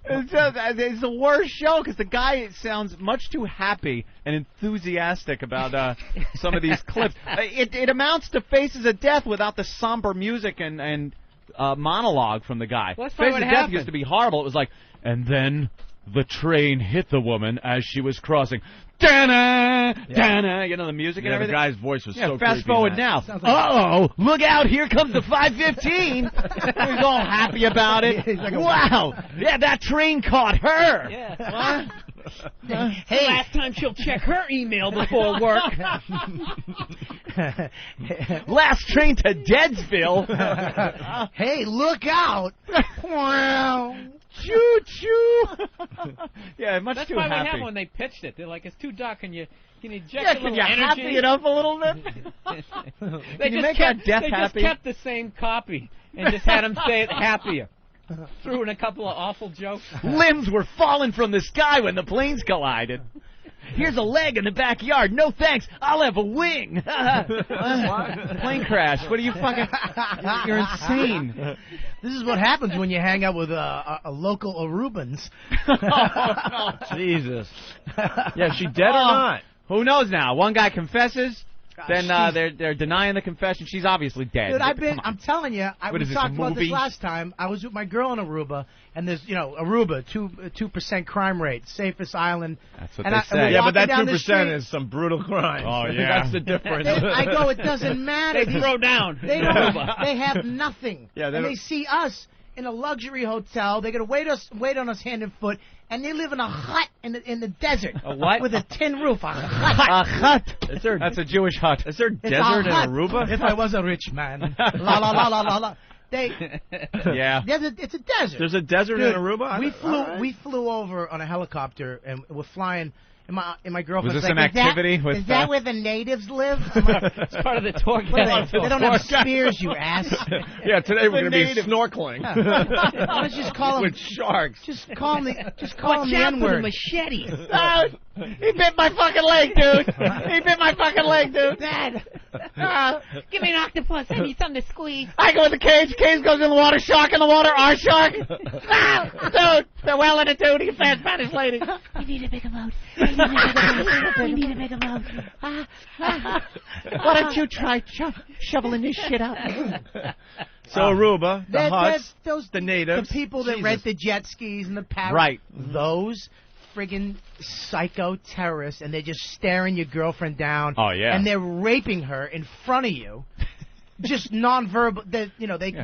It's the worst show because the guy sounds much too happy and enthusiastic about some of these clips. It amounts to Faces of Death without the somber music and monologue from the guy. Well, Faces of Death used to be horrible. It was like, and then the train hit the woman as she was crossing. Dana, Dana, you know the music and everything. The guy's voice was so fast creepy. Forward now. Uh-oh, look out, here comes the 515. He's all happy about it. Like wow, yeah, that train caught her. Yeah. Hey, last time she'll check her email before work. Last train to Deadsville. Hey, look out. Wow. Choo-choo. Yeah, much That's too why happy. we have when they pitched it. They're like, it's too dark. Can you inject a can little you energy? happy it up a little bit? They Can you just make kept, that death they happy? just kept the same copy and just had him say it happier. Threw in a couple of awful jokes. Limbs were falling from the sky when the planes collided. Here's a leg in the backyard. No thanks. I'll have a wing. Plane crash. What are you fucking... You're insane. This is what happens when you hang out with a local Arubans. Oh, no. Jesus. Yeah, is she dead or not? Who knows now? One guy confesses. Gosh, Then they're denying the confession. She's obviously dead. Dude, I'm telling you, we talked about this last time. I was with my girl in Aruba, and there's, Aruba, 2% crime rate, safest island. That's what they say. Yeah, but that 2% is some brutal crime. Oh, yeah. That's the difference. I go, it doesn't matter. They throw down. They don't. They have nothing. Yeah, and they see us in a luxury hotel. They're gonna wait on us hand and foot, and they live in a hut in the desert. A what? With a tin roof. A hut. A hut. That's a Jewish hut. Is there desert in Aruba? If I was a rich man. La la la la la la. Yeah. It's a desert. There's a desert in Aruba? We flew over on a helicopter, and we're flying. And my girlfriend's was this like, an activity? Is that where the natives live? It's part of the tour guide. They don't have spears, you ass. Yeah, today we're going to be snorkeling. Why don't you just call them with sharks? Just call them the N-word. Machete. He bit my fucking leg, dude. He bit my fucking leg, dude. Dad. Give me an octopus. I need something to squeeze. I go in the cage. Cage goes in the water. Shark in the water. Our shark. Dude, they're well in it, dude. You fat Spanish lady. You need a bigger boat. You need a bigger boat. Why don't you try shoveling this shit out? So Aruba, the huts, the natives, the people that rent the jet skis and the parrots. Right. Those friggin' psycho terrorists, and they're just staring your girlfriend down. Oh yeah. And they're raping her in front of you. Just nonverbal. They're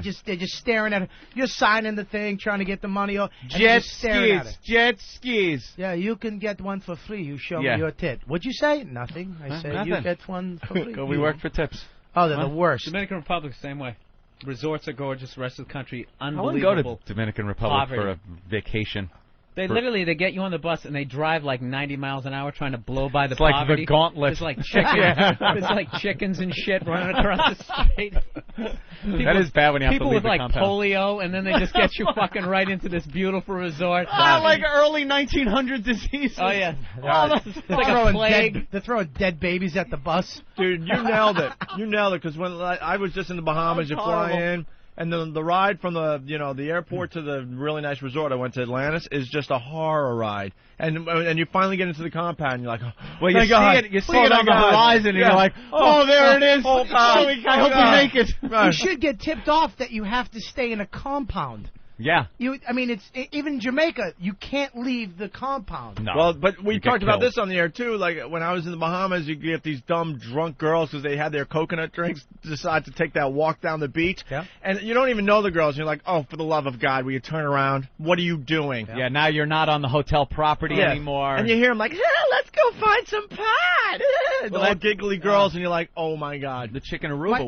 just staring at her. You're signing the thing, trying to get the money off. Jet skis. Yeah, you can get one for free. You show me your tit. What'd you say? Nothing. I said nothing. You get one for free. We work for tips. Oh, they're the worst. Dominican Republic, same way. Resorts are gorgeous. The rest of the country, unbelievable. I wouldn't go to Dominican Republic poverty. for a vacation. They get you on the bus and they drive like 90 miles an hour trying to blow by the it's like poverty. the gauntlet. It's like chickens. It's like chickens and shit running across the street. That is bad when you have to leave people with the like compound. polio, and then they just get you fucking right into this beautiful resort. Like early 1900 diseases. Oh yeah. It's like a plague. They're throwing dead babies at the bus. Dude, you nailed it. You nailed it, because when I was just in the Bahamas, you fly in. And the ride from the airport to the really nice resort I went to, Atlantis, is just a horror ride. And you finally get into the compound, and you're like, well, you see it on the horizon, and you're like, oh, there it is. I hope we make it. You should get tipped off that you have to stay in a compound. Yeah. I mean, it's even in Jamaica, you can't leave the compound. No. Well, but we You get talked about killed. this on the air, too. Like, when I was in the Bahamas, you get these dumb drunk girls because they had their coconut drinks, decide to take that walk down the beach. Yeah. And you don't even know the girls. You're like, oh, for the love of God, will you turn around? What are you doing? Yeah, now you're not on the hotel property anymore. And you hear them like, let's go find some pot. Well, All giggly girls, and you're like, oh, my God. The chick in Aruba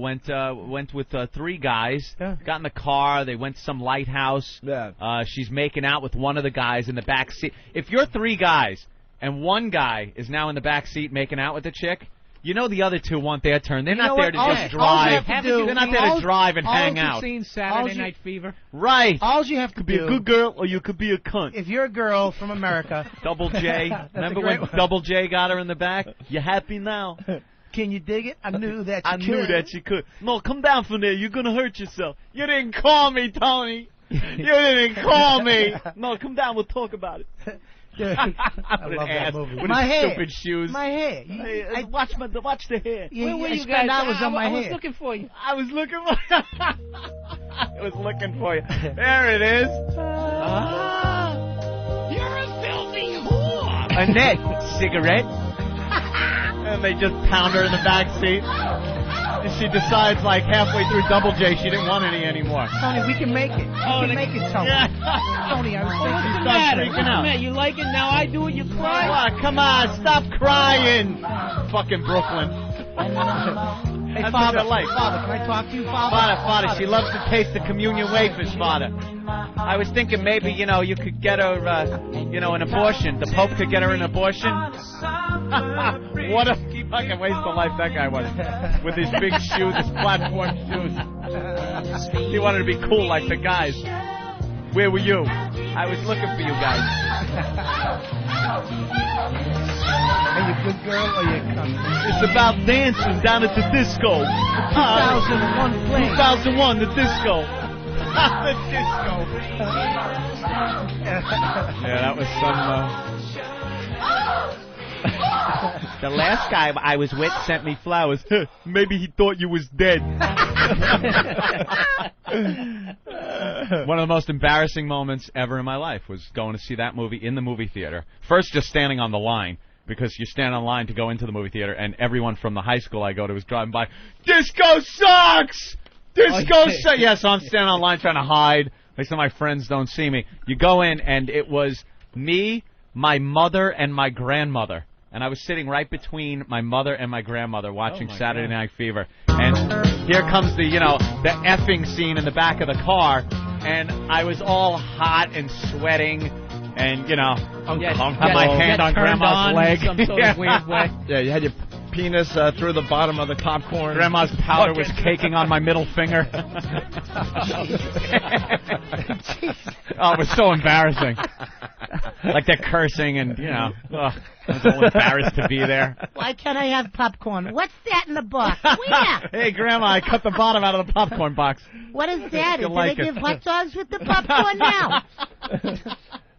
went with 3 guys, got in the car, they went to some lighthouse. Yeah. She's making out with one of the guys in the back seat. If you're 3 guys and one guy is now in the back seat making out with the chick, you know the other 2 want their turn. They're not there to just drive. They're not there to drive and hang out. Seen Saturday Night Fever? Right. All you have to Be a good girl or you could be a cunt. If you're a girl from America, Double J. Remember when Double J got her in the back? You happy now? Can you dig it? I knew that you I could. knew that you could. No, come down from there. You're going to hurt yourself. You didn't call me, Tony. You didn't call me. No, come down. We'll talk about it. I love that movie. With My his hair. stupid shoes. My hair. Watch the hair. Where were you spend guys? hours on my I was hair. looking for you. I was looking for I was looking for you. There it is. You're a filthy whore. Annette, cigarette. And they just pound her in the back seat. And she decides, like, halfway through Double J, she didn't want any anymore. Tony, we can make it. We can make it, Tony. Tony, I was thinking. He's done freaking out. You like it now? I do it. You cry. What? Come on, stop crying. Fucking Brooklyn. Hey, That's Father, what they're like. Father, can I talk to you, Father? Father, she loves to taste the communion wafers, Father. I was thinking maybe, you could get her, an abortion. The Pope could get her an abortion. What a fucking waste of life that guy was. With his big shoes, his platform shoes. He wanted to be cool like the guys. Where were you? I was looking for you guys. Are you a good girl or you a cunt? It's about dancing down at the disco. 2001 play. 2001, the disco. The disco. Yeah, that was some. The last guy I was with sent me flowers. Maybe he thought you was dead. One of the most embarrassing moments ever in my life was going to see that movie in the movie theater. First, just standing on the line, because you stand on line to go into the movie theater, and everyone from the high school I go to was driving by. Disco sucks! Disco sucks! Yeah, so I'm standing on line trying to hide. Like some of my friends don't see me. You go in, and it was me, my mother, and my grandmother. And I was sitting right between my mother and my grandmother watching Saturday Night Fever. And here comes the effing scene in the back of the car. And I was all hot and sweating and, uncomfortable. Had my hand on Grandma's leg. Some sort of weird way. Yeah, you had your penis through the bottom of the popcorn. Grandma's powder was caking on my middle finger. Oh, it was so embarrassing. Like they're cursing and, I was all embarrassed to be there. Why can't I have popcorn? What's that in the box? Where? Hey, Grandma, I cut the bottom out of the popcorn box. What is that? You Do like they it. give hot dogs with the popcorn now?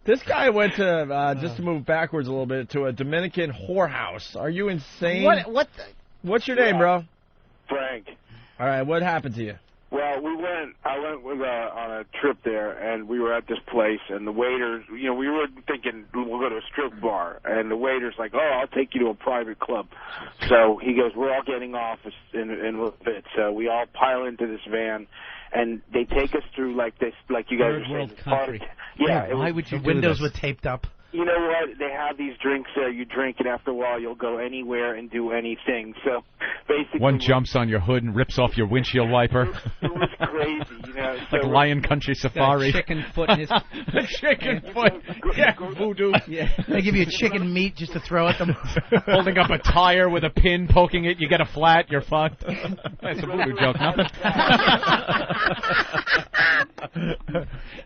This guy went to, just to move backwards a little bit, to a Dominican whorehouse. Are you insane? What's your name, bro? Frank. All right, what happened to you? Well, I went on a trip there, and we were at this place, and the waiters, we were thinking we'll go to a strip bar, and the waiter's like, oh, I'll take you to a private club. So he goes, we're all getting off in a little bit. So we all pile into this van, and they take us through like this, like you guys Third are saying. world country. Yeah. Why would you The do windows this? were taped up. You know what? They have these drinks there. You drink it after a while. You'll go anywhere and do anything. So basically, One jumps on your hood and rips off your windshield wiper. It was crazy, Like Lion Country Safari. Got a chicken foot in his... A chicken foot. Yeah, voodoo. Yeah. They give you chicken meat just to throw at them. Holding up a tire with a pin poking it, you get a flat, you're fucked. That's a voodoo joke, nothing.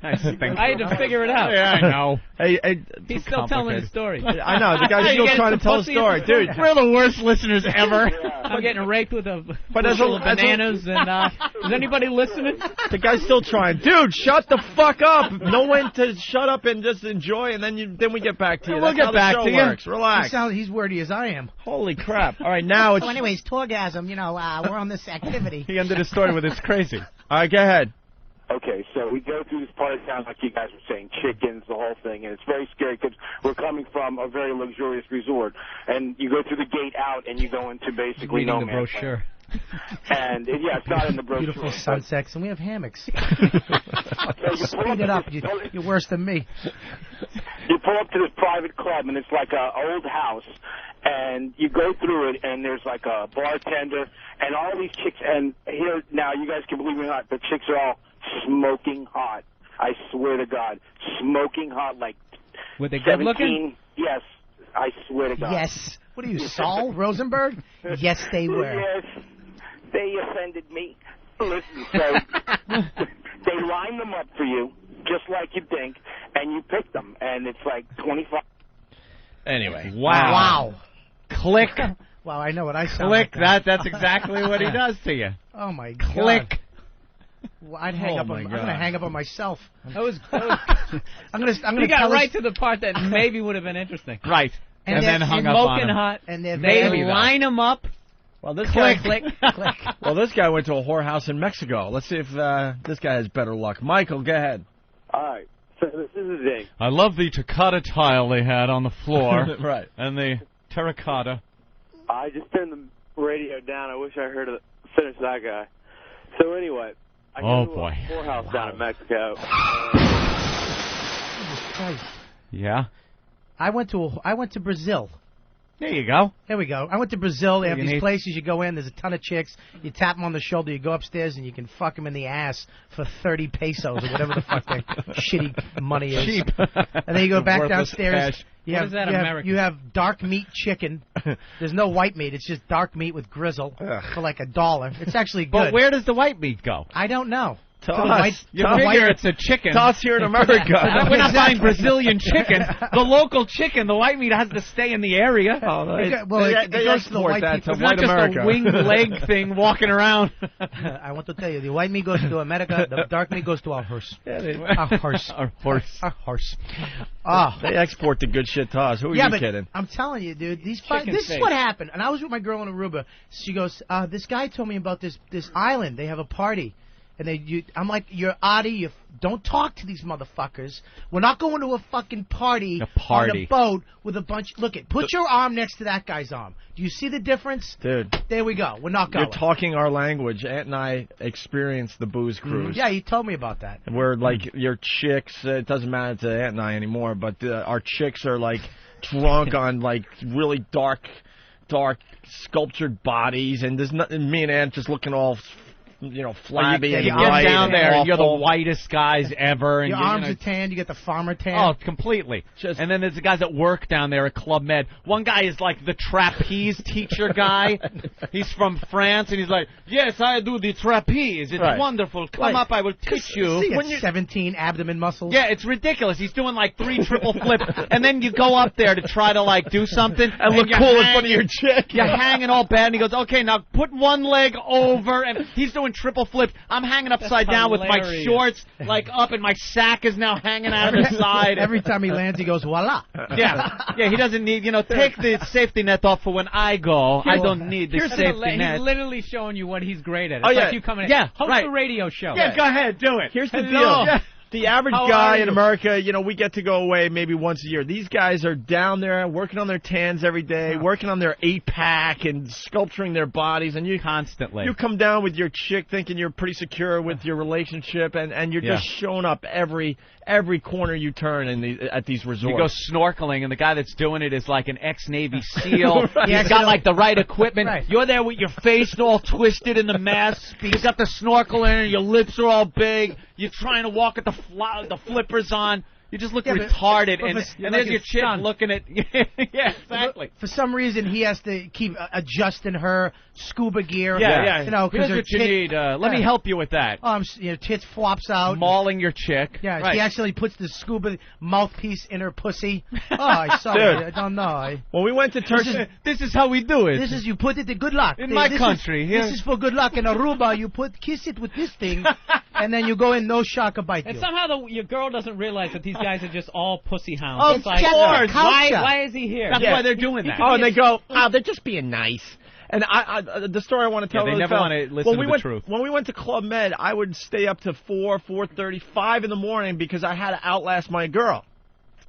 I had to figure it out. Yeah, I know. Hey, He's still telling the story. I know, the guy's still trying to tell a story. Dude, we're the worst listeners ever. I'm getting raped with a But that's bushel a- of that's a- bananas, and is anybody listening? The guy's still trying. Dude, shut the fuck up. Know when to shut up and just enjoy, and then we get back to you. We'll That's get how back the show to you. works. Relax. He's wordy as I am. Holy crap. All right, now it's... So anyways, Torgasm, we're on this activity. He ended his story with it's crazy. All right, go ahead. Okay, so we go through this part of town, like you guys were saying, chickens, the whole thing, and it's very scary because we're coming from a very luxurious resort. And you go through the gate out, and you go into basically no man's land. Brochure. And, yeah, it's not in the brochure. Beautiful sunsets, and we have hammocks. Speed it up. You're worse than me. You pull up to this private club, and it's like an old house. And you go through it, and there's like a bartender, and all these chicks. And here, now, you guys can believe it or not, the chicks are all smoking hot. I swear to God. Smoking hot, like were they good looking? Yes, I swear to God. Yes. What are you, Saul Rosenberg? Yes, they were. Yes, they offended me. Listen, so they line them up for you, just like you think, and you pick them, and it's like 25. Anyway. Wow. Click. Wow, I know what I sound Click. like. That's exactly what he does to you. Oh, my God. Click. Well, I'd hang up. I'm going to hang up on myself. That was I'm going to. You got right to the part that maybe would have been interesting. Right. And then hung up on him. Hot. And they line them up. Well, this click, guy, click. Well, this guy went to a whorehouse in Mexico. Let's see if this guy has better luck. Michael, go ahead. All right. So this is the thing. I love the terracotta tile they had on the floor. Right. And the terracotta. I just turned the radio down. I wish I heard finish that guy. So anyway, I go to a whorehouse down in Mexico. Jesus Christ. Yeah. I went to Brazil. There you go. There we go. I went to Brazil. They have these need- places you go in. There's a ton of chicks. You tap them on the shoulder. You go upstairs and you can fuck them in the ass for 30 pesos or whatever the fuck their shitty money is. Cheap. And then you go back Worthless downstairs. cash. You What have, is that, you have- American? you have dark meat chicken. There's no white meat. It's just dark meat with grizzle for like $1. It's actually good. But where does the white meat go? I don't know. You figure it's a chicken. Toss here in America. We're not buying Brazilian chicken. The local chicken, the white meat has to stay in the area. It goes to the white people. It's not just a winged leg thing walking around. I want to tell you, the white meat goes to America, the dark meat goes to our horse. Our horse. Our horse. Our horse. They export the good shit to us. Who are you kidding? I'm telling you, dude, this Chicken is face. what happened. And I was with my girl in Aruba. She goes, this guy told me about this island. They have a party. And I'm like, you're Adi, you don't talk to these motherfuckers. We're not going to a fucking party on a boat with a bunch. Look, put your arm next to that guy's arm. Do you see the difference? Dude. There we go. We're not going. You're talking our language. Aunt and I experienced the booze cruise. Yeah, you told me about that. And we're like, your chicks, it doesn't matter to Aunt and I anymore, but our chicks are like drunk on like really dark sculptured bodies. And there's nothing, me and Aunt just looking all flabby and you get white down there, and you're the whitest guys ever. And Your arms are tanned, you get the farmer tan. Oh, completely. And then there's the guys that work down there at Club Med. One guy is like the trapeze teacher guy. He's from France, and he's like, yes, I do the trapeze. It's wonderful. Come up, I will teach you. When you 17 abdomen muscles. Yeah, it's ridiculous. He's doing like 3 triple flips, and then you go up there to try to like do something and look cool in front of your chick. You're hanging all bad, and he goes, okay, now put one leg over, and he's doing triple flips. I'm hanging upside down with my shorts like up, and my sack is now hanging out of the side. Every time he lands, he goes, voila. Yeah, he doesn't need, take the safety net off for when I go. I don't need the safety net. He's literally showing you what he's great at. It's Oh, like you coming in. Yeah, host right. a radio show. Yeah, go ahead, do it. Here's the Hello. deal. Yeah. The average How guy are in you? America, we get to go away maybe once a year. These guys are down there working on their tans every day, working on their 8-pack and sculpturing their bodies. And you constantly. You come down with your chick thinking you're pretty secure with your relationship, and you're just showing up every corner you turn at these resorts. You go snorkeling, and the guy that's doing it is like an ex-Navy SEAL. Right. He's got like the right equipment. Right. You're there with your face all twisted in the mask. You got the snorkel in, and your lips are all big. You're trying to walk with the flippers on. You just look retarded, and there's your chick looking at. Yeah, exactly. For some reason, he has to keep adjusting her scuba gear. Yeah. Because Here's her what you need. Let me help you with that. Tits flops out. Mauling your chick. Yeah, right. she actually puts the scuba mouthpiece in her pussy. Oh, I saw it. I don't know. When we went to Turkey, This is how we do it. This is, you put it to good luck. In my country. This is for good luck. In Aruba, you kiss it with this thing, and then you go in, no shark will bite And you. somehow your girl doesn't realize that these guys are just all pussy hounds. Oh, It's like, course. why is he here? That's why they're doing that. Oh, and they go, they're just being nice. And the story I want to tell. they never want to listen to the truth. When we went to Club Med, I would stay up to 4:30, 5 in the morning because I had to outlast my girl.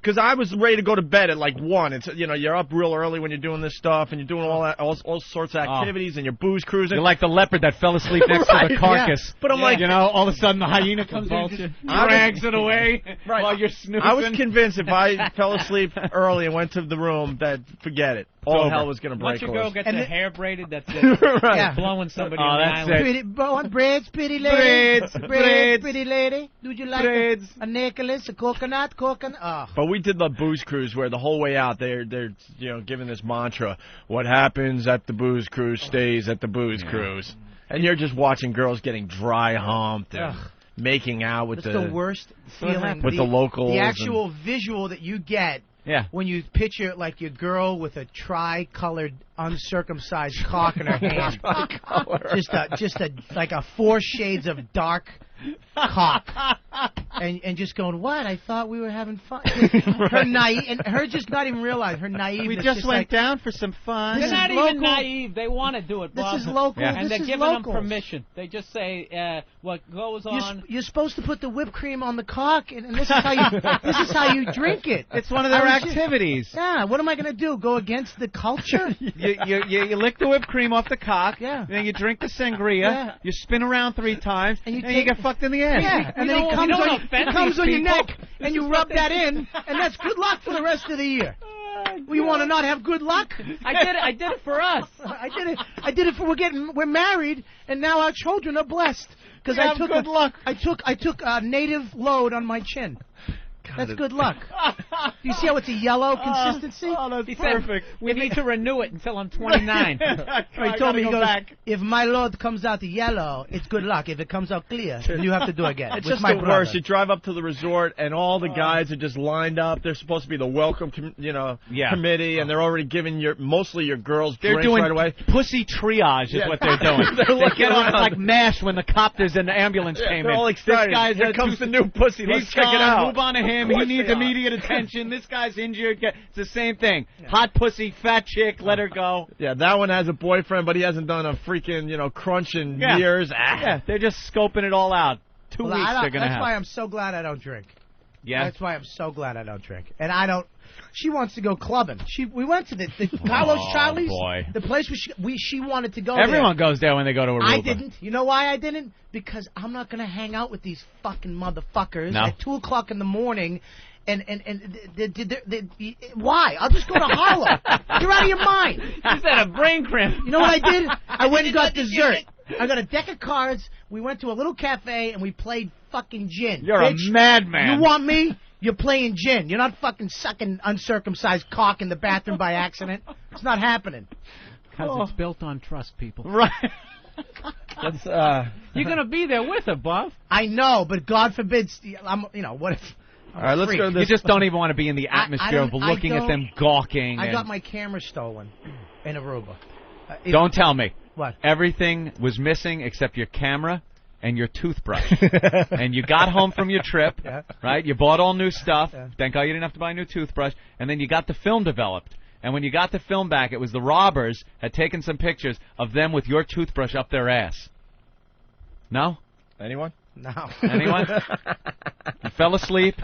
Because I was ready to go to bed at like 1. It's you're up real early when you're doing this stuff and you're doing all sorts of activities and you're booze cruising. You're like the leopard that fell asleep next to the carcass. Yeah. But I'm like, all of a sudden the hyena comes in, drags it away while you're snoozing. I was convinced if I fell asleep early and went to the room that forget it. All hell was going to break loose. Once your girl gets her hair braided, that's it. Right. Yeah. Blowing somebody on the that's island. Braids, pretty lady. Braids, pretty lady. Do you like a necklace, a coconut? But we did the booze cruise where the whole way out they're giving this mantra: what happens at the booze cruise stays at the booze cruise. And you're just watching girls getting dry humped and making out with the worst feeling with the locals. The actual visual that you get. Yeah. When you picture like your girl with a tri-colored uncircumcised cock in her hand, just like a 4 shades of dark cock, and just going, what? I thought we were having fun. Her naive, and her just not even realize her naive. We just went down for some fun. They're not even naive. They want to do it, Bob. This is local. Yeah. And this they're is giving locals. them permission. They just say what goes on. You're supposed to put the whipped cream on the cock, and this is how you drink it. It's one of their activities. Yeah. What am I going to do? Go against the culture? You lick the whipped cream off the cock. Yeah. Then you drink the sangria. Yeah. You spin around 3 times, and you get fucked in the ass. Yeah. And then he comes on your neck, and you rub that in, and that's good luck for the rest of the year. Well, you want to not have good luck? I did it for us. I did it for we're married, and now our children are blessed because I took good luck. I took a native load on my chin. That's good luck. Do you see how it's a yellow consistency? That's perfect. We need to renew it until I'm 29. He told me, he goes, if my load comes out yellow, it's good luck. If it comes out clear, then you have to do it again. It's just the worst. You drive up to the resort, and all the guys are just lined up. They're supposed to be the welcome, committee, and they're already giving mostly your girls drinks right away. Pussy triage is what they're doing. They get on it like MASH when the copters and the ambulance came in. They're all excited. Here comes the new pussy. Let's check it out. Move on to him. He needs immediate attention. This guy's injured. It's the same thing. Hot pussy, fat chick, let her go. Yeah, that one has a boyfriend, but he hasn't done a freaking, crunch in years. Yeah, they're just scoping it all out. 2 weeks they're going to have. That's why I'm so glad I don't drink. Yeah. That's why I'm so glad I don't drink. And I don't... She wants to go clubbing. We went to the Carlos Charlie's, the place where she wanted to go. Everyone goes there when they go to Aruba. I didn't. You know why I didn't? Because I'm not going to hang out with these fucking motherfuckers at 2 o'clock in the morning. And why? I'll just go to Harlem. You're out of your mind. You said a brain cramp. You know what I did? I went and got dessert. I got a deck of cards. We went to a little cafe and we played fucking gin. You're a madman. You want me? You're playing gin. You're not fucking sucking uncircumcised cock in the bathroom by accident. It's not happening. Because it's built on trust, people. Right. You're going to be there with her, Bob. I know, but God forbid, what if... All right, let's go to this. You just don't even want to be in the atmosphere of looking at them gawking. I got my camera stolen in Aruba. Don't tell me. What? Everything was missing except your camera and your toothbrush. And you got home from your trip, right? You bought all new stuff. Thank God you didn't have to buy a new toothbrush. And then you got the film developed. And when you got the film back, it was the robbers had taken some pictures of them with your toothbrush up their ass. No? Anyone? No. Anyone? You fell asleep,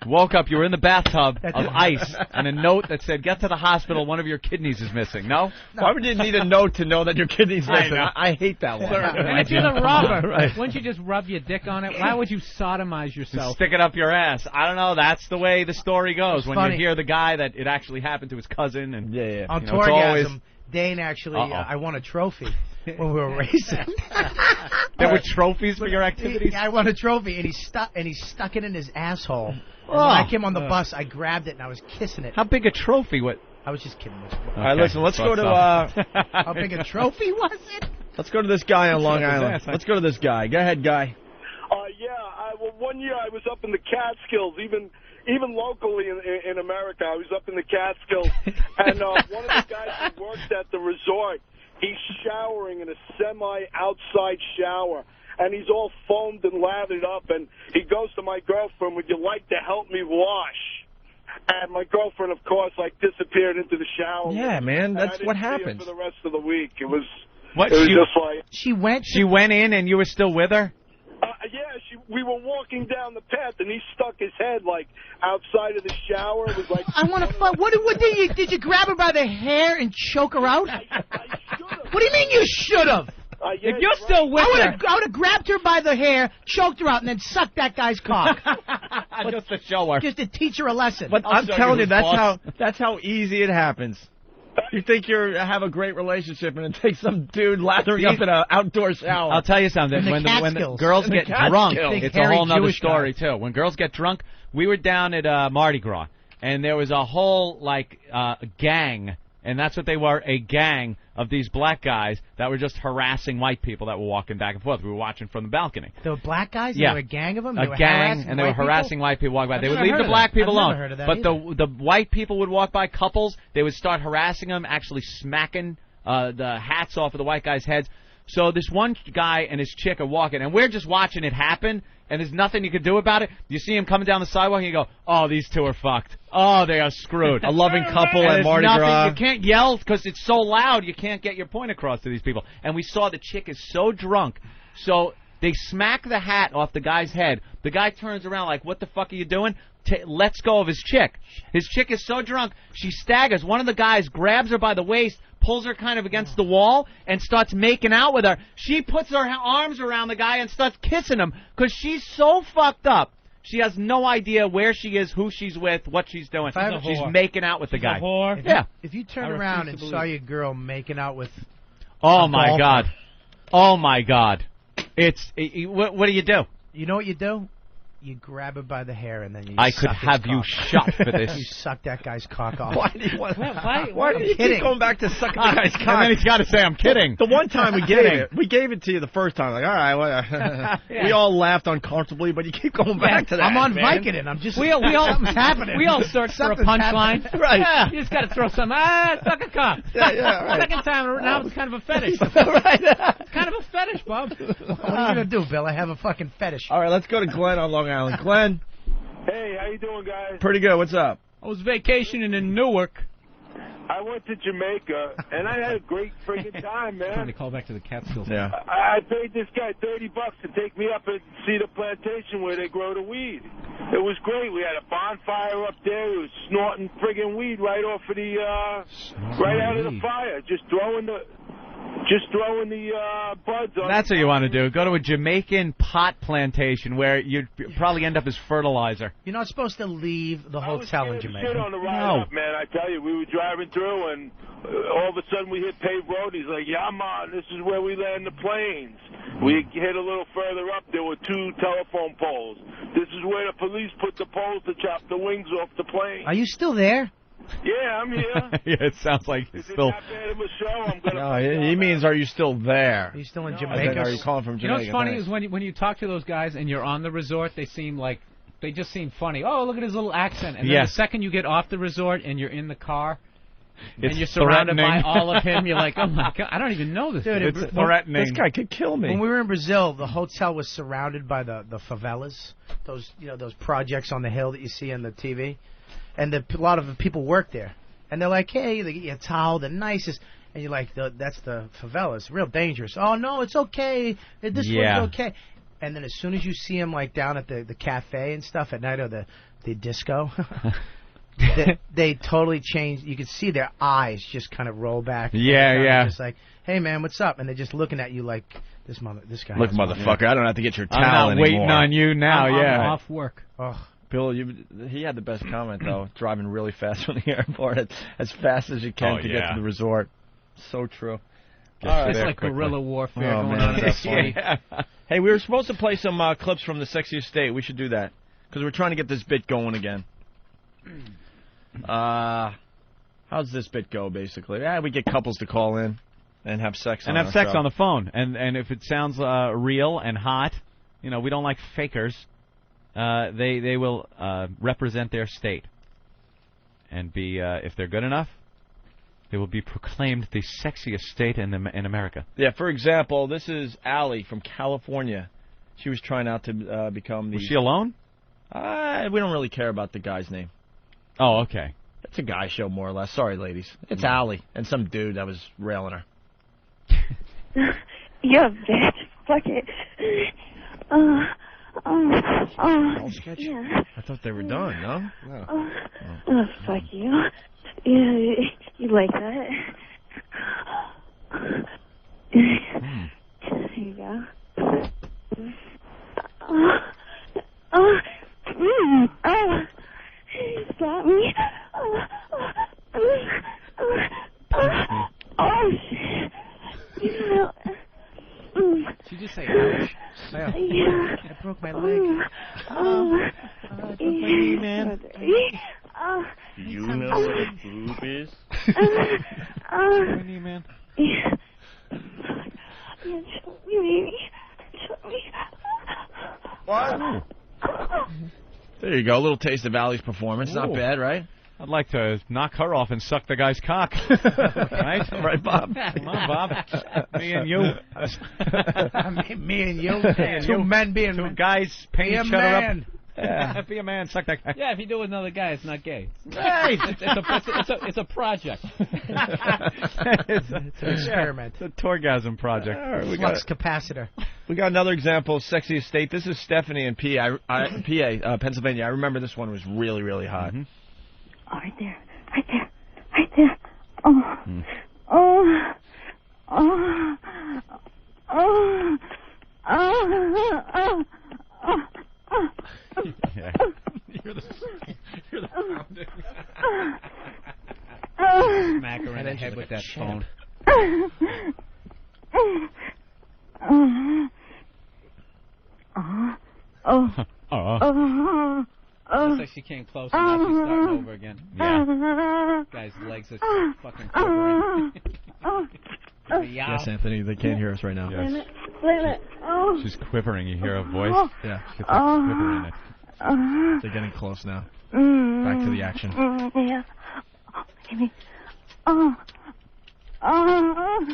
woke up, you were in the bathtub of ice, and a note that said, get to the hospital, one of your kidneys is missing. No? Why would you need a note to know that your kidney's missing? I hate that one. And if you're the robber, wouldn't you just rub your dick on it? Why would you sodomize yourself? Stick it up your ass. I don't know. That's the way the story goes. When you hear the guy that it actually happened to his cousin. And on Tourgasm, Dane actually, I won a trophy. When we were racing. There were trophies for your activities? I won a trophy, and he stuck it in his asshole. And when I came on the bus, I grabbed it, and I was kissing it. How big a trophy? What? I was just kidding. All right, listen, let's go to... How big a trophy was it? Let's go to this guy on Long Island. Let's go to this guy. Go ahead, guy. One year I was up in the Catskills, even locally in America. I was up in the Catskills, and one of the guys who worked at the resort, he's showering in a semi-outside shower. and he's all foamed and lathered up, and he goes to my girlfriend, would you like to help me wash? And my girlfriend, of course, like disappeared into the shower. Yeah, man, that's what happens. For the rest of the week, it was. What? It was just like She went in, and you were still with her. Yeah, we were walking down the path, and he stuck his head, like, outside of the shower. It was like... I want to fuck... What did you grab her by the hair and choke her out? What do you mean you should have? If you're still with her... I would have grabbed her by the hair, choked her out, and then sucked that guy's cock. Just to show her. Just to teach her a lesson. But I'm telling you, that's how easy it happens. You think you have a great relationship, and it takes some dude lathering up in an outdoor shower. I'll tell you something. When the girls get drunk, it's a whole other story, too. When girls get drunk, we were down at Mardi Gras, and there was a whole, gang, and that's what they were, a gang of these black guys that were just harassing white people that were walking back and forth. We were watching from the balcony. There were black guys? Yeah. There were a gang of them? A gang, and they were harassing white people walking by. They would leave the black people alone. But the white people would walk by, couples, they would start harassing them, actually smacking the hats off of the white guys' heads. So this one guy and his chick are walking, and we're just watching it happen, and there's nothing you can do about it. You see him coming down the sidewalk, and you go, oh, these two are fucked. Oh, they are screwed. A loving couple at Mardi Gras. You can't yell because it's so loud, you can't get your point across to these people. And we saw the chick is so drunk, so they smack the hat off the guy's head. The guy turns around like, what the fuck are you doing? Lets go of his chick. His chick is so drunk, she staggers. One of the guys grabs her by the waist, pulls her kind of against the wall, and starts making out with her. She puts her arms around the guy and starts kissing him because she's so fucked up. She has no idea where she is, who she's with, what she's doing. She's making out with the guy. If you turned around and saw your girl making out with... Oh, my God. Oh, my God. What do you do? You know what you do? You grab her by the hair and then you I could have you shot for this. You suck that guy's cock off. Why do you keep going back to sucking the guy's cock? And then he's got to say, I'm kidding. The one time we gave it to you the first time. Like, all right, well, we all laughed uncomfortably, but you keep going back to that. I'm on man. Vicodin. I'm just something's happening. We all search for a punchline. Right. Yeah. You just got to throw some, suck a cock. Right. Second time, now it's kind of a fetish. Right. It's kind of a fetish, Bob. What are you going to do, Bill? I have a fucking fetish. All right, let's go to Glenn on Long Island. Glenn. Hey, how you doing, guys? Pretty good. What's up? I was vacationing in Newark. I went to Jamaica, and I had a great friggin' time, man. Trying to call back to the Catskills. Yeah. I paid this guy $30 to take me up and see the plantation where they grow the weed. It was great. We had a bonfire up there. We were snorting friggin' weed right off of the, right out of the fire. Just throwing the buds on. That's what you want to do. Go to a Jamaican pot plantation where you'd probably end up as fertilizer. You're not supposed to leave the hotel in Jamaica. Shit on the ride up, man. I tell you, we were driving through, and all of a sudden we hit paved road. He's like, "Yeah, man, this is where we land the planes." We hit a little further up. There were 2 telephone poles. This is where the police put the poles to chop the wings off the plane. Are you still there? Yeah, I'm here. Yeah, it sounds like he's still. No, he means, are you still there? Are you still in Jamaica? Are you calling from Jamaica? You know what's funny is when you talk to those guys and you're on the resort, they just seem funny. Oh, look at his little accent. And then the second you get off the resort and you're in the car, and you're surrounded by all of him, you're like, oh my God, I don't even know this. Dude, it's threatening. This guy could kill me. When we were in Brazil, the hotel was surrounded by the favelas, those projects on the hill that you see on the TV, and a lot of the people work there, and they're like, hey, they get you a towel, the nicest, and you're like, that's the favelas, real dangerous. Oh no, it's okay, this one's okay. And then as soon as you see them like down at the cafe and stuff at night, or the disco. They totally change. You can see their eyes just kind of roll back. Yeah. Just like, hey man, what's up? And they're just looking at you like this guy. Look, motherfucker, I don't have to get your towel I'm not waiting on you now. I'm off work. Oh. Bill, he had the best comment though. Driving really fast from the airport, as fast as you can to get to the resort. So true. It's like guerrilla warfare going on in the city. Hey, we were supposed to play some clips from the Sexiest State. We should do that because we're trying to get this bit going again. How's this bit go, basically? We get couples to call in and have sex on the phone. And if it sounds real and hot, we don't like fakers. They will represent their state and be, if they're good enough, they will be proclaimed the sexiest state in America. Yeah, for example, this is Allie from California. She was trying out to become the... Was she alone? We don't really care about the guy's name. Oh, okay. It's a guy show, more or less. Sorry, ladies. It's Allie and some dude that was railing her. You're a bitch. Fuck it. Sketchy. Yeah. I thought they were done, no? Oh, fuck you. Yeah, you like that? Here you go. Stop me. Oh, shit. Did you just say ouch? Yeah. I broke my leg. I broke my knee, man. You know what a boob is? My knee, man. What? There you go. A little taste of Allie's performance. Not Ooh. bad, right? I'd like to knock her off and suck the guy's cock. Right? Right, Bob? Come on, Bob. Me and you. Me and you. Two men being Two guys paying each other up. Yeah, be a man, suck that guy. Yeah, if you do it with another guy, it's not gay. Hey! It's a project. It's an experiment. It's a Torgasm project. Right, Flux capacitor. We got another example of sexiest state. This is Stephanie in PA, Pennsylvania. I remember this one was really, really hot. Oh, right there. Right there. Right there. Oh. Oh. Oh. Oh. Oh. Oh. Yeah. You're the pounding. Smack her in the head with that phone. Looks like she came close and now she's starting over again. Yeah. Guy's legs are fucking quivering. Yes, Anthony, they can't hear us right now. Yes. Oh. She's quivering. You hear her voice? Yeah. Get that quiver in it. They're getting close now. Back to the action. Yeah. Oh, baby. Oh. Oh.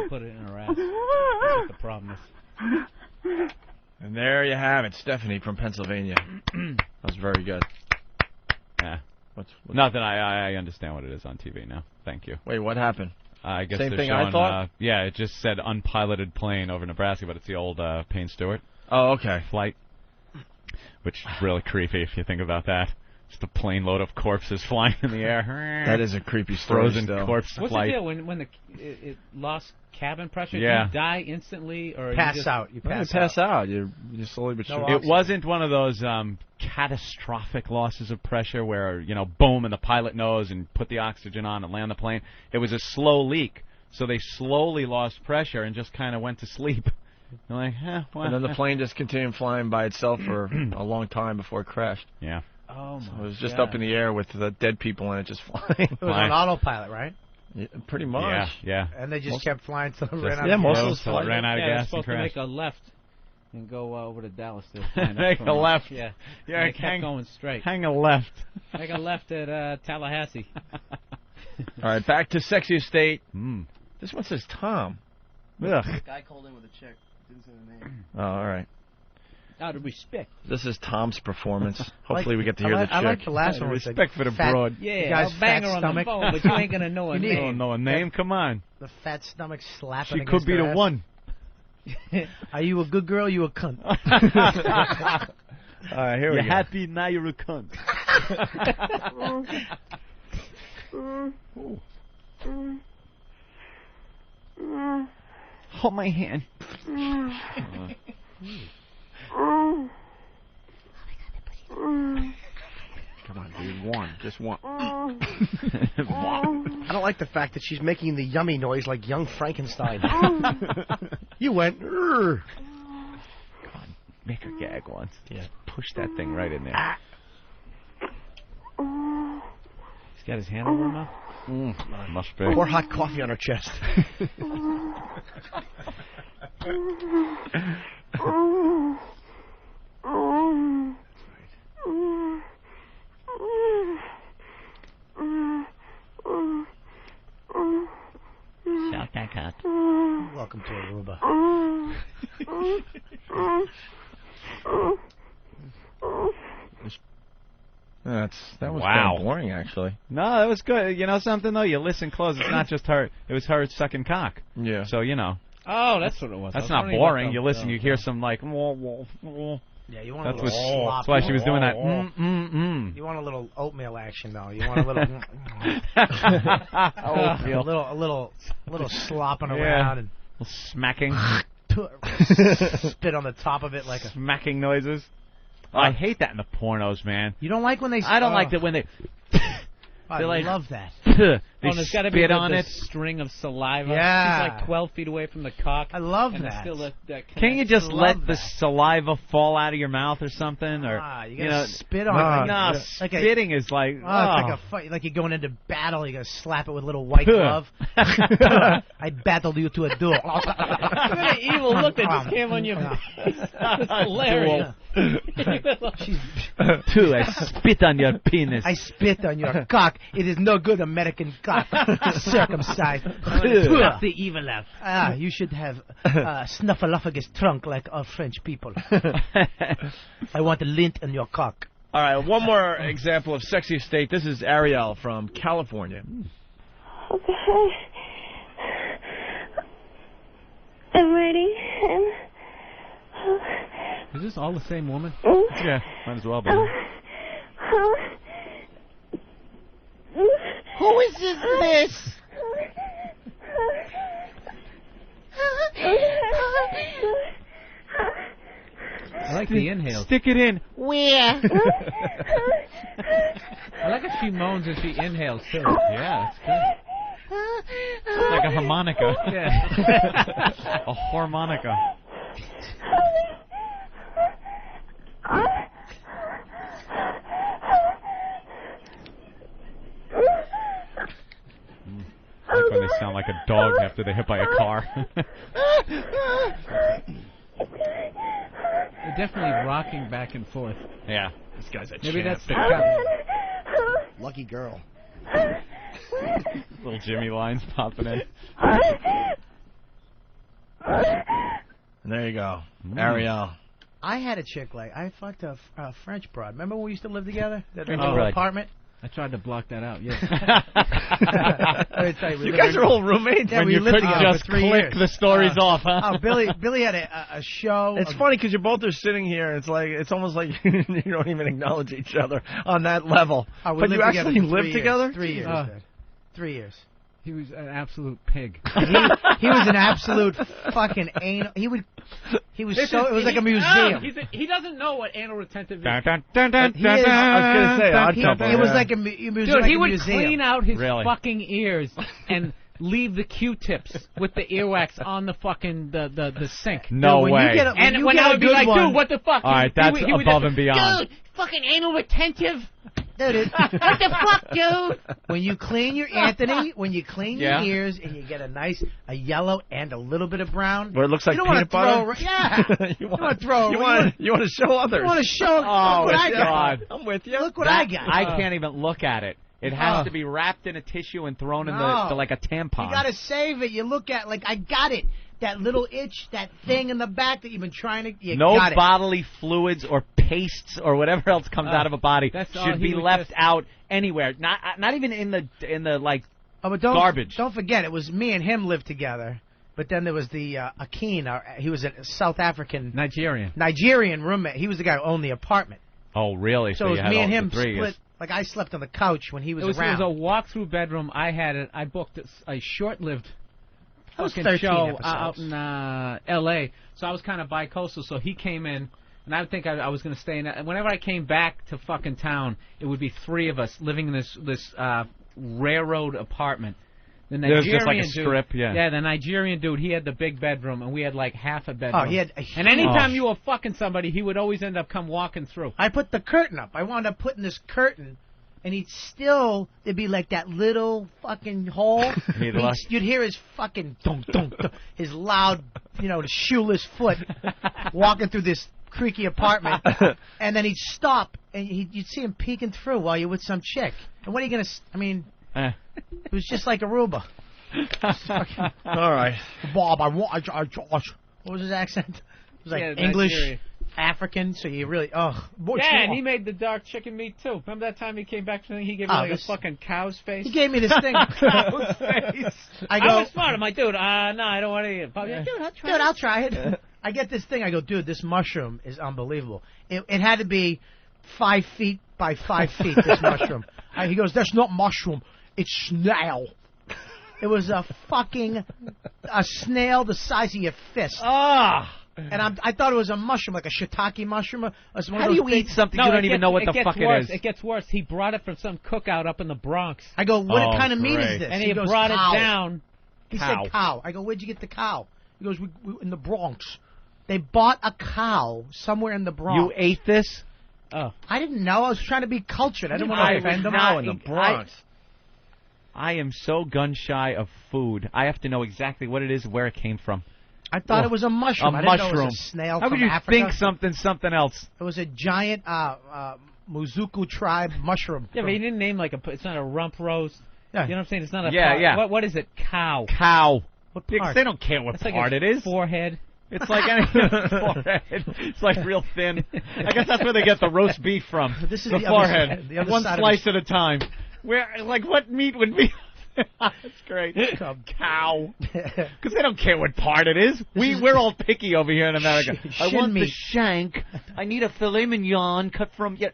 Put it in her ass. That's what the problem is. And there you have it, Stephanie from Pennsylvania. That was very good. Yeah. Not that I understand what it is on TV now. Thank you. Wait, what happened? I guess Same they're thing showing, I thought? Yeah, it just said unpiloted plane over Nebraska, but it's the old Payne Stewart. Oh, okay. Flight. Which is really creepy if you think about that. Just a plane load of corpses flying in the air. That is a creepy story. Frozen corpse What's flight. the deal when it lost cabin pressure? Yeah. Do you die instantly or Pass you just out. You pass out. You slowly but surely. It wasn't one of those catastrophic losses of pressure where, boom, and the pilot knows and put the oxygen on and land the plane. It was a slow leak. So they slowly lost pressure and just kind of went to sleep. They're like, well. And then the plane just continued flying by itself for a long time before it crashed. Yeah. Oh, my so it was just up in the air with the dead people in it just flying. It was on autopilot, right? Yeah, pretty much. Yeah. And they just kept flying till it ran out of gas. most of till it ran out of gas and supposed to make crashed. a left and go over to Dallas. Make a left. Yeah. Yeah, They kept going straight. Hang a left. Make a left at Tallahassee. All right, back to sexiest state. This one says Tom. Ugh. The guy called in with a chick. Didn't say the name. Oh, all right. Out of respect. This is Tom's performance. Hopefully we get to hear the chick. I like the last one. Respect for the broad. Yeah, guy's I'll bang her on stomach. the phone, but you ain't going to know her You don't name. know a name? Come on. The fat stomach slapping. She could be the one. Are you a good girl? You a cunt? All right, here we You're go. happy, now you're a cunt. Hold my hand. Come on, dude. One. Just one. I don't like the fact that she's making the yummy noise like young Frankenstein. You went. Come on, make her gag once. Yeah, push that thing right in there. He's got his hand over her mouth. Must be. Pour hot coffee on her chest. Shout that cat. Welcome to Aruba. That was Wow. kind of boring, actually. No, that was good. You know something though? You listen close. It's not just her. It was her sucking cock. Yeah. So you know. Oh, that's what it was. That's not boring. You listen. You hear some like. Yeah, you want a That's little slop. That's why she was doing that. You want a little oatmeal action, though. You want a little, Oatmeal. a little slopping around and smacking. spit on the top of it like a smacking noises. I hate that in the pornos, man. You don't like when they? I don't like that when they. I like, love that. They there's got to be spit like on the it. string of saliva. Yeah. She's like 12 feet away from the cock. I love and that. Still that Can't you just let the saliva fall out of your mouth or something? Or you gotta spit on it. No, like spitting is like. It's like a fight. Like you're going into battle. You gotta slap it with a little white glove. I battled you to a duel. Look at the evil look that just came on your face. That's hilarious. I spit on your penis. I spit on your cock. It is no good American cock. Circumcised. That's the evil laugh. You should have snuffleupagus trunk like our French people. I want a lint in your cock. All right, one more example of sexy state. This is Ariel from California. Okay. I'm ready. Is this all the same woman? Yeah, might as well be. Who is this? I like the inhale. Stick it in. Where? I like if she moans and she inhales too. Yeah, that's good. Like a harmonica. Yeah. A harmonica. Like when they sound like a dog after they're hit by a car. They're definitely rocking back and forth. Yeah. This guy's a Maybe champ. that's the cut. Lucky girl. Little Jimmy lines popping in. And there you go. Ariel. I had a chick like I fucked a French broad. Remember when we used to live together? That French little broad. apartment. I tried to block that out. Yes. You guys are all roommates. Yeah, When we you lived couldn't together just for 3 click years. the stories off, huh? Oh, Billy had a show. It's funny because you both are sitting here. It's almost like you don't even acknowledge each other on that level. Oh, we but lived you together actually for 3 live years. together? 3 years. Uh, Dad. 3 years. He was an absolute pig. He was an absolute fucking anal. He was it was like a museum. He doesn't know what anal retentive is. Dun, dun, dun, dun, He is- dun, I was gonna say, Odd He- Couple, it was yeah. like a it was Dude, like he a would museum. clean out his Really? fucking ears and leave the Q-tips with the earwax on the fucking the sink. No Dude, when way. you get a, when And you when get I a would be good like, one, dude, what the fuck? All right, that's he would above just- and beyond. Dude, fucking anal retentive. Dude, What the fuck, dude? when you clean your Anthony, when you clean Yeah. your ears and you get a yellow and a little bit of brown, Where it looks like you don't wanna peanut butter? throw, yeah. you wanna throw- You want to show others. You want to show? Oh, look what I got. God. I'm with you. Look what I That- got. I can't even look at it. It has to be wrapped in a tissue and thrown in the like a tampon. You gotta save it. You look at like I got it. That little itch, that thing in the back that you've been trying to. You No got it. bodily fluids or pastes or whatever else comes out of a body that's all should he be would left just- out anywhere. Not even in the like Oh, but don't, garbage. Don't forget, it was me and him lived together. But then there was the Akin. He was a South African Nigerian roommate. He was the guy who owned the apartment. Oh, really? So it you was had me all and the him three. split. Like I slept on the couch when he was It was around. a walk-through bedroom. I had it. I booked a short-lived That was fucking 13 show episodes. out in L.A. So I was kind of bi-coastal. So he came in, and I would think I was going to stay in. Whenever I came back to fucking town, it would be three of us living in this railroad apartment. The There's Nigerian just like a dude, strip, yeah. Yeah, the Nigerian dude, he had the big bedroom, and we had like half a bedroom. Oh, he had a and anytime you were fucking somebody, he would always end up come walking through. I put the curtain up. I wound up putting this curtain and there'd be like that little fucking hole. You'd hear his fucking dunk, dunk, dunk, his loud, shoeless foot walking through this creaky apartment, and then he'd stop, and you'd see him peeking through while you're with some chick. And what are you going to... it was just like Aruba. All right. Bob, what was his accent? It was like English, Nigeria. African, so you really... and he made the dark chicken meat, too. Remember that time he came back to me? He gave me a fucking cow's face? He gave me this thing. Cow's face. I was smart. I'm like, dude, no, I don't want to eat it. Bobby, dude, I'll try it. I get this thing. I go, dude, this mushroom is unbelievable. It had to be 5 feet by 5 feet, this mushroom. He goes, that's not mushroom. It's snail. It was a snail the size of your fist. And I thought it was a mushroom, like a shiitake mushroom. How do you eat something you don't even know what the fuck it is? It gets worse. He brought it from some cookout up in the Bronx. I go, what kind of meat is this? And he goes, brought cow. it down. He said cow. I go, where'd you get the cow? He goes, we in the Bronx. They bought a cow somewhere in the Bronx. You ate this? Oh. I didn't know. I was trying to be cultured. I didn't want to offend them. Cow in the Bronx. I am so gun-shy of food. I have to know exactly what it is, where it came from. I thought it was a mushroom. I didn't know it was a snail How from could you Africa. think something else? It was a giant Muzuku tribe mushroom. Yeah, but he didn't name it's not a rump roast. Yeah. You know what I'm saying? It's not a yeah. What is it? Cow. Cow. What part? They don't care what it's part like it is. Forehead. It's like anything. Forehead. It's like real thin. I guess that's where they get the roast beef from. This is the forehead. One slice at a time. What meat would be... That's great. Cow. Because they don't care what part it is. We're all picky over here in America. I want the shank. I need a filet mignon cut from... cow.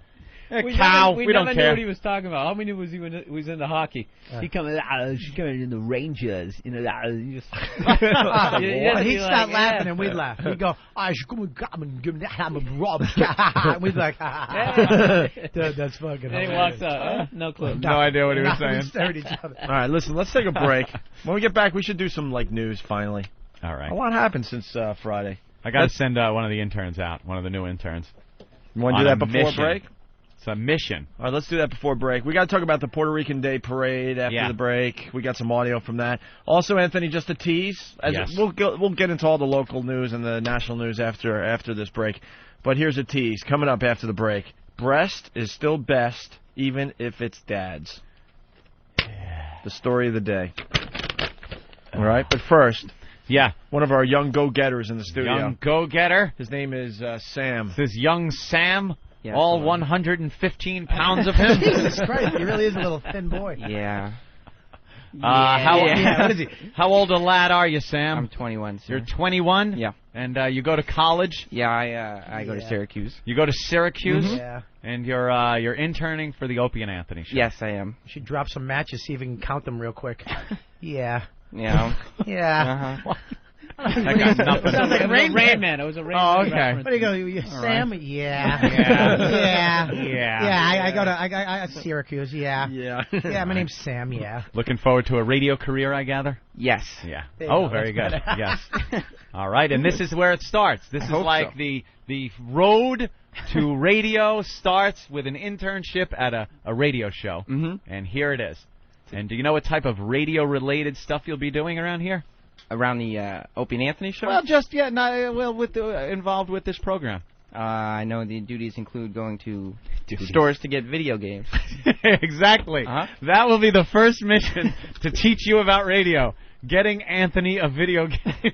We don't never care. knew what he was talking about. All we knew was he was into hockey. He coming in the Rangers. He'd start laughing and we'd laugh. We'd go, we'd be like, dude, that's fucking And he walks up. No clue. No idea what he was saying. Stared at each other. All right, listen, let's take a break. When we get back, we should do some news finally. All right. A lot happened since Friday. I got to send one of the interns out, one of the new interns. You want to do that before break? It's a mission. All right, let's do that before break. We got to talk about the Puerto Rican Day Parade after the break. We got some audio from that. Also, Anthony, just a tease. Yes. We'll get into all the local news and the national news after this break. But here's a tease coming up after the break. Breast is still best, even if it's dad's. The story of the day. All right, but first. Yeah. One of our young go-getters in the studio. Young go-getter. His name is Sam. This is young Sam. Yeah, all 115 pounds of him. Jesus Christ, he really is a little thin boy. Yeah. What is he? How old a lad are you, Sam? I'm 21, sir. You're 21? Yeah. And you go to college? Yeah, I go to Syracuse. You go to Syracuse? Mm-hmm. Yeah. And you're interning for the Opie and Anthony show? Yes, I am. You should drop some matches, see if we can count them real quick. Yeah. Yeah. Yeah. Uh-huh. I got nothing. Sounds like a Rain Man. It was a Rain Man. Oh, okay. What do you go? Sam? Right. Yeah. Yeah. I go to Syracuse. Yeah. Yeah, my name's Sam. Yeah. Looking forward to a radio career, I gather? Yes. Yeah. There you Oh, go. very That's good. better. Yes. All right, and this is where it starts. This is like so. the road to radio starts with an internship at a radio show. Mm-hmm. And here it is. And do you know what type of radio-related stuff you'll be doing around here? Around the Opie and Anthony show? Well, involved with this program. I know the duties include going to stores to get video games. Exactly. Uh-huh. That will be the first mission to teach you about radio. Getting Anthony a video game.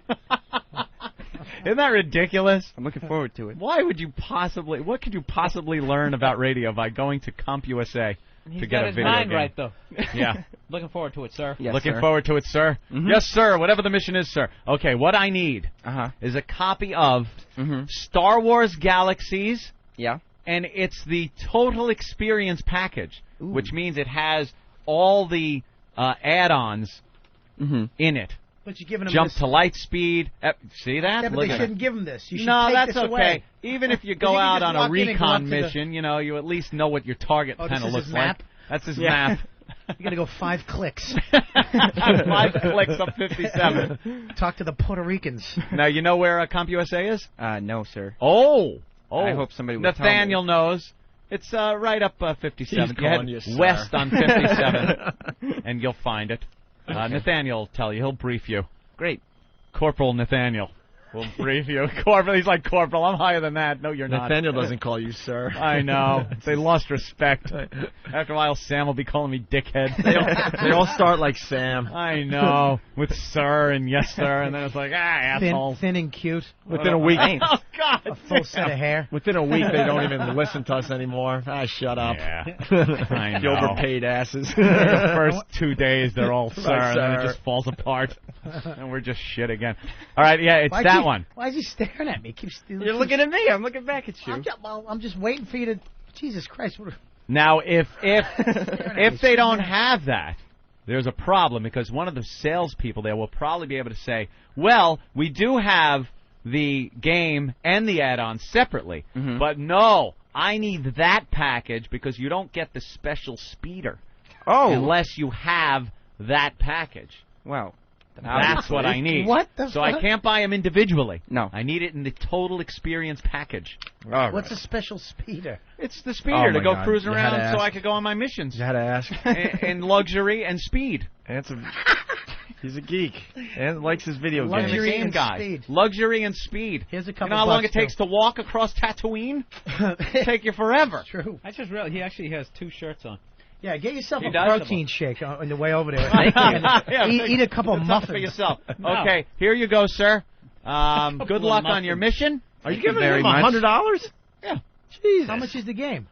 Isn't that ridiculous? I'm looking forward to it. Why would you possibly... What could you possibly learn about radio by going to CompUSA He's to get got a his video mind game? right, though. Yeah. Looking forward to it, sir. Yes, Looking sir. forward to it, sir? Mm-hmm. Yes, sir. Whatever the mission is, sir. Okay, what I need is a copy of Star Wars Galaxies. Yeah. And it's the total experience package, which means it has all the add-ons in it. But you're giving him Jump this. to light speed. See that? Yeah, but Look they at shouldn't it. give him this. You should No, take that's this okay. away. Even if you Because go he can out just on a walk in and go up recon to the- mission, you at least know what your target Oh, kind of this is looks his like. map? That's his Yeah. map. You gotta go 5 clicks. 5 clicks up 57. Talk to the Puerto Ricans. Now, you know where CompUSA is? No, sir. Oh. I hope somebody would tell me. Nathaniel knows. It's right up 57th. He's You calling head you, sir. west on 57th, and you'll find it. Nathaniel will tell you. He'll brief you. Great. Corporal Nathaniel will brief you. Corporal, he's like, Corporal, I'm higher than that. No, you're not. Nathaniel doesn't call you sir. I know. They lost respect. After a while, Sam will be calling me dickhead. They all start like Sam. I know. With sir and yes, sir, and then it's like, asshole. Thin and cute. Within a week. Oh, God. A full set of hair. Within a week, they don't even listen to us anymore. Shut up. Yeah. I You know. overpaid asses. The first 2 days, they're all sir, Right, and then it sir. just falls apart. And we're just shit again. All right, yeah, it's that one. Why is he staring at me? Keep stealing. You're looking at me. I'm looking back at you. I'm just waiting for you to. Jesus Christ! Now, if they don't have that, there's a problem because one of the salespeople there will probably be able to say, well, we do have the game and the add-on separately, but no, I need that package because you don't get the special speeder unless you have that package. Wow. That's what I need. What the So fuck? I can't buy them individually. No. I need it in the total experience package. What's a special speeder? It's the speeder to my go God. cruising You had to around so ask. I could go on my missions. You had to ask. in luxury and speed. He's a geek and likes his video games. Luxury and guy. speed. Luxury and speed. Here's a You couple. know how long it bucks, takes to walk across Tatooine? Take you forever. True. I just realized he actually has 2 shirts on. Yeah, get yourself He a does. protein shake on the way over there. Yeah, Eat a couple it's muffins up for yourself. No. Okay, here you go, sir. Good luck on your mission. Are you Thank giving very him much. $100? Yeah. Jesus. How much is the game?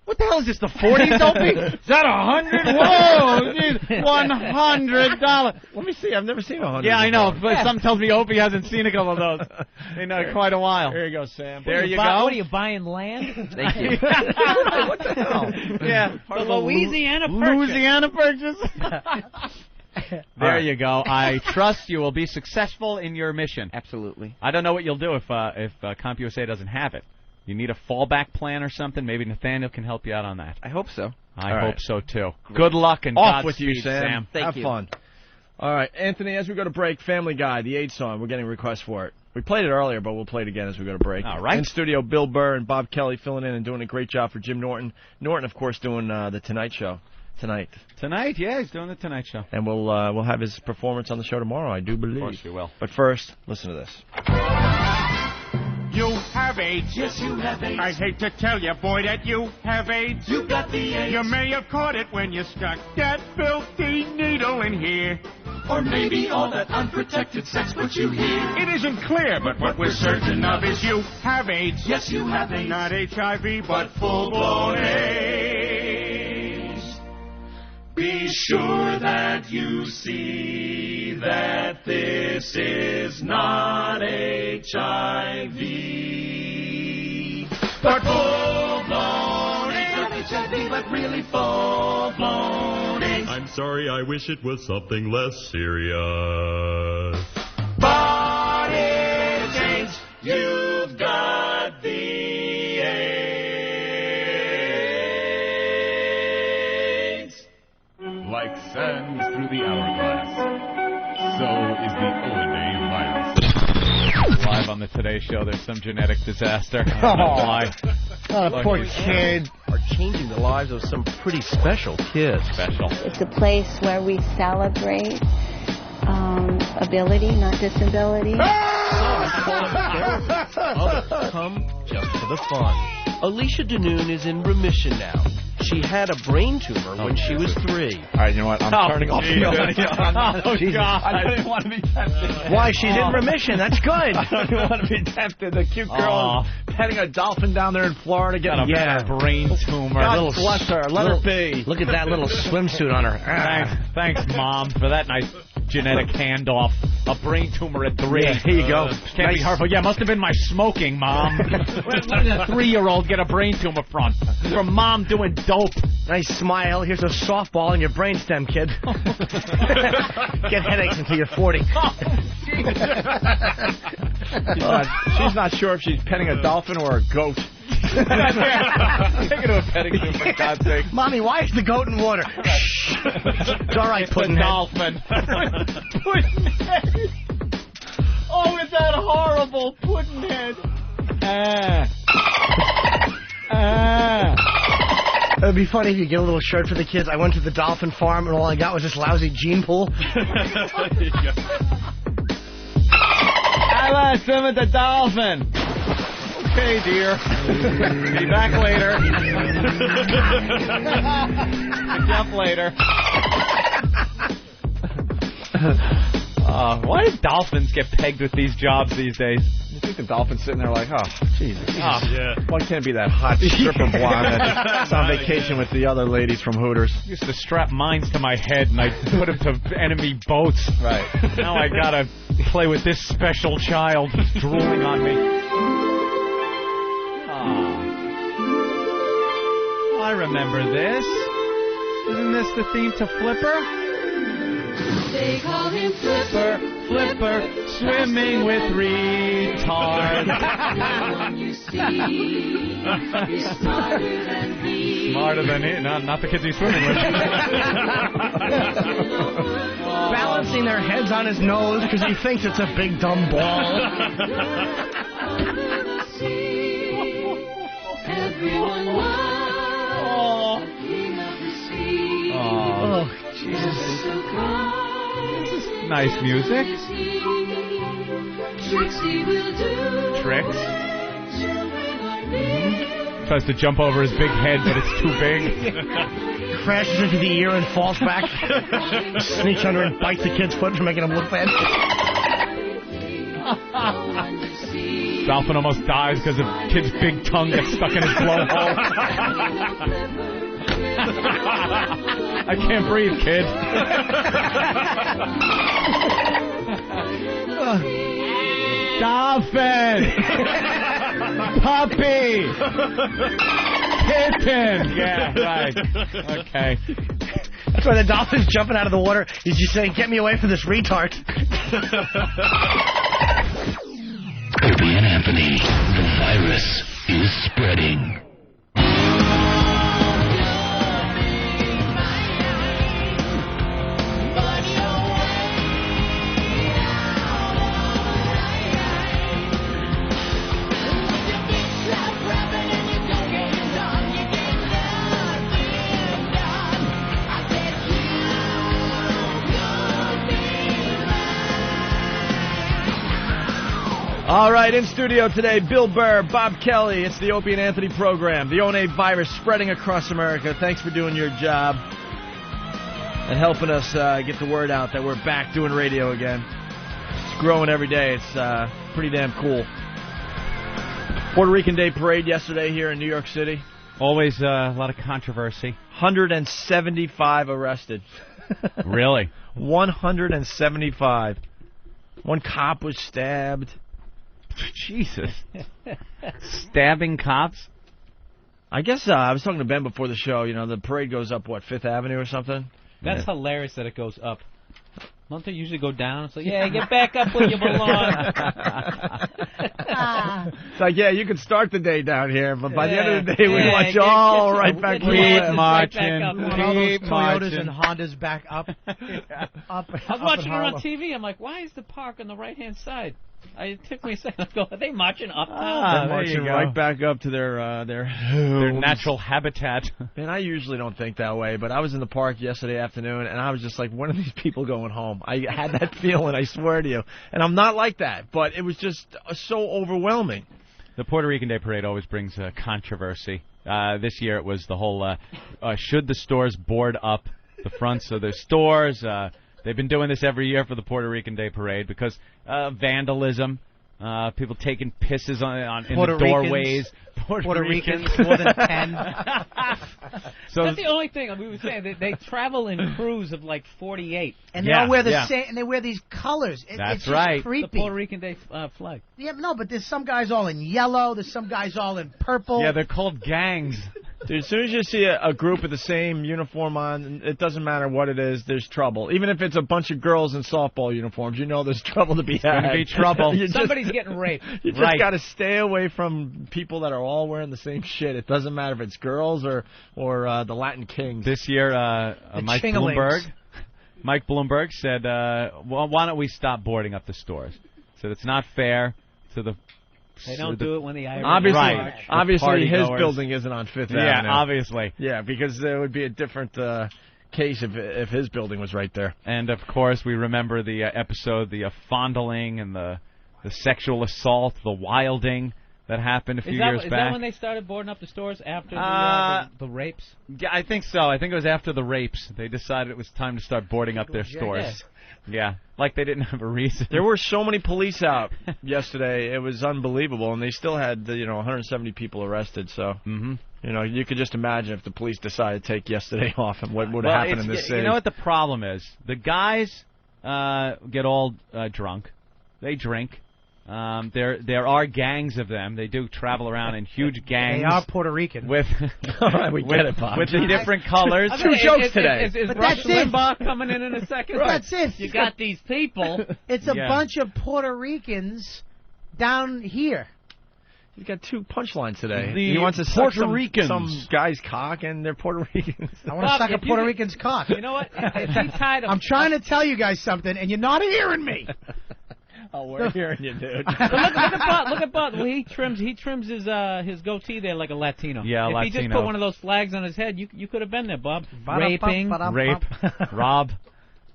What the hell is this, the 40s, Opie? Is that 100? Whoa, geez, $100. Let me see. I've never seen 100. Yeah, I know, but something tells me Opie hasn't seen a couple of those in quite a while. Here you go, Sam. There you What go. are you buying land? Thank you. What the hell? Yeah, The Louisiana Purchase. Louisiana Purchase. There you go. I trust you will be successful in your mission. Absolutely. I don't know what you'll do if CompUSA doesn't have it. You need a fallback plan or something? Maybe Nathaniel can help you out on that. I hope so. I All hope right. so, too. Good luck and Off with Godspeed, you, Sam. Thank Have you. fun. All right, Anthony, as we go to break, Family Guy, the 8 song, we're getting requests for it. We played it earlier, but we'll play it again as we go to break. All right. In studio, Bill Burr and Bob Kelly filling in and doing a great job for Jim Norton. Norton, of course, doing the Tonight Show tonight. Tonight, yeah, he's doing the Tonight Show. And we'll have his performance on the show tomorrow, I do believe. Of course we will. But first, listen to this. You have AIDS. Yes, you have AIDS. I hate to tell you, boy, that you have AIDS. You got the AIDS. You may have caught it when you stuck that filthy needle in here. Or maybe all that unprotected sex put you here. It isn't clear, but what we're certain of is you have AIDS. Yes, you have AIDS. Not HIV, but full-blown AIDS. Be sure that you see that this is not HIV. But full-blown AIDS. Not HIV, but really full-blown AIDS. I'm sorry, I wish it was something less serious. But it's AIDS. You've got the AIDS. Like sands through the hourglass, so is the Owenday virus. Live on the Today Show, there's some genetic disaster. I Oh. don't know why. a poor kid. Are changing the lives of some pretty special kids. Special. It's a place where we celebrate ability, not disability. Come just for the fun. Alicia Danoon is in remission now. She had a brain tumor when she was 3. All right, you know what? I'm turning off the audio. Oh, Jesus. God. I don't even want to be tempted. Why? She's in remission. That's good. I don't even want to be tempted. The cute girl is petting a dolphin down there in Florida. Getting Got a brain tumor. God bless her. Let her be. Look at that little swimsuit on her. Thanks, Mom, for that nice genetic handoff. A brain tumor at 3. Yeah, here you go. Can't be hurtful. Yeah, must have been my smoking, Mom. Where did a 3-year-old get a brain tumor from? From Mom doing dope. Nice smile. Here's a softball in your brainstem, kid. Get headaches until you're 40. She's not sure if she's petting a dolphin or a goat. Take her to a petting zoo, for God's sake. Mommy, why is the goat in water? It's all right, The Puddinhead. dolphin. Puddinhead. Oh, is that horrible, Puddinhead? It'd be funny if you get a little shirt for the kids. I went to the dolphin farm and all I got was this lousy gene pool. I left him at the dolphin. Okay, dear. Be back later. Pick you up later. Why do dolphins get pegged with these jobs these days? You think the dolphin's sitting there like, oh, Jesus. Yeah. Well, it can't be that hot stripper blonde that's on vacation with the other ladies from Hooters. I used to strap mines to my head and I put them to enemy boats. Right. Now I gotta play with this special child who's drooling on me. I remember this. Isn't this the theme to Flipper? They call him Flipper, Flipper, swimming with retards. You see, he's smarter than me. Smarter than it? Not the kids he's swimming with. Balancing their heads on his nose because he thinks it's a big dumb ball. Everyone loves the king of the sea. Oh, Jesus. Nice music. Tricks. Tries to jump over his big head, but it's too big. Crashes into the ear and falls back. Sneaks under and bites the kid's foot for making him look bad. Dolphin almost dies because the kid's big tongue gets stuck in his blowhole. I can't breathe, kid. Dolphin! Puppy! Kitten! Yeah, right. Okay. That's why the dolphin's jumping out of the water. He's just saying, get me away from this retard. Opie and Anthony, the virus is spreading. All right, in studio today, Bill Burr, Bob Kelly. It's the Opie and Anthony program. The ONA virus spreading across America. Thanks for doing your job and helping us get the word out that we're back doing radio again. It's growing every day. It's pretty damn cool. Puerto Rican Day Parade yesterday here in New York City. Always a lot of controversy. 175 arrested. Really? 175. One cop was stabbed. Jesus. Stabbing cops? I guess I was talking to Ben before the show. You know, the parade goes up, what, 5th Avenue or something? That's hilarious that it goes up. Don't they usually go down? It's like, yeah, get back up where you belong. It's like, yeah, you can start the day down here, but by the end of the day, we want you all right back where you keep marching. All those Toyotas and Hondas back up. Up. I was watching it on TV. I'm like, why is the park on the right-hand side? It took me a second to go, are they marching uptown? They're marching right back up to their natural habitat. And I usually don't think that way, but I was in the park yesterday afternoon, and I was just like, when are these people going home? I had that feeling, I swear to you. And I'm not like that, but it was just so overwhelming. The Puerto Rican Day Parade always brings controversy. This year it was the whole, should the stores board up the fronts of their stores? They've been doing this every year for the Puerto Rican Day Parade because vandalism, people taking pisses in the doorways. Puerto Ricans, more than 10. So that's the only thing we were saying. They travel in crews of like 48, and they all wear the same. And they wear these colors. That's it's right. Just creepy. The Puerto Rican Day flag. Yeah, no, but there's some guys all in yellow. There's some guys all in purple. Yeah, they're called gangs. Dude, as soon as you see a group with the same uniform on, it doesn't matter what it is, there's trouble. Even if it's a bunch of girls in softball uniforms, you know there's trouble to be had. There's going to be trouble. Somebody's getting raped. You just got to stay away from people that are all wearing the same shit. It doesn't matter if it's girls or the Latin Kings. This year, Mike Bloomberg said, well, why don't we stop boarding up the stores? Said it's not fair to the rapes. They don't do it when the Irish Obviously, his party-goers. building isn't on Fifth Avenue. Yeah, obviously. Yeah, because there would be a different case if his building was right there. And, of course, we remember the episode, the fondling and the sexual assault, the wilding that happened a few years back. Is that when they started boarding up the stores after the rapes? Yeah, I think so. I think it was after the rapes. They decided it was time to start boarding up their stores. Yeah, like they didn't have a reason. There were so many police out yesterday. It was unbelievable, and they still had 170 people arrested. So, you could just imagine if the police decided to take yesterday off and what would happen in this city. You know what the problem is? The guys get all drunk. They drink. There are gangs of them. They do travel around in huge gangs. They are Puerto Rican. With we get it, Bob. With the different colors. Two jokes today. Is Rush Limbaugh coming in a second? That's it. You got these people. It's a bunch of Puerto Ricans down here. He's got two punchlines today. The he wants to suck Puerto Ricans. some guy's cock, and they're Puerto Ricans. I want to suck a Puerto Rican's cock. You know what? If he tied I'm trying to tell you guys something, and you're not hearing me. Oh, we're hearing you, dude. Look at Bud. Well, he trims his goatee there like a Latino. Yeah, if he just put one of those flags on his head, you could have been there, Bob. Raping, rob.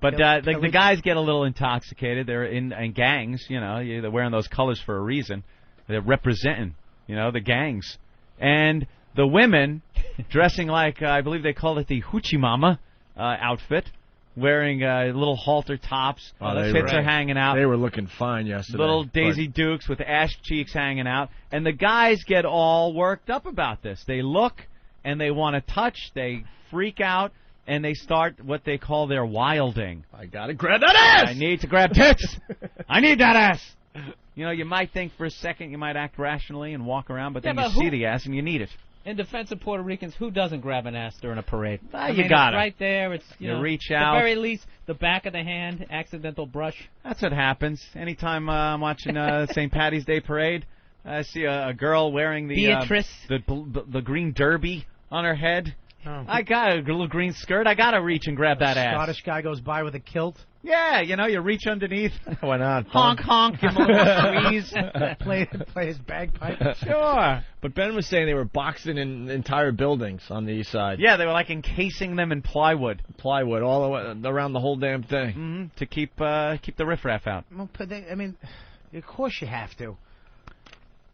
But the guys get a little intoxicated. They're in gangs, They're wearing those colors for a reason. They're representing, the gangs. And the women dressing like, I believe they call it the Hoochie Mama outfit. Wearing little halter tops, tits are hanging out. They were looking fine yesterday. Little Daisy Dukes with ass cheeks hanging out. And the guys get all worked up about this. They look, and they want to touch. They freak out, and they start what they call their wilding. I got to grab that ass! I need to grab tits! I need that ass! You might think for a second, you might act rationally and walk around, but then you see the ass and you need it. In defense of Puerto Ricans, who doesn't grab an ass during a parade? You got it. Right there. It's you reach out. At the very least, the back of the hand, accidental brush. That's what happens. Anytime I'm watching St. Patty's Day parade, I see a girl wearing the green derby on her head. Oh. I got a little green skirt. I got to reach and grab that ass. Scottish guy goes by with a kilt. Yeah, you reach underneath. Why not? Honk, honk, give him a little squeeze. play his bagpipe. Sure. But Ben was saying they were boxing in entire buildings on the east side. Yeah, they were like encasing them in plywood. Plywood, all the way around the whole damn thing. To keep the riffraff out. Well, of course you have to.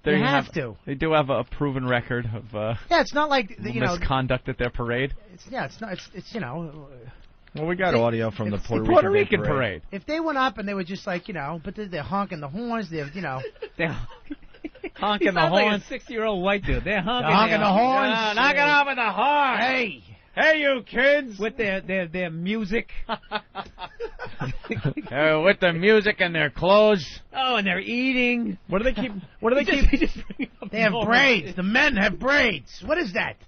You have to. They do have a proven record of it's not like misconduct at their parade. It's Well, we got audio from the Puerto Rican parade. If they went up and they were just like, but they're honking the horns, they're honking the horns. Like a 60-year-old white dude. They're honking the horns. Knock it off with the horn. Hey, you kids! With their music. With the music and their clothes. Oh, and they're eating. What do they keep? They have braids. The men have braids. What is that?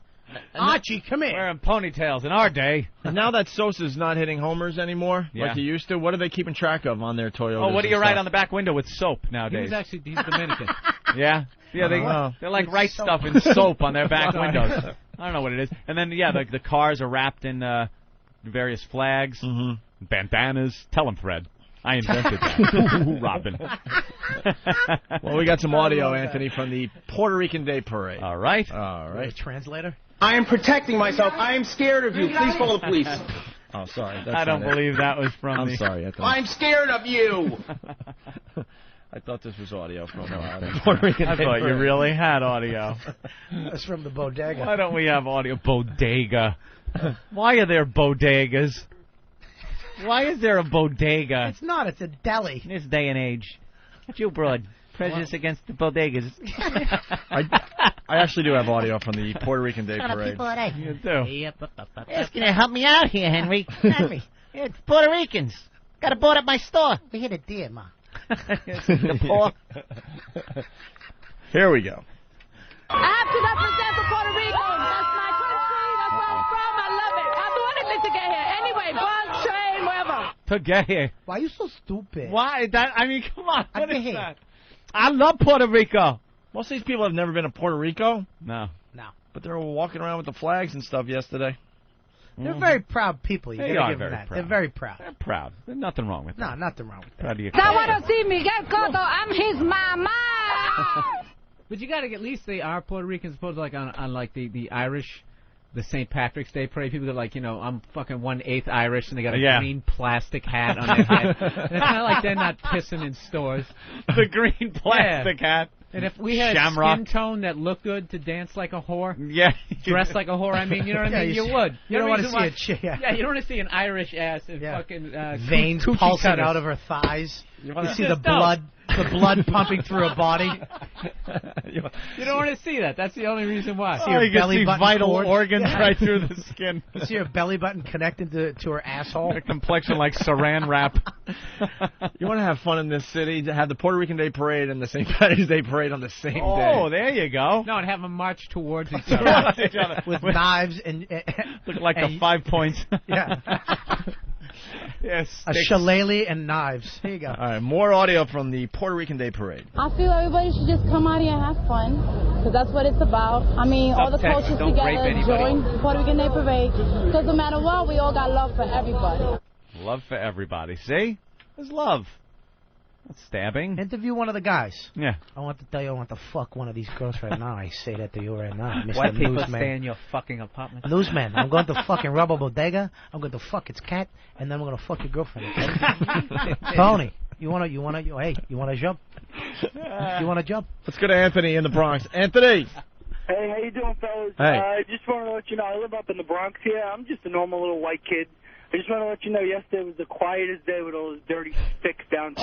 Archie, come here. Wearing ponytails in our day. And now that Sosa's not hitting homers anymore, like he used to, what are they keeping track of on their Toyotas? Oh, what do you write on the back window with soap nowadays? He's Dominican. Yeah? Yeah, they like write stuff in soap on their back windows. I don't know what it is. And then, the cars are wrapped in various flags, bandanas. Tell them, Fred. I invented that. Robin. Well, we got some audio, Anthony, from the Puerto Rican Day Parade. All right. Translator? I am protecting myself. I am scared of you. Please call the police. Oh, sorry. I don't believe that was from I'm sorry. I'm scared of you. I thought this was audio from Puerto Rican Day Parade. I thought you really had audio. That's from the bodega. Why don't we have audio? Bodega. Why are there bodegas? Why is there a bodega? It's not. It's a deli. In this day and age. What you broad? Prejudice against the bodegas. I actually do have audio from the Puerto Rican Day Parade. You do. It's going to help me out here, Henry. Henry, it's Puerto Ricans. Got to board up my store. We hit a deer, Ma. Here we go. I have to represent the Puerto Rico. That's my country. That's where I'm from. I love it. I'll do anything to get here. Anyway, bus, train, wherever. To get here. Why are you so stupid? Why? Come on. What is that? I love Puerto Rico. Most of these people have never been to Puerto Rico. No. But they were walking around with the flags and stuff yesterday. They're very proud people. They are very proud. They're very proud. They're proud. There's nothing wrong with that. No, nothing wrong with that. Proud of your I want to see Miguel Cotto. I'm his mama. But you got to at least they are Puerto Ricans, supposed like on like the Irish, the St. Patrick's Day parade. People are like, I'm fucking 1/8 Irish, and they got a green plastic hat on their head. And it's not like they're not pissing in stores. The green plastic hat. And if we had a skin tone that looked good to dance like a whore, dress like a whore, I mean, you know what I mean? You would. You don't want to see a chick. Yeah, you don't want to see an Irish ass and fucking veins pulsing out of her thighs. You see the blood pumping through her body. You don't want to see that. That's the only reason why. See her belly button vital cord. organs right through the skin. You see her belly button connected to her asshole. Her complexion like saran wrap. You want to have fun in this city? To have the Puerto Rican Day Parade and the St. Patrick's Day Parade on the same day. Oh, there you go. No, and have them march towards each other. With knives and look like the 5 points. Yeah. Yes. A shillelagh and knives. Here you go. All right, more audio from the Puerto Rican Day Parade. I feel everybody should just come out here and have fun, because that's what it's about. I mean, all the cultures together, join the Puerto Rican Day Parade, because no matter what, we all got love for everybody. Love for everybody. See? There's love. Not stabbing. Interview one of the guys. Yeah. I want to tell you, I want to fuck one of these girls right now. I say that to you right now, Mr. White people Newsman. stay in your fucking apartment. Newsman, I'm going to fucking rob a bodega. I'm going to fuck its cat, and then I'm going to fuck your girlfriend. Okay? Tony, you want a job? You want a job? Let's go to Anthony in the Bronx. Anthony. Hey, how you doing, fellas? Hey. I just want to let you know, I live up in the Bronx here. I'm just a normal little white kid. I just want to let you know, yesterday was the quietest day with all those dirty sticks downtown.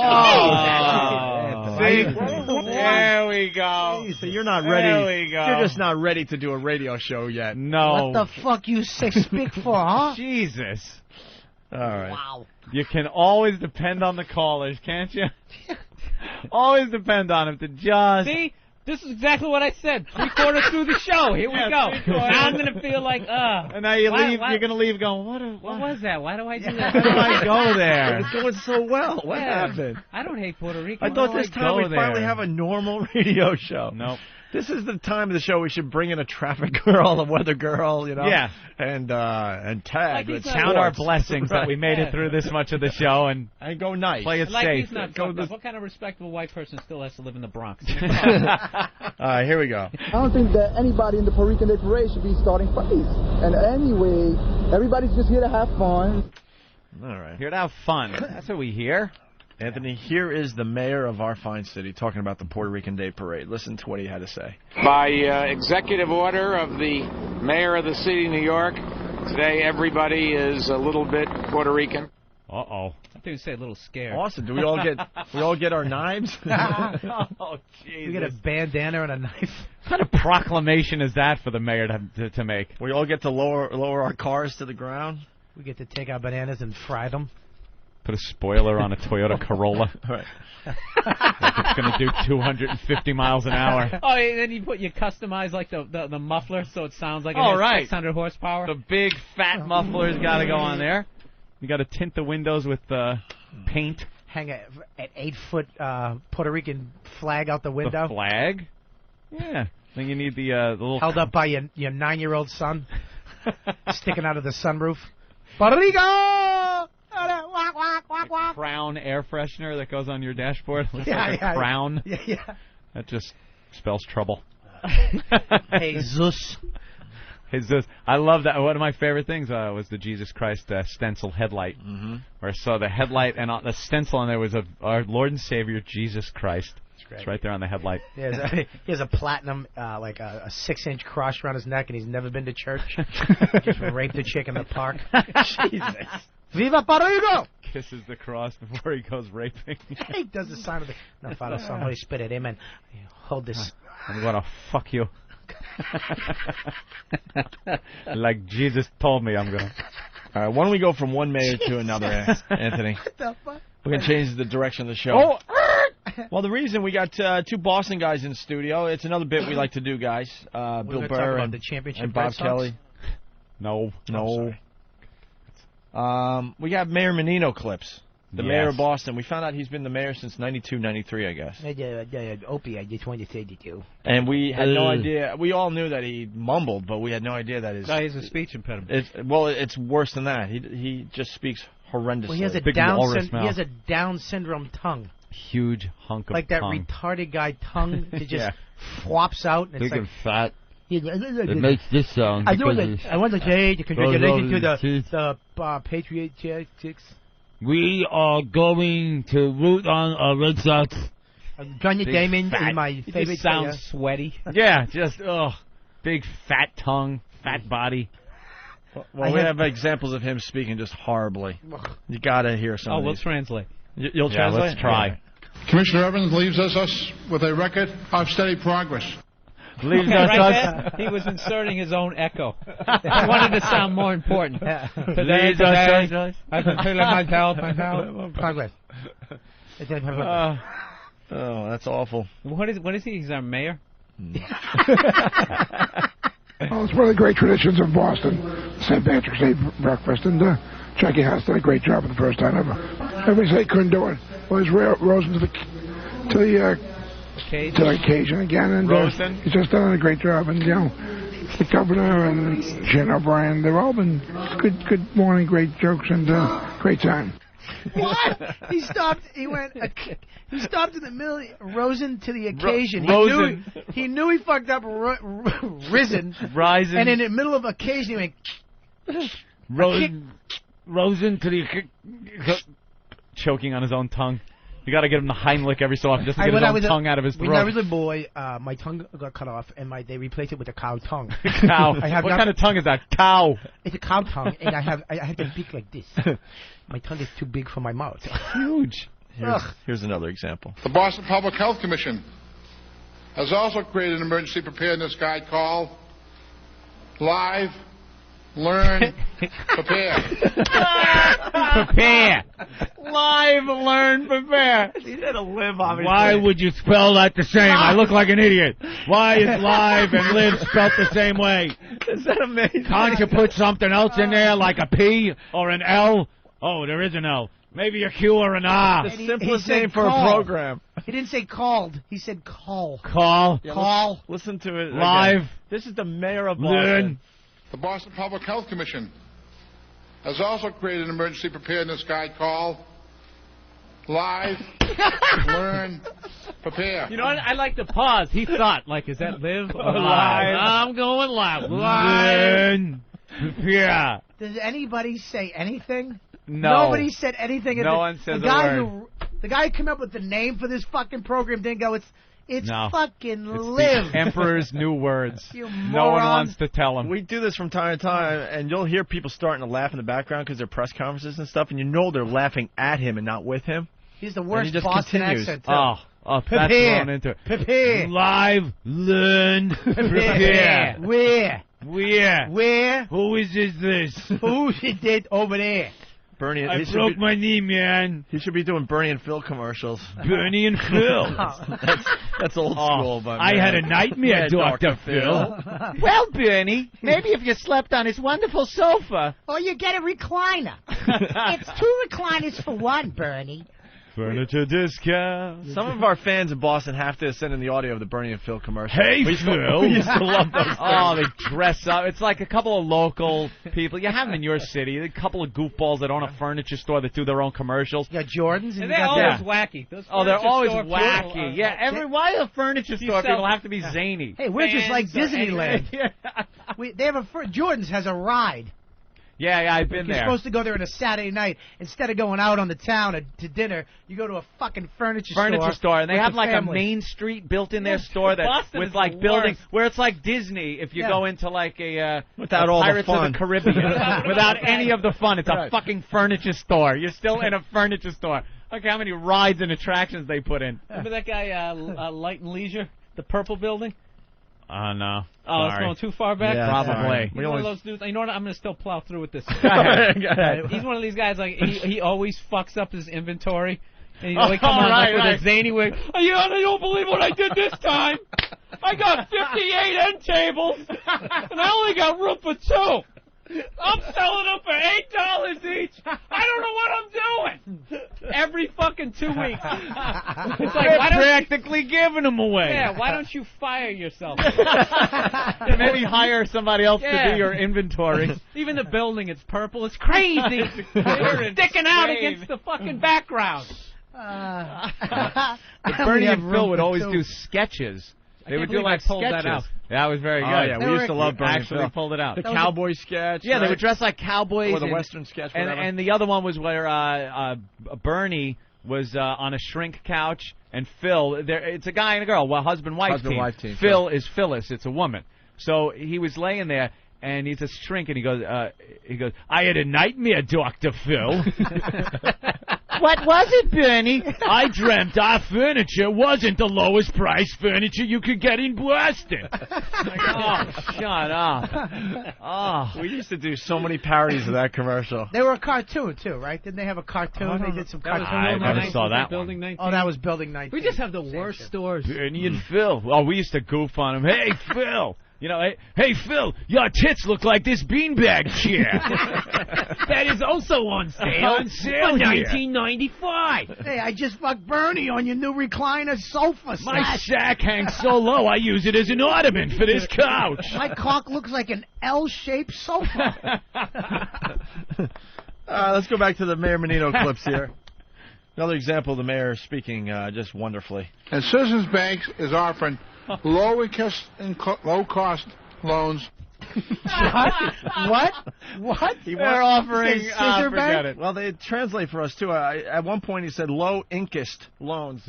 See? There we go. So you're not ready. There we go. You're just not ready to do a radio show yet. No. What the fuck you speak for, huh? Jesus. All right. Wow. You can always depend on the callers, can't you? Always depend on them to just... See? This is exactly what I said. 3/4 through the show. Here we go. Now I'm going to feel like, And now you leave. You're going to leave going, what was that? Why do I do that? Why do I go there? It's going so well. What happened? I don't hate Puerto Rico. I thought this time we'd finally have a normal radio show. Nope. This is the time of the show we should bring in a traffic girl, a weather girl, Yeah. and tag. Like count our blessings that we made it through this much of the show and go nice. Play it like safe. He's not what kind of respectable white person still has to live in the Bronx? All right, here we go. I don't think that anybody in the Puerto Rican Day Parade should be starting fights. And anyway, everybody's just here to have fun. All right. Here to have fun. That's what we hear. Anthony, here is the mayor of our fine city talking about the Puerto Rican Day Parade. Listen to what he had to say. By executive order of the mayor of the city of New York, today everybody is a little bit Puerto Rican. Uh-oh. I think you say a little scared. Awesome. Do we all get our knives? Oh, Jesus. We get a bandana and a knife. What kind of proclamation is that for the mayor to make? We all get to lower our cars to the ground? We get to take our bananas and fry them. Put a spoiler on a Toyota Corolla. Right. Like it's going to do 250 miles an hour. Oh, and then you customize like the muffler so it sounds like it has right. 600 horsepower. The big fat muffler's got to go on there. You got to tint the windows with paint. Hang an 8-foot Puerto Rican flag out the window. The flag? Yeah. Then you need the little... Held up by your 9-year-old son. Sticking out of the sunroof. Puerto Rico! Crown air freshener that goes on your dashboard. Looks like yeah, a crown. Yeah. That just spells trouble. Jesus. Jesus. I love that. One of my favorite things was the Jesus Christ stencil headlight. Mm-hmm. Where I saw the headlight and on the stencil, and there was our Lord and Savior Jesus Christ. It's right there on the headlight. He has a platinum, like a 6-inch cross around his neck, and he's never been to church. Just raped a chick in the park. Jesus. Viva Puerto Rico! Kisses the cross before he goes raping. He does the sign of the... No, Father, Son, Holy Spirit, amen. Hold this. I'm going to fuck you. Like Jesus told me I'm going to. All right, why don't we go from one mayor to another, Anthony? What the fuck? We're going to change the direction of the show. Oh! Well, the reason we got two Boston guys in studio, it's another bit we like to do, guys. Bill Burr and the championship and Bob Red Sox? Kelly. No. We got Mayor Menino clips. The mayor of Boston. We found out he's been the mayor since 92, 93, I guess. Opie, I just wanted to say to you. And we had no idea. We all knew that he mumbled, but we had no idea that his... No, he's a speech impediment. It's worse than that. He just speaks horrendously. Well, he has a Down syndrome tongue. huge hunk of like that tongue. retarded guy tongue that just flops out. And it's Big like, and fat. It makes this sound. I want to say congratulations to the Patriots. We are going to root on Red Sox. Johnny Damon is my favorite. It sounds sweaty. Yeah, just big fat tongue, fat body. Well, we have examples of him speaking just horribly. You gotta hear some. Oh, we'll translate. You'll translate. Let's try. Commissioner Evans leaves us with a record of steady progress. Leaves us. He was inserting his own echo. He wanted to sound more important. Today, I can feel myself. Progress. Oh, that's awful. What is he? He's our mayor. Well, it's one of the great traditions of Boston, St. Patrick's Day breakfast, and Jackie House did a great job for the first time ever. Everybody said he couldn't do it. Well, he's Rosen to the occasion again, and he's just done a great job. And the governor and Jen O'Brien, they've all been good morning, great jokes, and great time. What? He stopped. He went. He stopped in the middle. Rosen to the occasion. He knew he fucked up. Risen. Rising. And in the middle of occasion, he went. Rosen to the choking on his own tongue. You got to get him the Heimlich every so often just to get his own tongue out of his throat. When I was a boy, my tongue got cut off, and they replaced it with a cow tongue. Cow. What kind of tongue is that? Cow. It's a cow tongue, and I have to speak like this. My tongue is too big for my mouth. Huge. Here's another example. The Boston Public Health Commission has also created an emergency preparedness guide called Live, Learn, Prepare. Prepare. Live, learn, prepare. He had a live, obviously. Why would you spell that the same? I look like an idiot. Why is live and live spelled the same way? Is that amazing? Can't you put something else in there, like a P or an L? Oh, there is an L. Maybe a Q or an R. The simplest name for a program. He didn't say called. He said call. Call. Yeah, call. Listen to it. Live. Again. This is the mayor of Boston. Learn. The Boston Public Health Commission has also created an emergency preparedness guide called Live, Learn, Prepare. You know what? I like to pause. He thought, like, is that live or live? I'm going live. Learn, prepare. Does anybody say anything? No. Nobody said anything. No one says a word. The guy who came up with the name for this fucking program didn't go, it's fucking It's live. the Emperor's New Words. You No one moron. wants to tell him. We do this from time to time, and you'll hear people starting to laugh in the background because they're press conferences and stuff, and you know they're laughing at him and not with him. He's the And worst he just Boston continues. accent, too. Oh, that's Prepare. thrown into it. Prepare. Live, learn, prepare. Where? Where? Who is this? Who is it over there? Bernie, I broke my knee, man. He should be doing Bernie and Phil commercials. Bernie and Phil. That's old school, but I had a nightmare, Dr. Phil. Well, Bernie, maybe if you slept on his wonderful sofa. Or you get a recliner. It's 2 recliners for one, Bernie. Furniture discount. Some of our fans in Boston have to send in the audio of the Bernie and Phil commercial. Hey, Phil. We used to love those things. Oh, they dress up. It's like a couple of local people. You have them in your city. A couple of goofballs that own a furniture store that do their own commercials. You got Jordans. And they're always wacky. Those they're always store people wacky. are- Why do furniture store sell- people have to be zany? Hey, we're just like Fans or Disneyland. anything. They have Jordan's has a ride. Yeah, I've been You're there. supposed to go there on a Saturday night. Instead of going out on the town to dinner, you go to a fucking furniture store, and they with have the like family. a main street built in their store that Boston with is like the buildings worst. where it's like Disney. If you go into like a Without a all the Pirates fun. of the Caribbean, without any of the fun, it's a fucking furniture store. You're still in a furniture store. Look how many rides and attractions they put in. Remember that guy, Light and Leisure, the purple building? No. Oh, it's Sorry. going too far back? Yeah, probably. He's one of those dudes. You know what? I'm going to still plow through with this. Go ahead. He's one of these guys, like, he always fucks up his inventory. And he's always coming on with a zany wig. Oh, you don't believe what I did this time. I got 58 end tables, and I only got room for 2. I'm selling them for $8 each. I don't know what I'm doing. Every fucking 2 weeks. It's like, You're why don't practically giving them away. Yeah, why don't you fire yourself? Maybe hire somebody else to do your inventory. Even the building, it's purple. It's crazy. It's sticking out against the fucking background. But Bernie and Phil would always do sketches. They would do like pulled sketches. that out. That was very good. Oh, yeah, we used to love Bernie and Actually Phil. pulled it out. The cowboy sketch. Yeah, right? they would dress like cowboys. Or the and, Western sketch, and, whatever. and the other one was where Bernie was on a shrink couch, and Phil, it's a guy and a girl, well, husband-wife team. Phil is Phyllis, it's a woman. So he was laying there, and he's a shrink, and he goes, I had a nightmare, Dr. Phil. What was it, Bernie? I dreamt our furniture wasn't the lowest price furniture you could get in Boston. Oh, shut up. Oh. We used to do so many parodies of that commercial. They were a cartoon, too, right? Didn't they have a cartoon? They did some cartoon. I never saw that one. Building 19. Oh, that was Building 19. We just have the worst stores. Bernie and Phil. Oh, we used to goof on him. Hey, Phil. You know, hey, Phil, your tits look like this beanbag chair. That is also on sale. On sale for here. $19.95. Hey, I just fucked Bernie on your new recliner sofa. My sack hangs so low, I use it as an ornament for this couch. My cock looks like an L-shaped sofa. Let's go back to the Mayor Menino clips here. Another example of the mayor speaking just wonderfully. And Citizens Bank is offering low-cost loans. What? They're offering. Forget it. Well, they translate for us too. At one point, he said low-interest loans.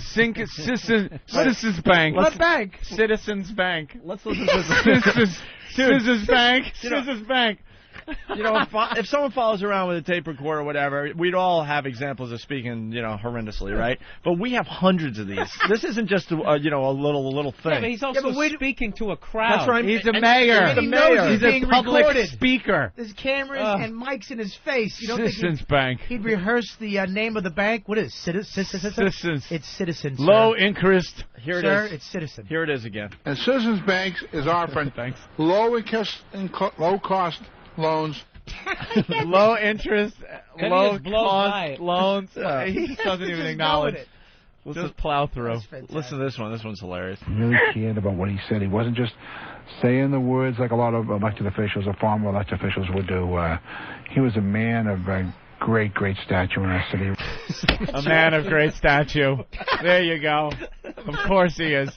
Citizens Bank. What bank? Citizens Bank. Let's listen to this. Citizens Bank. Citizens Bank. You know, if someone follows around with a tape recorder or whatever, we'd all have examples of speaking, horrendously, right? But we have hundreds of these. This isn't just a little thing. Yeah, but he's also speaking to a crowd. That's right. He's a mayor. He's the mayor. He's a public speaker. There's cameras and mics in his face. You don't Citizens think Bank. he'd rehearse the name of the bank? What is it? Citizens. It's Citizens. Low interest. Here it Sir, is. it's Citizen. Here it is again. And Citizens Bank is offering low-cost loans. Low interest, low blow by cost loans. Yeah. He doesn't even acknowledge. Just plow through. Listen to this one. This one's hilarious. He really cared about what he said. He wasn't just saying the words like a lot of elected officials or former elected officials would do. He was a man of great stature in our city. A man of great stature. There you go. Of course he is.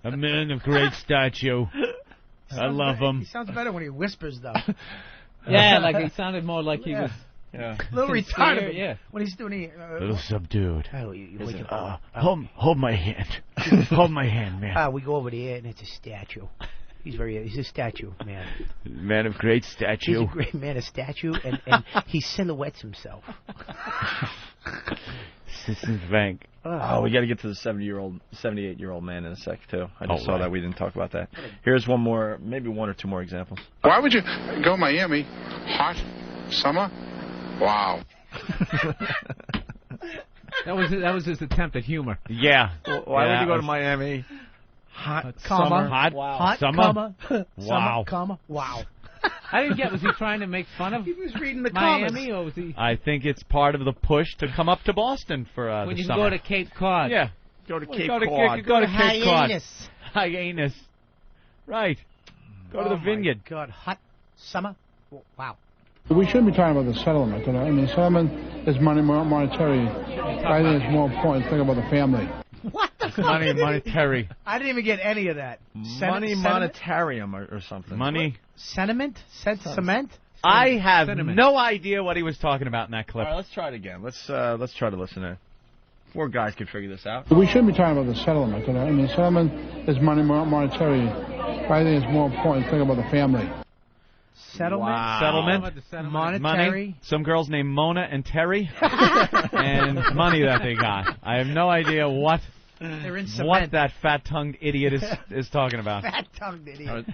A man of great stature. I love him. He sounds better when he whispers, though. Yeah, like he sounded more like he was. Yeah. A little retarded. Yeah. When he's doing A little subdued. Hold my hand. Hold my hand, man. we go over there, and it's a statue. He's a statue, man. Man of great stature. He's a great man of statue, and he silhouettes himself. Citizens Bank. Oh, we got to get to the 78-year-old man in a sec, too. I just saw that. We didn't talk about that. Here's one more, maybe one or two more examples. Why would you go Miami? Hot summer? Wow. That was his attempt at humor. Yeah. Why would you go to Miami? Hot summer. Hot summer. Comma. Wow. Summer, comma. Wow. I didn't get. Was he trying to make fun of? He was reading the Miami, comments. or was he? I think it's part of the push to come up to Boston for when the you summer. go to Cape Cod. Yeah. Go to Cape Cod. Cod. Hyenas. Right. Go to the vineyard. My God, hot summer. Wow. We shouldn't be talking about the settlement. I mean, settlement is monetary. I think it's more important to think about the family. What the fuck? Monetary. I didn't even get any of that. Money monetarium or something. Money. Sentiment? Cement? I have no idea what he was talking about in that clip. All right, let's try it again. Let's try to listen in. Four guys can figure this out. We shouldn't be talking about the settlement. I mean, settlement is monetary. I think it's more important to think about the family. Settlement? Wow. Settlement? Monetary? Money. Some girls named Mona and Terry. And money that they got. I have no idea what that fat-tongued idiot is talking about. Fat-tongued idiot.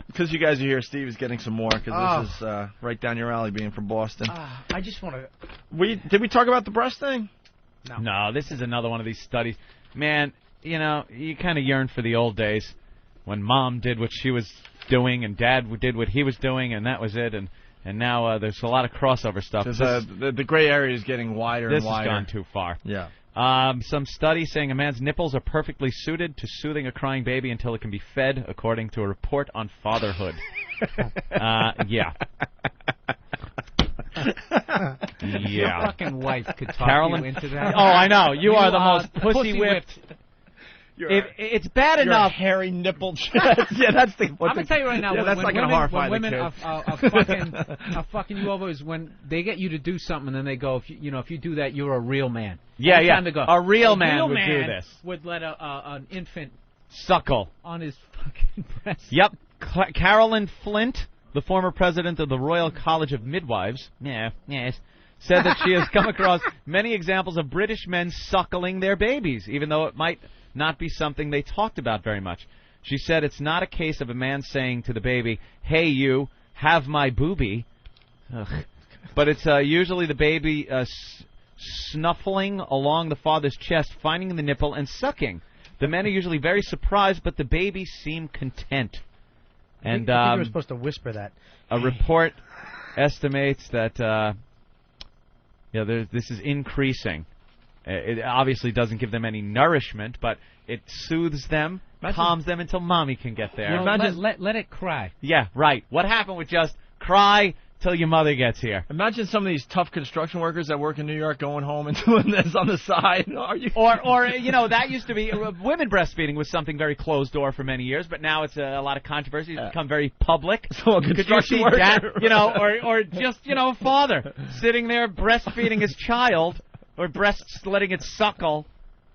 Because you guys are here, Steve is getting some more, because this is right down your alley, being from Boston. I just want to... Did we talk about the breast thing? No, this is another one of these studies. Man, you kind of yearn for the old days when Mom did what she was doing and Dad did what he was doing, and that was it. And now there's a lot of crossover stuff. The gray area is getting wider and wider. This has gone too far. Yeah. Some study saying a man's nipples are perfectly suited to soothing a crying baby until it can be fed, according to a report on fatherhood. Yeah. Your fucking wife could talk Carolyn, you into that. Oh, I know. You are the most pussy-whipped. It's bad enough. Hairy nippled chest. Yeah, that's the. I'm gonna tell you right now. Yeah, that's not when gonna horrify when the women kids. are fucking you over is when they get you to do something and then they go, if you do that, you're a real man. Yeah, Every yeah. time they go, A real man would do this. Would let an infant Suckle on his fucking breast. Yep. Carolyn Flint, the former president of the Royal College of Midwives, said that she has come across many examples of British men suckling their babies, even though it might not be something they talked about very much. She said it's not a case of a man saying to the baby, "Hey, you, have my boobie," but it's usually the baby snuffling along the father's chest, finding the nipple, and sucking. The men are usually very surprised, but the babies seem content. And I think you were supposed to whisper that. A report estimates that this is increasing. It obviously doesn't give them any nourishment, but it soothes them, calms them until mommy can get there. Let it cry. Yeah, right. What happened with just cry till your mother gets here? Imagine some of these tough construction workers that work in New York going home and doing this on the side. Or that used to be women breastfeeding was something very closed door for many years, but now it's a lot of controversy. It's become very public. So a construction worker, or just a father sitting there breastfeeding his child. Or breasts letting it suckle.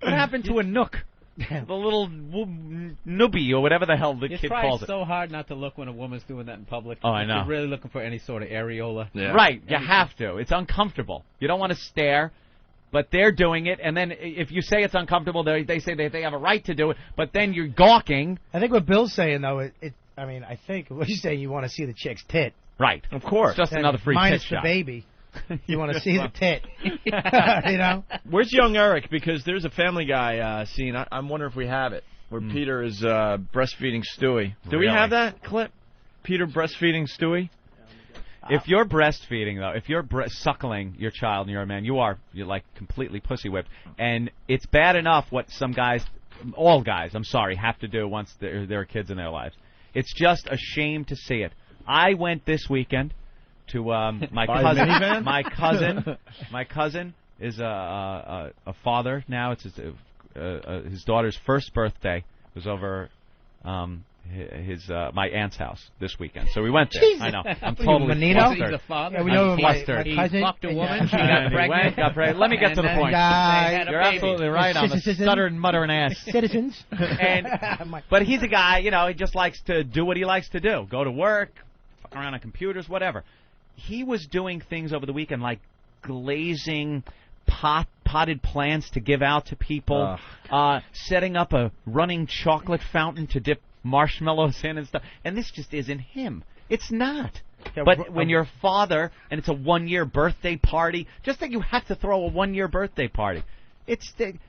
What happened to a nook? The little nubby or whatever the hell the kid calls it. It's so hard not to look when a woman's doing that in public. Oh, I know. You're really looking for any sort of areola. Yeah. Right, you have to. It's uncomfortable. You don't want to stare, but they're doing it, and then if you say it's uncomfortable, they say they have a right to do it, but then you're gawking. I think what Bill's saying, though, I think what he's saying, you want to see the chick's tit. Right. Of course. It's just another free minus tit the shot. Baby. You want to see the tit. Where's young Eric? Because there's a Family Guy scene. I'm wondering if we have it, where Peter is breastfeeding Stewie. Do we have that clip? Peter breastfeeding Stewie? If you're breastfeeding, though, if you're suckling your child and you're a man, you're like completely pussy whipped. And it's bad enough what some guys, all guys, I'm sorry, have to do once there are kids in their lives. It's just a shame to see it. I went this weekend to my cousin. My cousin is a father now. It's his daughter's first birthday. It was over my aunt's house this weekend. So we went there. Jesus. I know. I'm What totally are you, Menino? flustered. He's a father. Yeah, we know I'm my flustered. He cousin. fucked a woman. She And got he went, got pregnant. Let me get to the point. You're absolutely right on the stuttering, muttering ass. Citizens. But he's a guy, he just likes to do what he likes to do. Go to work, fuck around on computers, whatever. He was doing things over the weekend like glazing potted plants to give out to people, setting up a running chocolate fountain to dip marshmallows in and stuff. And this just isn't him. It's not. Yeah, but when you're a father and it's a 1-year birthday party, just think you have to throw a 1-year birthday party. It's something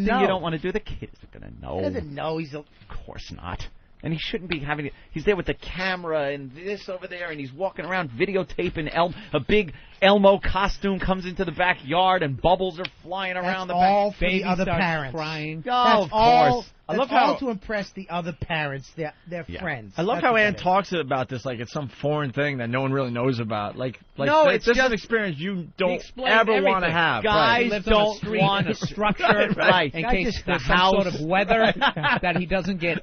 you don't want to do. The kid isn't going to know. He doesn't know. Of course not. And he shouldn't be having it. He's there with the camera and this over there, and he's walking around videotaping. A big Elmo costume comes into the backyard, and bubbles are flying around the back. All for the other parents. Crying. Oh, of course. I love how to impress the other parents, their friends. I love how Ann talks about this like it's some foreign thing that no one really knows about. No, it's just just an experience you don't ever want to have. Guys Lives don't on a street want in a structure, right. in case there's some sort of weather that he doesn't get.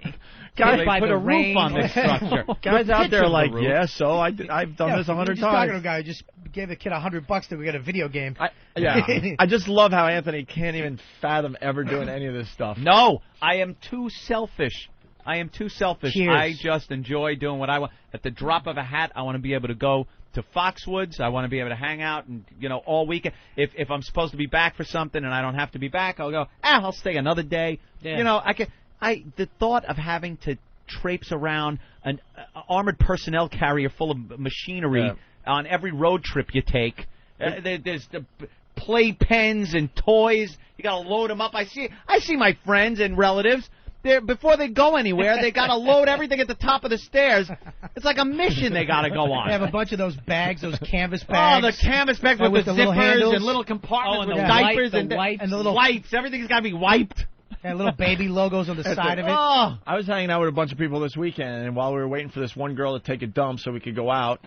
Guys, by put the a rain. roof on this structure. Guys out there are like, I've done this 100 We're just talking to a times. guy who just gave the kid $100 to get a video game. I just love how Anthony can't even fathom ever doing any of this stuff. No, I am too selfish. Cheers. I just enjoy doing what I want. At the drop of a hat, I want to be able to go to Foxwoods. I want to be able to hang out and all weekend. If I'm supposed to be back for something and I don't have to be back, I'll go. I'll stay another day. Yeah. The thought of having to traipse around an armored personnel carrier full of machinery on every road trip you take. There's the play pens and toys. You got to load them up. I see my friends and relatives. Before they go anywhere, they got to load everything at the top of the stairs. It's like a mission they got to go on. They have a bunch of those bags, those canvas bags. Oh, the canvas bags with the little zippers handles. and little compartments with the diapers and the little wipes. Everything's got to be wiped. And little baby logos on the side of it. Oh. I was hanging out with a bunch of people this weekend, and while we were waiting for this one girl to take a dump so we could go out,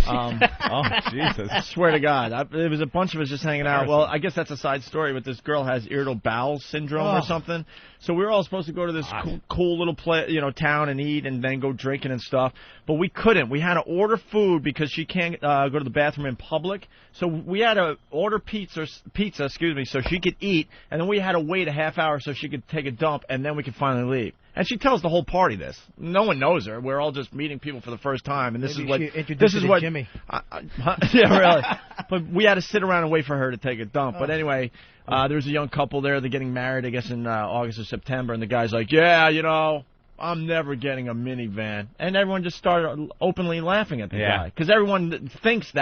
Oh, Jesus. I swear to God. There was a bunch of us just hanging out. Well, I guess that's a side story, but this girl has irritable bowel syndrome or something. So we were all supposed to go to this cool little town and eat and then go drinking and stuff. But we couldn't. We had to order food because she can't go to the bathroom in public. So we had to order pizza, so she could eat. And then we had to wait a half hour so she could take a dump, and then we could finally leave. And she tells the whole party this. No one knows her. We're all just meeting people for the first time, and this is what Jimmy. Yeah, really. But we had to sit around and wait for her to take a dump. But anyway, there was a young couple there. They're getting married, I guess, in August or September, and the guy's like, "Yeah, I'm never getting a minivan," and everyone just started openly laughing at the guy because everyone thinks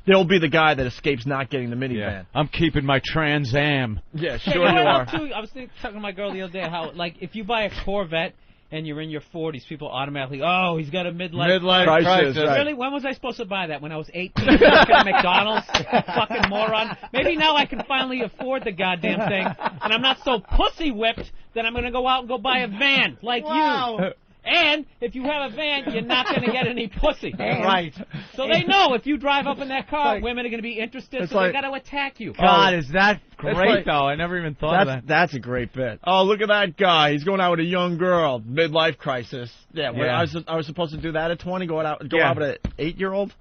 they'll be the guy that escapes not getting the minivan. Yeah. I'm keeping my Trans Am. Yeah, sure you are. I was talking to my girl the other day how, like, if you buy a Corvette and you're in your 40s, people automatically, oh, he's got a midlife crisis. Right. Really? When was I supposed to buy that? When I was 18? At McDonald's? Fucking moron. Maybe now I can finally afford the goddamn thing, and I'm not so pussy-whipped that I'm going to go out and go buy a van like you. And if you have a van, you're not going to get any pussy. Right. So they know if you drive up in that car, women are going to be interested, so they got to attack you. God, is that great, though? I never even thought of that. That's a great bit. Oh, look at that guy. He's going out with a young girl. Midlife crisis. Yeah, I was supposed to do that at 20, go out with an 8-year-old?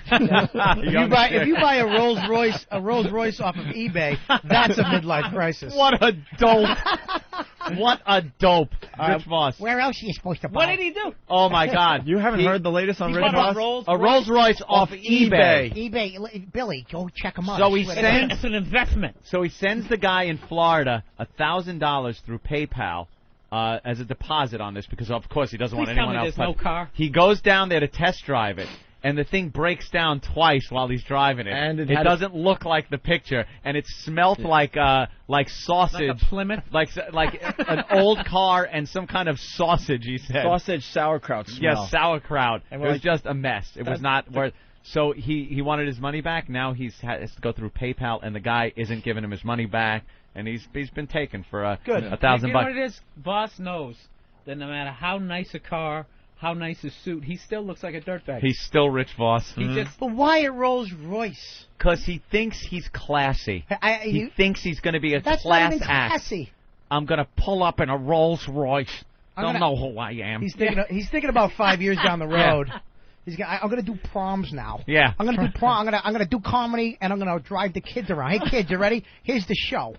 If you buy a Rolls Royce off of eBay, that's a midlife crisis. What a dope! What a dope, Rich Voss. Where else are you supposed to buy? What did he do? Oh my God! You haven't heard the latest on Rich Voss? A Rolls Royce off eBay. eBay, Billy, go check him out. So it's an investment. So he sends the guy in Florida $1,000 through PayPal. As a deposit on this, because of course he doesn't want anyone else. There's no car. He goes down there to test drive it, and the thing breaks down twice while he's driving it. And it doesn't look like the picture, and it smelt like sausage, like a Plymouth, like an old car and some kind of sausage. He said sausage sauerkraut smell. Yes, sauerkraut. It was just a mess. It was not worth. So he wanted his money back. Now he has to go through PayPal, and the guy isn't giving him his money back. And he's been taken for $1,000. You know what it is? Boss knows that no matter how nice a car, how nice a suit, he still looks like a dirtbag. He's still Rich Voss. But why a Rolls Royce? Because he thinks he's classy. He thinks he's going to be a class act. Classy. I'm going to pull up in a Rolls Royce. Don't know who I am. He's thinking about 5 years down the road. I'm going to do proms now. Yeah. I'm going to do prom. I'm going to do comedy, and I'm going to drive the kids around. Hey, kids, you ready? Here's the show.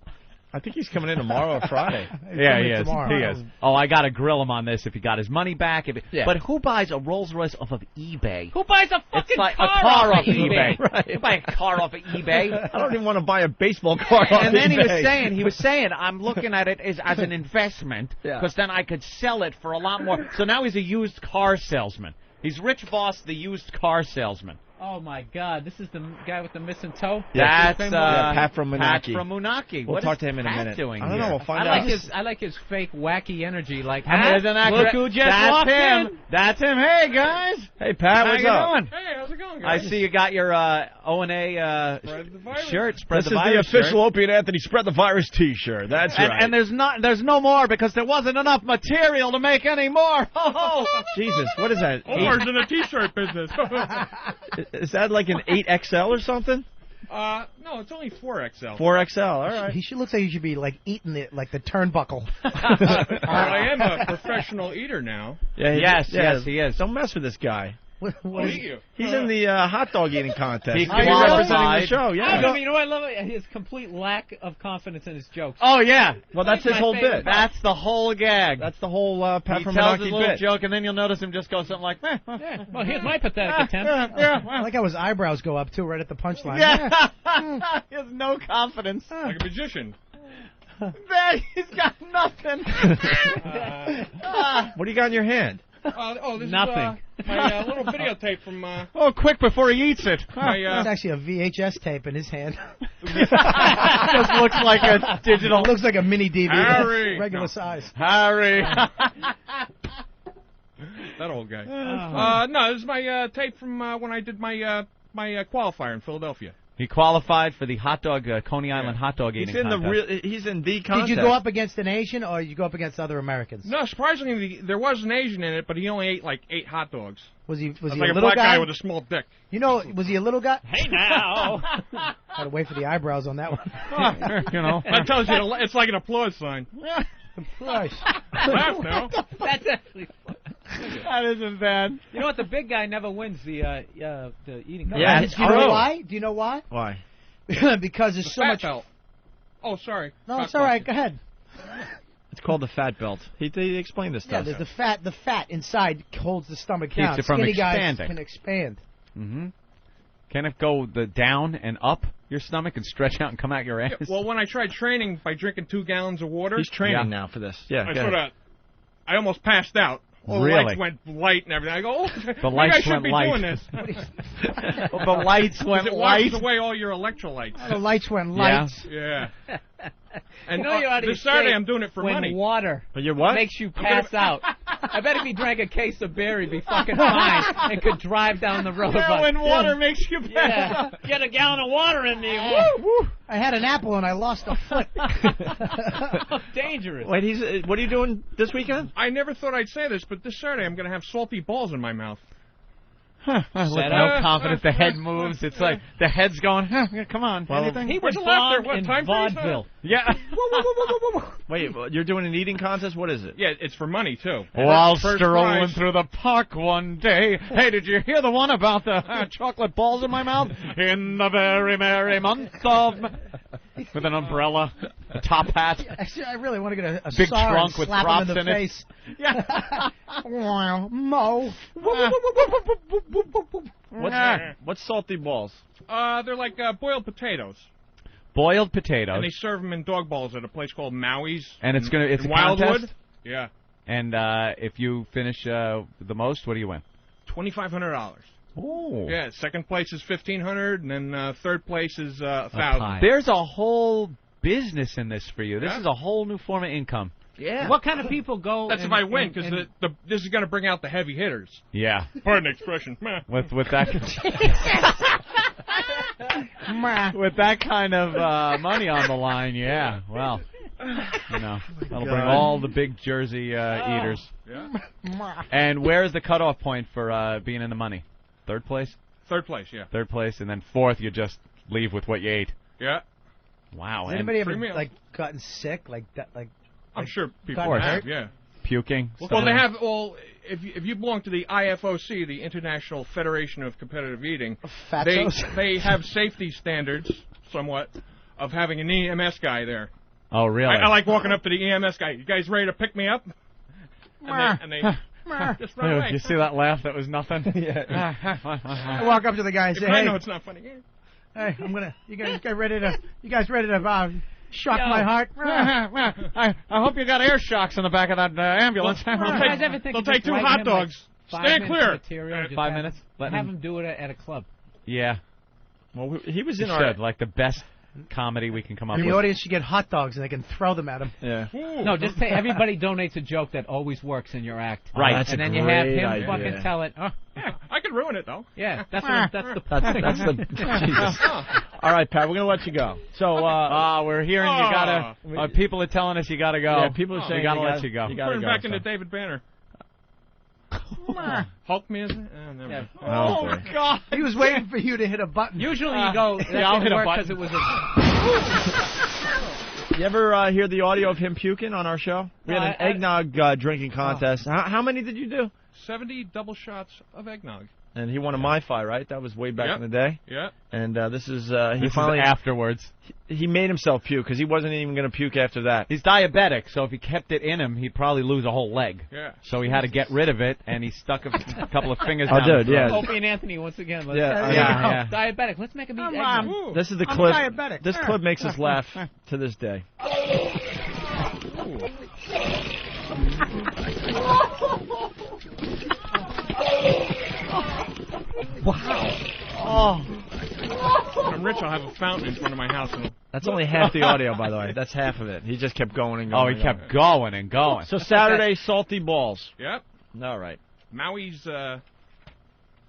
I think he's coming in tomorrow or Friday. Yeah, he is. He is. Oh, I got to grill him on this if he got his money back. But who buys a Rolls Royce off of eBay? Who buys a fucking car off of eBay? Right. You buy a car off of eBay? I don't even want to buy a baseball car off And then eBay. he was saying, I'm looking at it as an investment because then I could sell it for a lot more. So now he's a used car salesman. He's Rich Voss, the used car salesman. Oh, my God. This is the guy with the missing toe? That's Pat from Moonachie. Pat from Moonachie. We'll talk to him in a minute. Doing I don't know. We'll find out. I like his fake, wacky energy. Like, look who just walked in. That's him. Hey, guys. Hey, Pat. What's up? Hey, how's it going, guys? I see you got your O&A shirt. Spread the Virus. This is the official Opie and Anthony Spread the Virus T-shirt. That's right. And there's no more because there wasn't enough material to make any more. Oh, Jesus. What is that? Omar's in the T-shirt business. Is that like an 8XL or something? No, it's only 4XL. 4XL, all right. He looks like he should be like eating it like the turnbuckle. I am a professional eater now. Yeah, yes, he is. Don't mess with this guy. He's in the hot dog eating contest. He's representing the show. Yeah. You know what I love? His complete lack of confidence in his jokes. Oh yeah. Well, that's his whole bit. That's the whole gag. That's the whole Pat from Moonachie bit. He tells his little joke, and then you'll notice him just go something like, "Meh." Yeah. Well, here's my pathetic attempt. I like how his eyebrows go up too, right at the punchline. Yeah. He has no confidence. Like a magician. He's got nothing. What do you got in your hand? This Nothing. Is my little videotape from... Oh, quick before he eats it. It's actually a VHS tape in his hand. Just looks like a digital... It looks like a mini DVD. Harry. Regular size. Harry. That old guy. No, this is my tape from when I did my qualifier in Philadelphia. He qualified for the hot dog, Coney Island hot dog eating contest. He's in the contest. Did you go up against an Asian, or you go up against other Americans? No, surprisingly, there was an Asian in it, but he only ate like 8 hot dogs. Was he like a a little black guy with a small dick. You know, was he a little guy? Hey now! Had to wait for the eyebrows on that one. You know, that tells you it's like an applause sign. Christ. Laugh now. That's actually funny. That isn't bad. You know what? The big guy never wins the eating contest. Yeah, Do you know why? Do you know why? Why? Because there's so much. Belt. Oh, sorry. No, it's all right. Go ahead. It's called the fat belt. He explained this stuff. Yeah, there's the fat inside holds the stomach down. Keeps it from Skinny expanding. guys can expand. Mm-hmm. Can it go down and up your stomach and stretch out and come out your ass? Yeah, well, when I tried training by drinking 2 gallons of water... He's training now for this. Yeah, I almost passed out. All the lights went light and everything. I go, the lights I should went be light. doing this. The lights went it light. washes away all your electrolytes. The lights went light. Yeah. And you know you're out of this Saturday I'm doing it for when money. Water makes you pass out. I bet if he drank a case of beer, he'd be fucking fine and could drive down the road. Yeah, when water makes you pass out. Get a gallon of water in there. Woo, woo. I had an apple and I lost a foot. Dangerous. Wait, what are you doing this weekend? I never thought I'd say this, but this Saturday I'm going to have salty balls in my mouth. With no confidence, the head moves. It's like the head's going, come on, anything? He was laughter. born in time vaudeville. Yeah. Wait, you're doing an eating contest? What is it? Yeah, it's for money, too. While strolling through the park one day, hey, did you hear the one about the chocolate balls in my mouth? In the very merry month of... With an umbrella, a top hat. Actually, I really want to get a big SAR trunk and with slap props him in the in face. it. Yeah. Mo. What's salty balls? They're like boiled potatoes. Boiled potatoes. And they serve them in dog balls at a place called Maui's. And it's a Wildwood. contest? Yeah. And if you finish the most, what do you win? $2,500. Oh. Yeah, second place is $1,500, and then third place is $1,000. There's a whole business in this for you. This is a whole new form of income. Yeah. What kind of people go? That's if I win, because this is going to bring out the heavy hitters. Yeah. Pardon the expression. With that. With that kind of money on the line, yeah. Well, that'll bring all the big Jersey eaters. Yeah. And where's the cutoff point for being in the money? Third place? Third place, yeah. Third place, and then fourth, you just leave with what you ate. Yeah. Wow. Has anybody ever gotten sick like that? I'm sure people have, yeah. Puking. Well, they have all. If you belong to the IFOC, the International Federation of Competitive Eating, they have safety standards, somewhat, of having an EMS guy there. Oh, really? I like walking up to the EMS guy. You guys ready to pick me up? And they just run away. You see that laugh? That was nothing. Yeah. I walk up to the guy and say, "Hey, I know it's not funny." Hey, you guys ready to shock my heart? I hope you got air shocks in the back of that ambulance. They'll take 2 hot dogs. Stand clear. 5 minutes. Have him do it at a club. Yeah. Well, he was in like the best comedy we can come up with. The audience should get hot dogs and they can throw them at him. Yeah. No, just say everybody donates a joke that always works in your act. Right. That's and a then you have great him idea. fucking tell it. Oh, yeah, I could ruin it though. Yeah, that's the point. That's the Jesus. All right, Pat, we're gonna let you go. So we're hearing you gotta. People are telling us you gotta go. Yeah, people are saying we gotta let you go. You gotta Put him go, back into David Banner. Hulk me, is it? Yeah. Oh God! He was waiting for you to hit a button. Usually you go. Yeah, I'll hit a button because it was You ever hear the audio of him puking on our show? We had an eggnog drinking contest. How many did you do? 70 double shots of eggnog. And he won a MiFi, right? That was way back in the day. Yeah. And this is This is afterwards. He made himself puke because he wasn't even going to puke after that. He's diabetic, so if he kept it in him, he'd probably lose a whole leg. Yeah. So he had to get rid of it, and he stuck a couple of fingers down. Oh, dude, yeah. Opie and Anthony once again. Yeah. Diabetic. Let's make him eat eggnog. This is the I'm clip. diabetic. This clip makes us laugh to this day. Wow. Oh. I'm rich. I'll have a fountain in front of my house. That's only half the audio, by the way. That's half of it. He just kept going and going. Oh, he kept going and going. So Saturday, salty balls. Yep. All right. Maui's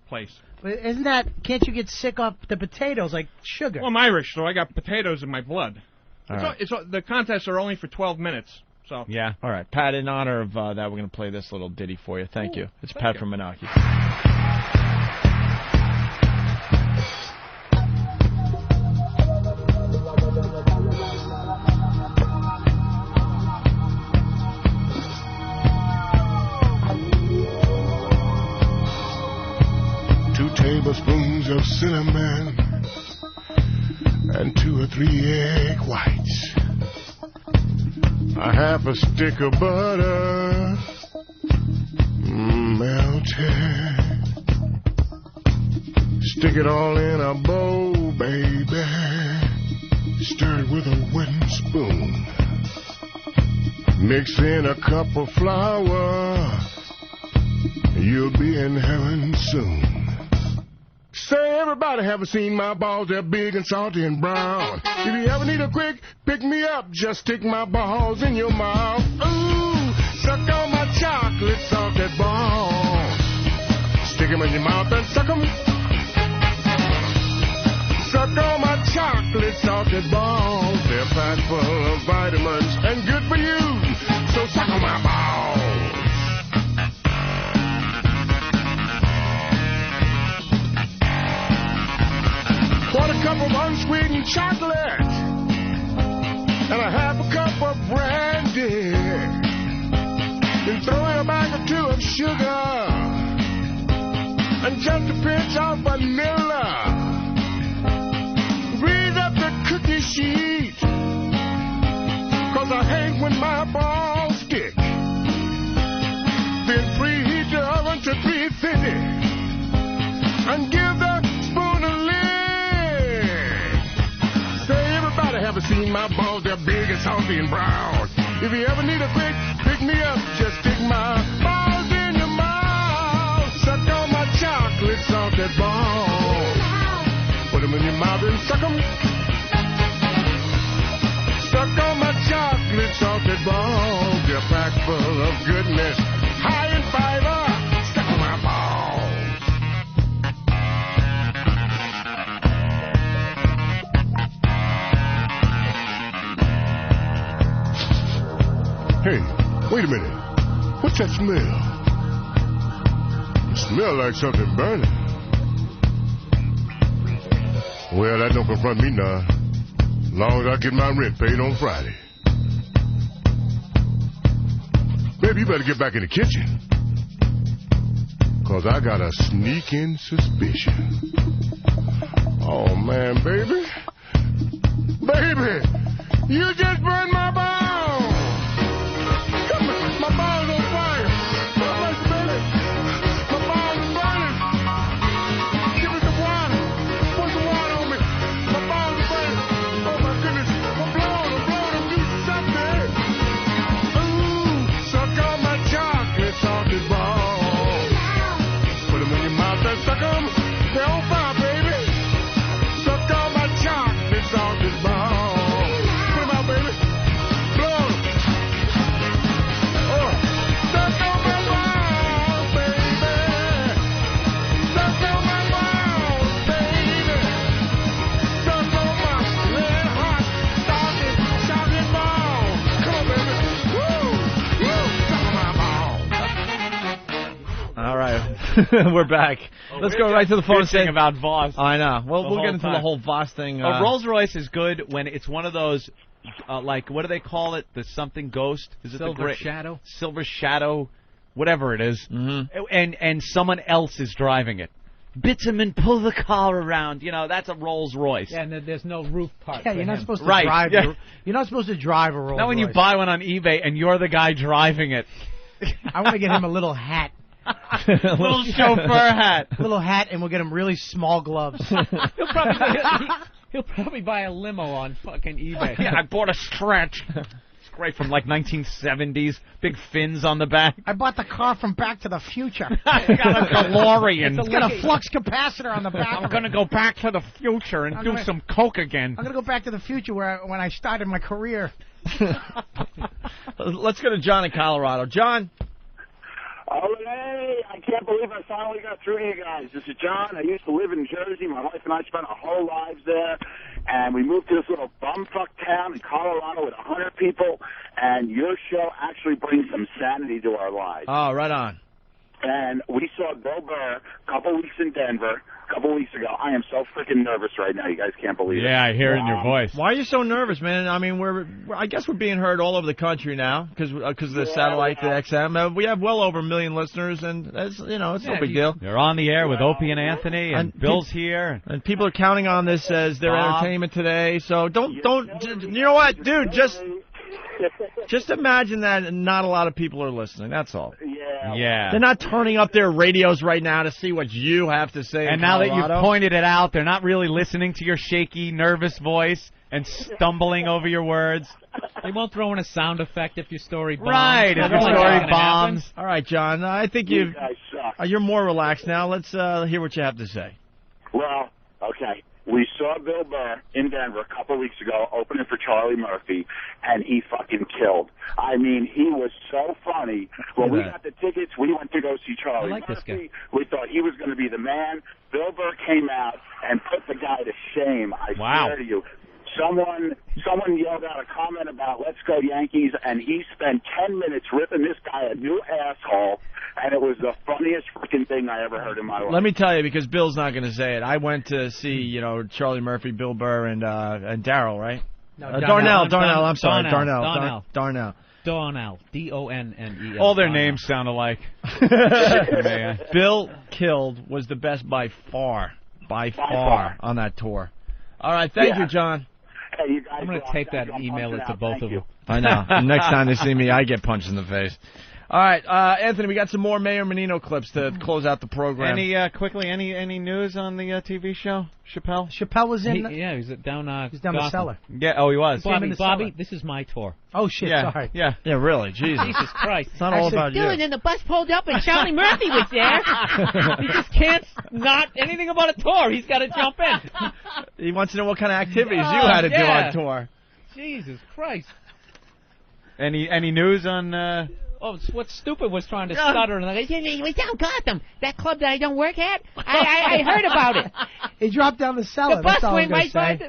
place. But isn't that? Can't you get sick off the potatoes like sugar? Well, I'm Irish, so I got potatoes in my blood. All The contests are only for 12 minutes. So yeah. All right, Pat. In honor of that, we're going to play this little ditty for you. Thank you. It's Pat from Menaki. Tablespoons of cinnamon and 2 or 3 egg whites, a half a stick of butter melted. Stick it all in a bowl, baby. Stir it with a wooden spoon. Mix in a cup of flour. You'll be in heaven soon. Say, everybody haven't seen my balls, they're big and salty and brown. If you ever need a quick pick-me-up, just stick my balls in your mouth. Ooh, suck on my chocolate salted balls. Stick them in your mouth and suck them. Suck on my chocolate salted balls. They're packed full of vitamins and good for you. So suck on my balls. Quarter cup of unsweetened chocolate and a half a cup of brandy. Then throw in a bag or 2 of sugar and just a pinch of vanilla. Grease up the cookie sheet, 'cause I hate when my balls stick. Then preheat the oven to 350 and give the spoon a lick. Ever seen my balls? They're big and salty and brown. If you ever need a quick pick-me-up, just stick my balls in your mouth. Suck on my chocolate salted balls. Put them in your mouth and suck them. Suck on my chocolate salted balls. They're packed full of goodness, high in fiber. Suck on my balls. Hey, wait a minute. What's that smell? It smells like something burning. Well, that don't confront me now. As long as I get my rent paid on Friday. Baby, you better get back in the kitchen. 'Cause I got a sneaking suspicion. Oh, man, baby. Baby, you just burned my balls. My balls on fire. My balls are burning. Give me some water. Put some water on me. My balls are burning. Oh my goodness. I'm blowing. Do something. Ooh, suck on my chocolate salted balls. Put them in your mouth and suck them. They're on fire, baby. Suck on my chocolate salted balls. Put them out, baby. Blow them. We're back. Let's go right to the phone. Saying about Voss. I know. Well, we'll get into the whole Voss thing. A Rolls Royce is good when it's one of those, like, what do they call it? The something ghost? Is it Silver Shadow? Silver Shadow, whatever it is. Mm-hmm. And someone else is driving it. Bitumen, pull the car around. You know, that's a Rolls Royce. Yeah, and there's no roof part. Yeah, you're not supposed to right. drive. Yeah. You're not supposed to drive a Rolls Royce. Not when you buy one on eBay and you're the guy driving it. I want to get him a little hat. Little chauffeur hat. Little hat, and we'll get him really small gloves. He'll probably buy a limo on fucking eBay. Yeah, I bought a Stretch. It's great from like 1970s. Big fins on the back. I bought the car from Back to the Future. I got a DeLorean. It's got a flux capacitor on the back. I'm going to go back to the future and do some coke again. I'm going to go back to the future when I started my career. Let's go to John in Colorado. John. Olé, I I can't believe I finally got through to you guys. This is John. I used to live in Jersey. My wife and I spent our whole lives there. And we moved to this little bumfuck town in Colorado with 100 people. And your show actually brings some sanity to our lives. Oh, right on. And we saw Bill Burr a couple weeks in Denver, a couple weeks ago. I am so freaking nervous right now. You guys can't believe it. Yeah, I hear it in your voice. Why are you so nervous, man? I mean, I guess we're being heard all over the country now because of the satellite, the XM. We have well over 1 million listeners, and it's no big deal. You're on the air with Opie and Anthony, and Bill's here, and people are counting on this as their entertainment today. So don't. You know what, dude? Just imagine that not a lot of people are listening. That's all. Yeah. They're not turning up their radios right now to see what you have to say. And now that you've pointed it out, they're not really listening to your shaky, nervous voice and stumbling over your words. They won't throw in a sound effect if your story bombs. Right, if your story bombs. All right, John, I think you guys suck. You're more relaxed now. Let's hear what you have to say. Well, okay. We saw Bill Burr in Denver a couple weeks ago opening for Charlie Murphy, and he fucking killed. I mean, he was so funny. When we got the tickets, we went to go see Charlie Murphy. This guy. We thought he was going to be the man. Bill Burr came out and put the guy to shame. I swear to you. Someone yelled out a comment about "Let's go Yankees," and he spent 10 minutes ripping this guy a new asshole, and it was the funniest freaking thing I ever heard in my life. Let me tell you, because Bill's not going to say it. I went to see, Charlie Murphy, Bill Burr, and Darryl, right? No, Darnell. I'm sorry, Darnell. Darnell. D-O-N-N-E-L. All their names sound alike. Bill Killed was the best by far on that tour. All right, thank you, John. Hey, you guys, I'm going to take that and email it to both of you. I know. Next time they see me, I get punched in the face. All right, Anthony, we got some more Mayor Menino clips to close out the program. Any news on the TV show? Chappelle was in. He was down the cellar. Yeah, he was. Bobby, this is my tour. Oh shit, sorry. Yeah, really, Jesus Christ. It's not all about you. Dude, and the bus pulled up and Charlie Murphy was there. He just can't not anything about a tour. He's got to jump in. He wants to know what kind of activities you had to do on tour. Jesus Christ. Any news on? Oh, what Stupid was trying to stutter. And he was down Gotham, that club that I don't work at. I heard about it. He dropped down the cellar. The bus That's all went right by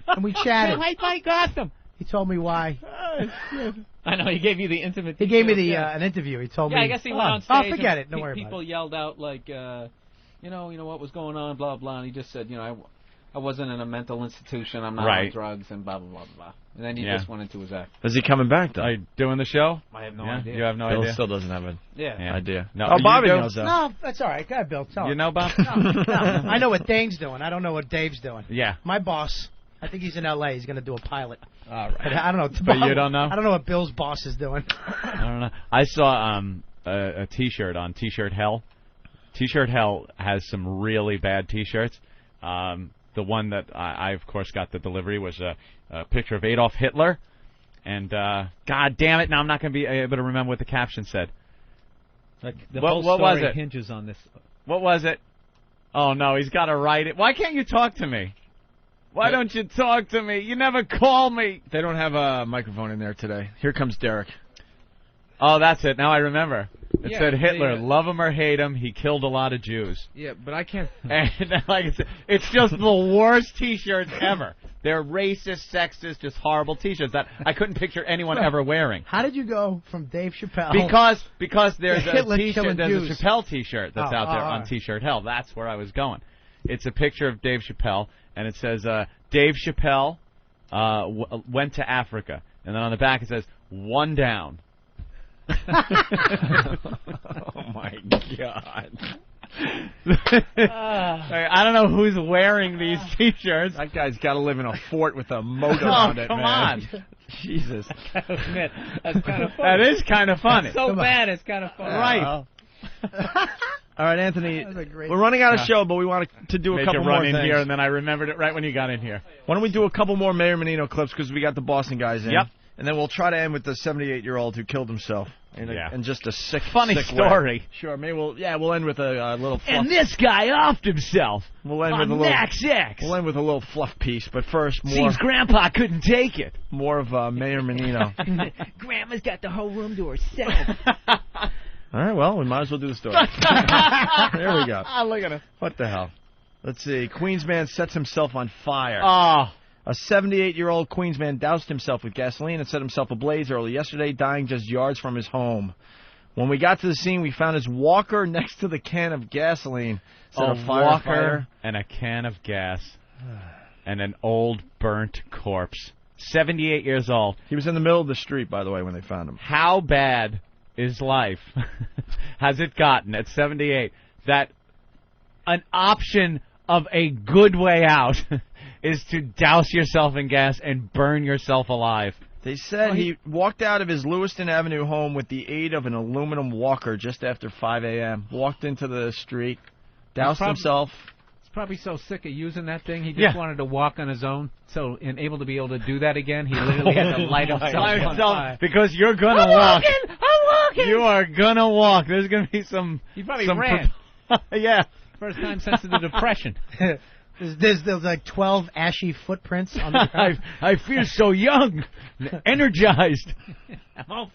and we chatted. Right by Gotham. He told me why. I know, he gave you the intimate He gave me the an interview. He told me. I guess he went on stage. Oh, forget it. Don't worry about it. People yelled out, like, you know what was going on, blah, blah. And he just said, I wasn't in a mental institution. I'm not on drugs and blah, blah, blah, blah. And then he just went into his act. Is he coming back, though? Are you doing the show? I have no idea. You have no Bill idea? Still doesn't have an idea. No. Oh, Bobby knows that. No, that's all right. Go ahead, Bill. Tell him. You know, Bob? No. I know what Dane's doing. I don't know what Dave's doing. Yeah. My boss, I think he's in L.A. He's going to do a pilot. All right. But I don't know. But you don't know? I don't know what Bill's boss is doing. I don't know. I saw a T-shirt on T-shirt Hell. T-shirt Hell has some really bad T-shirts. The one that I of course got the delivery was a picture of Adolf Hitler, and God damn it, now I'm not going to be able to remember what the caption said. Like the whole story hinges on this. What was it? Oh no, he's got to write it. Why can't you talk to me? Why don't you talk to me? You never call me. They don't have a microphone in there today. Here comes Derek. Oh, that's it. Now I remember. It said Hitler, love him or hate him, he killed a lot of Jews. Yeah, but I can't. And like I said, it's just the worst T-shirts ever. They're racist, sexist, just horrible T-shirts that I couldn't picture anyone ever wearing. How did you go from Dave Chappelle? Because there's a T-shirt, there's a Chappelle T-shirt that's out there on T-shirt Hell. That's where I was going. It's a picture of Dave Chappelle, and it says Dave Chappelle went to Africa, and then on the back it says one down. Oh my God. I don't know who's wearing these T-shirts. That guy's got to live in a fort with a moat around it, man. Come on. Jesus. I gotta admit, that's kind of funny. That is kind of funny. It's so bad, it's kind of funny. Right. All right, Anthony, we're running out of show, but we want to do a couple more run in things. here, and then I remembered it right when you got in here. Why don't we do a couple more Mayor Menino clips, because we got the Boston guys in. Yep. And then we'll try to end with the 78-year-old who killed himself in just a funny story. Way. Sure, maybe we'll end with a little fluff. And this guy offed himself. We'll end with a little Max X. We'll end with a little fluff piece, but first more. Seems Grandpa couldn't take it. More of Mayor Menino. Grandma's got the whole room to herself. All right, well, we might as well do the story. There we go. Look at it. What the hell? Let's see. Queens man sets himself on fire. Oh. A 78-year-old Queens man doused himself with gasoline and set himself ablaze early yesterday, dying just yards from his home. When we got to the scene, we found his walker next to the can of gasoline. Said a walker and a can of gas and an old burnt corpse. 78 years old. He was in the middle of the street, by the way, when they found him. How bad is life? Has it gotten at 78 that an option of a good way out is to douse yourself in gas and burn yourself alive? They said he walked out of his Lewiston Avenue home with the aid of an aluminum walker just after 5 a.m. Walked into the street, doused himself. He's probably so sick of using that thing, he just wanted to walk on his own. So, and able to be able to do that again, he literally had to light himself on fire. Because you're gonna walk. I'm walking! You are gonna walk. There's gonna be some... He probably ran. Yeah. First time since the Depression. There's like 12 ashy footprints on the ground. I feel so young, energized. I'm on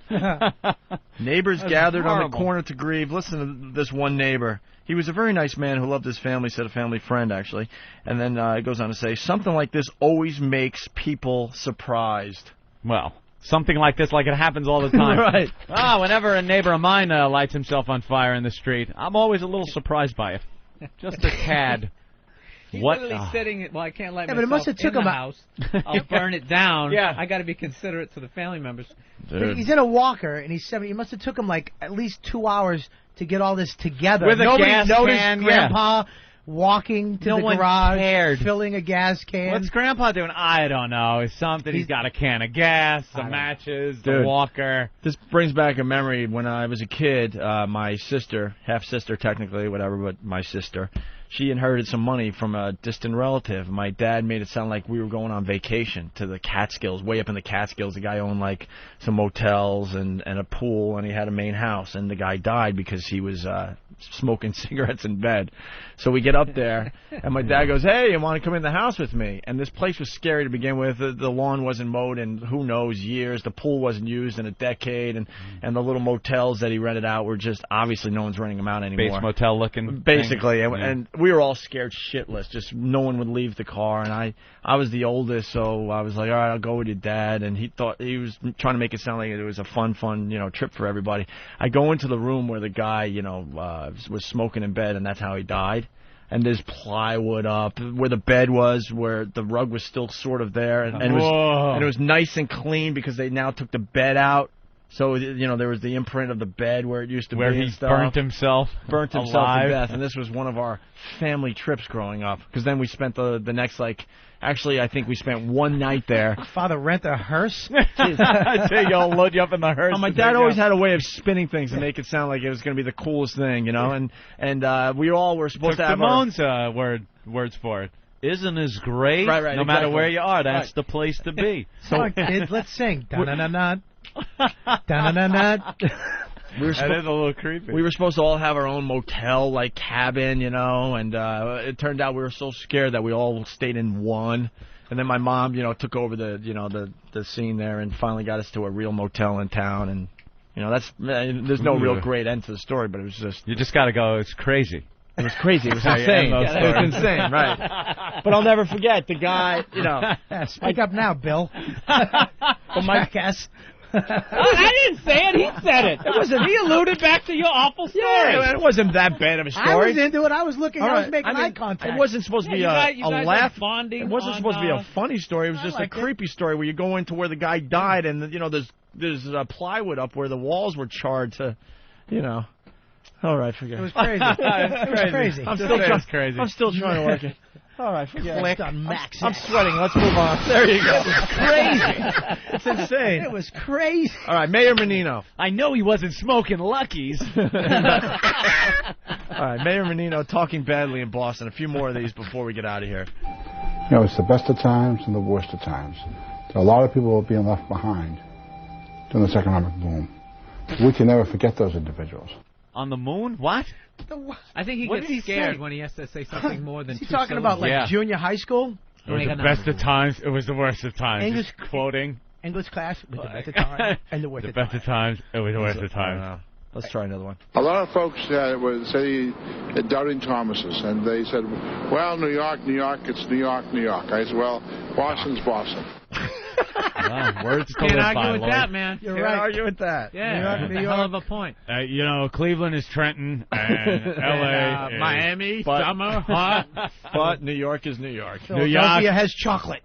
fire. Neighbors gathered on the corner to grieve. Listen to this one neighbor. He was a very nice man who loved his family, said a family friend, actually. And then it goes on to say, something like this always makes people surprised. Well, something like this, like it happens all the time. Right. Whenever a neighbor of mine lights himself on fire in the street, I'm always a little surprised by it. Just a tad. He's literally sitting. Well, I can't light but it myself must have took in him the house. I'll burn it down. Yeah. I got to be considerate to the family members. But he's in a walker, and he's 70. It must have took him like at least 2 hours to get all this together. With a Nobody gas noticed can, Grandpa walking to No the one garage, cared. filling a gas can. What's Grandpa doing? I don't know. It's something. He's got a can of gas, some matches, the walker. This brings back a memory when I was a kid. My sister, half-sister technically, whatever, but my sister, she inherited some money from a distant relative. My dad made it sound like we were going on vacation to the Catskills, way up in the Catskills. The guy owned like some motels and a pool, and he had a main house. And the guy died because he was smoking cigarettes in bed. So we get up there, and my dad goes, "Hey, you want to come in the house with me?" And this place was scary to begin with. The lawn wasn't mowed in who knows years. The pool wasn't used in a decade, and the little motels that he rented out were just obviously no one's renting them out anymore. Bates Motel looking. Basically, and we were all scared shitless. Just no one would leave the car, and I was the oldest, so I was like, all right, I'll go with your dad. And he thought he was trying to make it sound like it was a fun trip for everybody. I go into the room where the guy was smoking in bed, and that's how he died. And there's plywood up where the bed was, where the rug was still sort of there, and it was nice and clean because they now took the bed out. So, there was the imprint of the bed where it used to be. Where he burnt himself to death. And this was one of our family trips growing up. Because then we spent the next, actually, I think we spent one night there. Father rent a hearse? I'll load you up in the hearse. My dad always had a way of spinning things and make it sound like it was going to be the coolest thing, And we all were supposed to have Damone's words for it. Isn't as great? Right, no matter where you are, that's the place to be. So, kids, let's sing. Da-na-na-na. That is a little creepy. We were supposed to all have our own motel, cabin, and it turned out we were so scared that we all stayed in one. And then my mom, took over the scene there and finally got us to a real motel in town. And there's no real great end to the story, but it was just you just got to go. It's crazy. It was crazy. It was insane. It was insane, right? But I'll never forget the guy. Speak up now, Bill. But my jackass. I didn't say it. He said it. He alluded back to your awful story. Yeah, it wasn't that bad of a story. I was into it. I was looking. I was making eye contact. It wasn't supposed to be a laugh. Bonding. It wasn't supposed to be a funny story. It was just a creepy story where you go into where the guy died, and there's plywood up where the walls were charred to, All right, forget it. It was crazy. It was crazy. I'm still trying to work it. All right, forget it. On Max. I'm sweating. Let's move on. There you go. It's crazy. It's insane. It was crazy. All right, Mayor Menino. I know he wasn't smoking Luckies. All right, Mayor Menino talking badly in Boston. A few more of these before we get out of here. It's the best of times and the worst of times. There are a lot of people being left behind during this economic boom. We can never forget those individuals. On the moon? What? I think he gets scared when he has to say something more than Is he talking about junior high school? It was the best of times. It was the worst of times. English quoting. English class with the best of times and the worst of times. The best of times. It was the worst of times. Let's try another one. A lot of folks would say doubting Thomas's, and they said, well, New York, it's New York, New York. I said, well, Boston's Boston. Wow, words to Can't live argue by, with Lloyd. that, man. You're right. Argue with that. Yeah, New York. hell of a point. You know, Cleveland is Trenton, and L.A. is Miami, summer, hot. But New York is New York. Philadelphia has chocolate.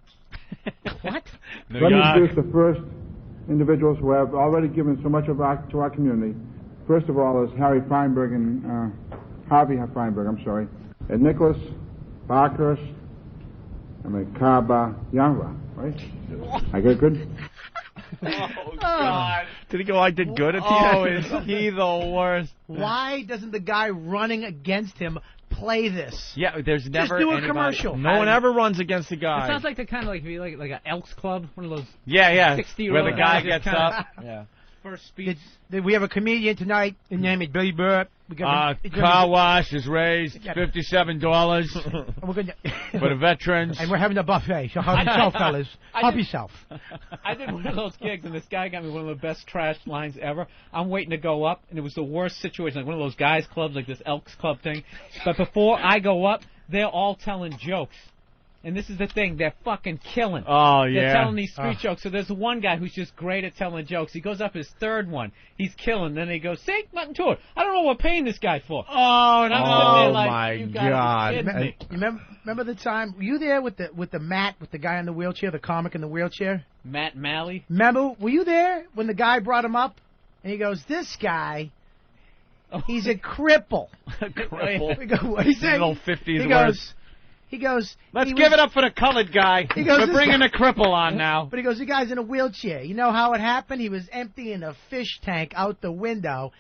What? New Let me York. introduce the first individuals who have already given so much to our community. First of all is Harry Feinberg and Harvey Feinberg, and Nicholas Parkhurst and Makaba Yanra, right? I get it good? Oh, God. Did he go, I did good at the end? Oh, is he the worst? Why doesn't the guy running against him play this? Yeah, there's never Just do a anybody- commercial. No one ever runs against the guy. It sounds like the kind of like an Elks Club, one of those. Yeah, 60-year-old where the guy guys gets kinda- up. Yeah. First speech. We have a comedian tonight. His name is Billy Burke. Car wash is raised $57 We're gonna, for the veterans. and we're having a buffet. So help yourself, fellas. Help yourself. I did one of those gigs, and this guy got me one of the best trash lines ever. I'm waiting to go up, and it was the worst situation, like one of those guys' clubs, like this Elks Club thing. But before I go up, they're all telling jokes. And this is the thing, they're fucking killing. Oh, They're yeah. telling these street jokes. So there's one guy who's just great at telling jokes. He goes up his third one. He's killing. Then he goes, say nothing to it. I don't know what we're paying this guy for. Oh, and I'm sitting there like, my you gotta be kidding me. Remember the time? Were you there with the Matt, with the guy in the wheelchair, the comic in the wheelchair? Matt Malley? Remember? Were you there when the guy brought him up? And he goes, this guy, he's a cripple. Cripple. We go, what he say? Little 50s He words. goes, he goes, Let's give it up for the colored guy. He goes, We're bringing the cripple on now. But he goes, the guy's in a wheelchair. You know how it happened? He was emptying a fish tank out the window,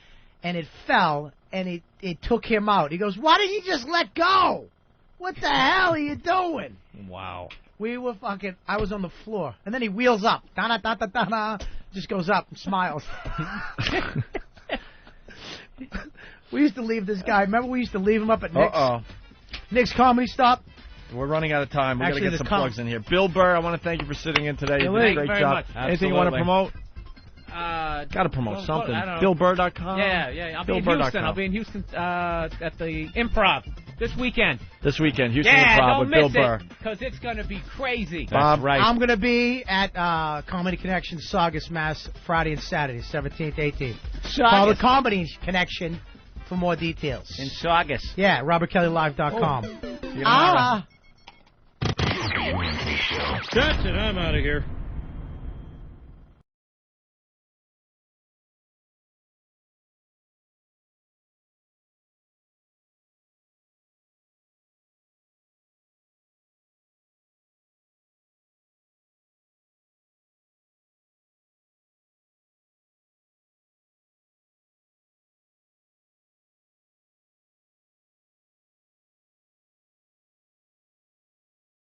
and it fell, and it took him out. He goes, why didn't you just let go? What the hell are you doing? Wow. We were fucking, I was on the floor. And then he wheels up. Da-da-da-da-da-da. Just goes up and smiles. We used to leave this guy. Remember we used to leave him up at Nick's? Uh-oh. Nick's Comedy Stop. We're running out of time. We're going to Actually, get some there's plugs in here. Bill Burr, I want to thank you for sitting in today. You did a Thank you great very job. much. Anything you want to Absolutely. promote? Got to promote something. I don't know. BillBurr.com? Yeah. I'll be in Houston. I'll be in Houston at the Improv this weekend. This weekend, Houston Yeah, Improv don't with miss Bill Burr. because it's going to be crazy. Bob, right. I'm going to be at Comedy Connection, Saugus, Mass, Friday and Saturday, 17th, 18th. Call the Comedy Connection for more details. In Saugus. Yeah, RobertKellyLive.com. That's it. I'm out of here.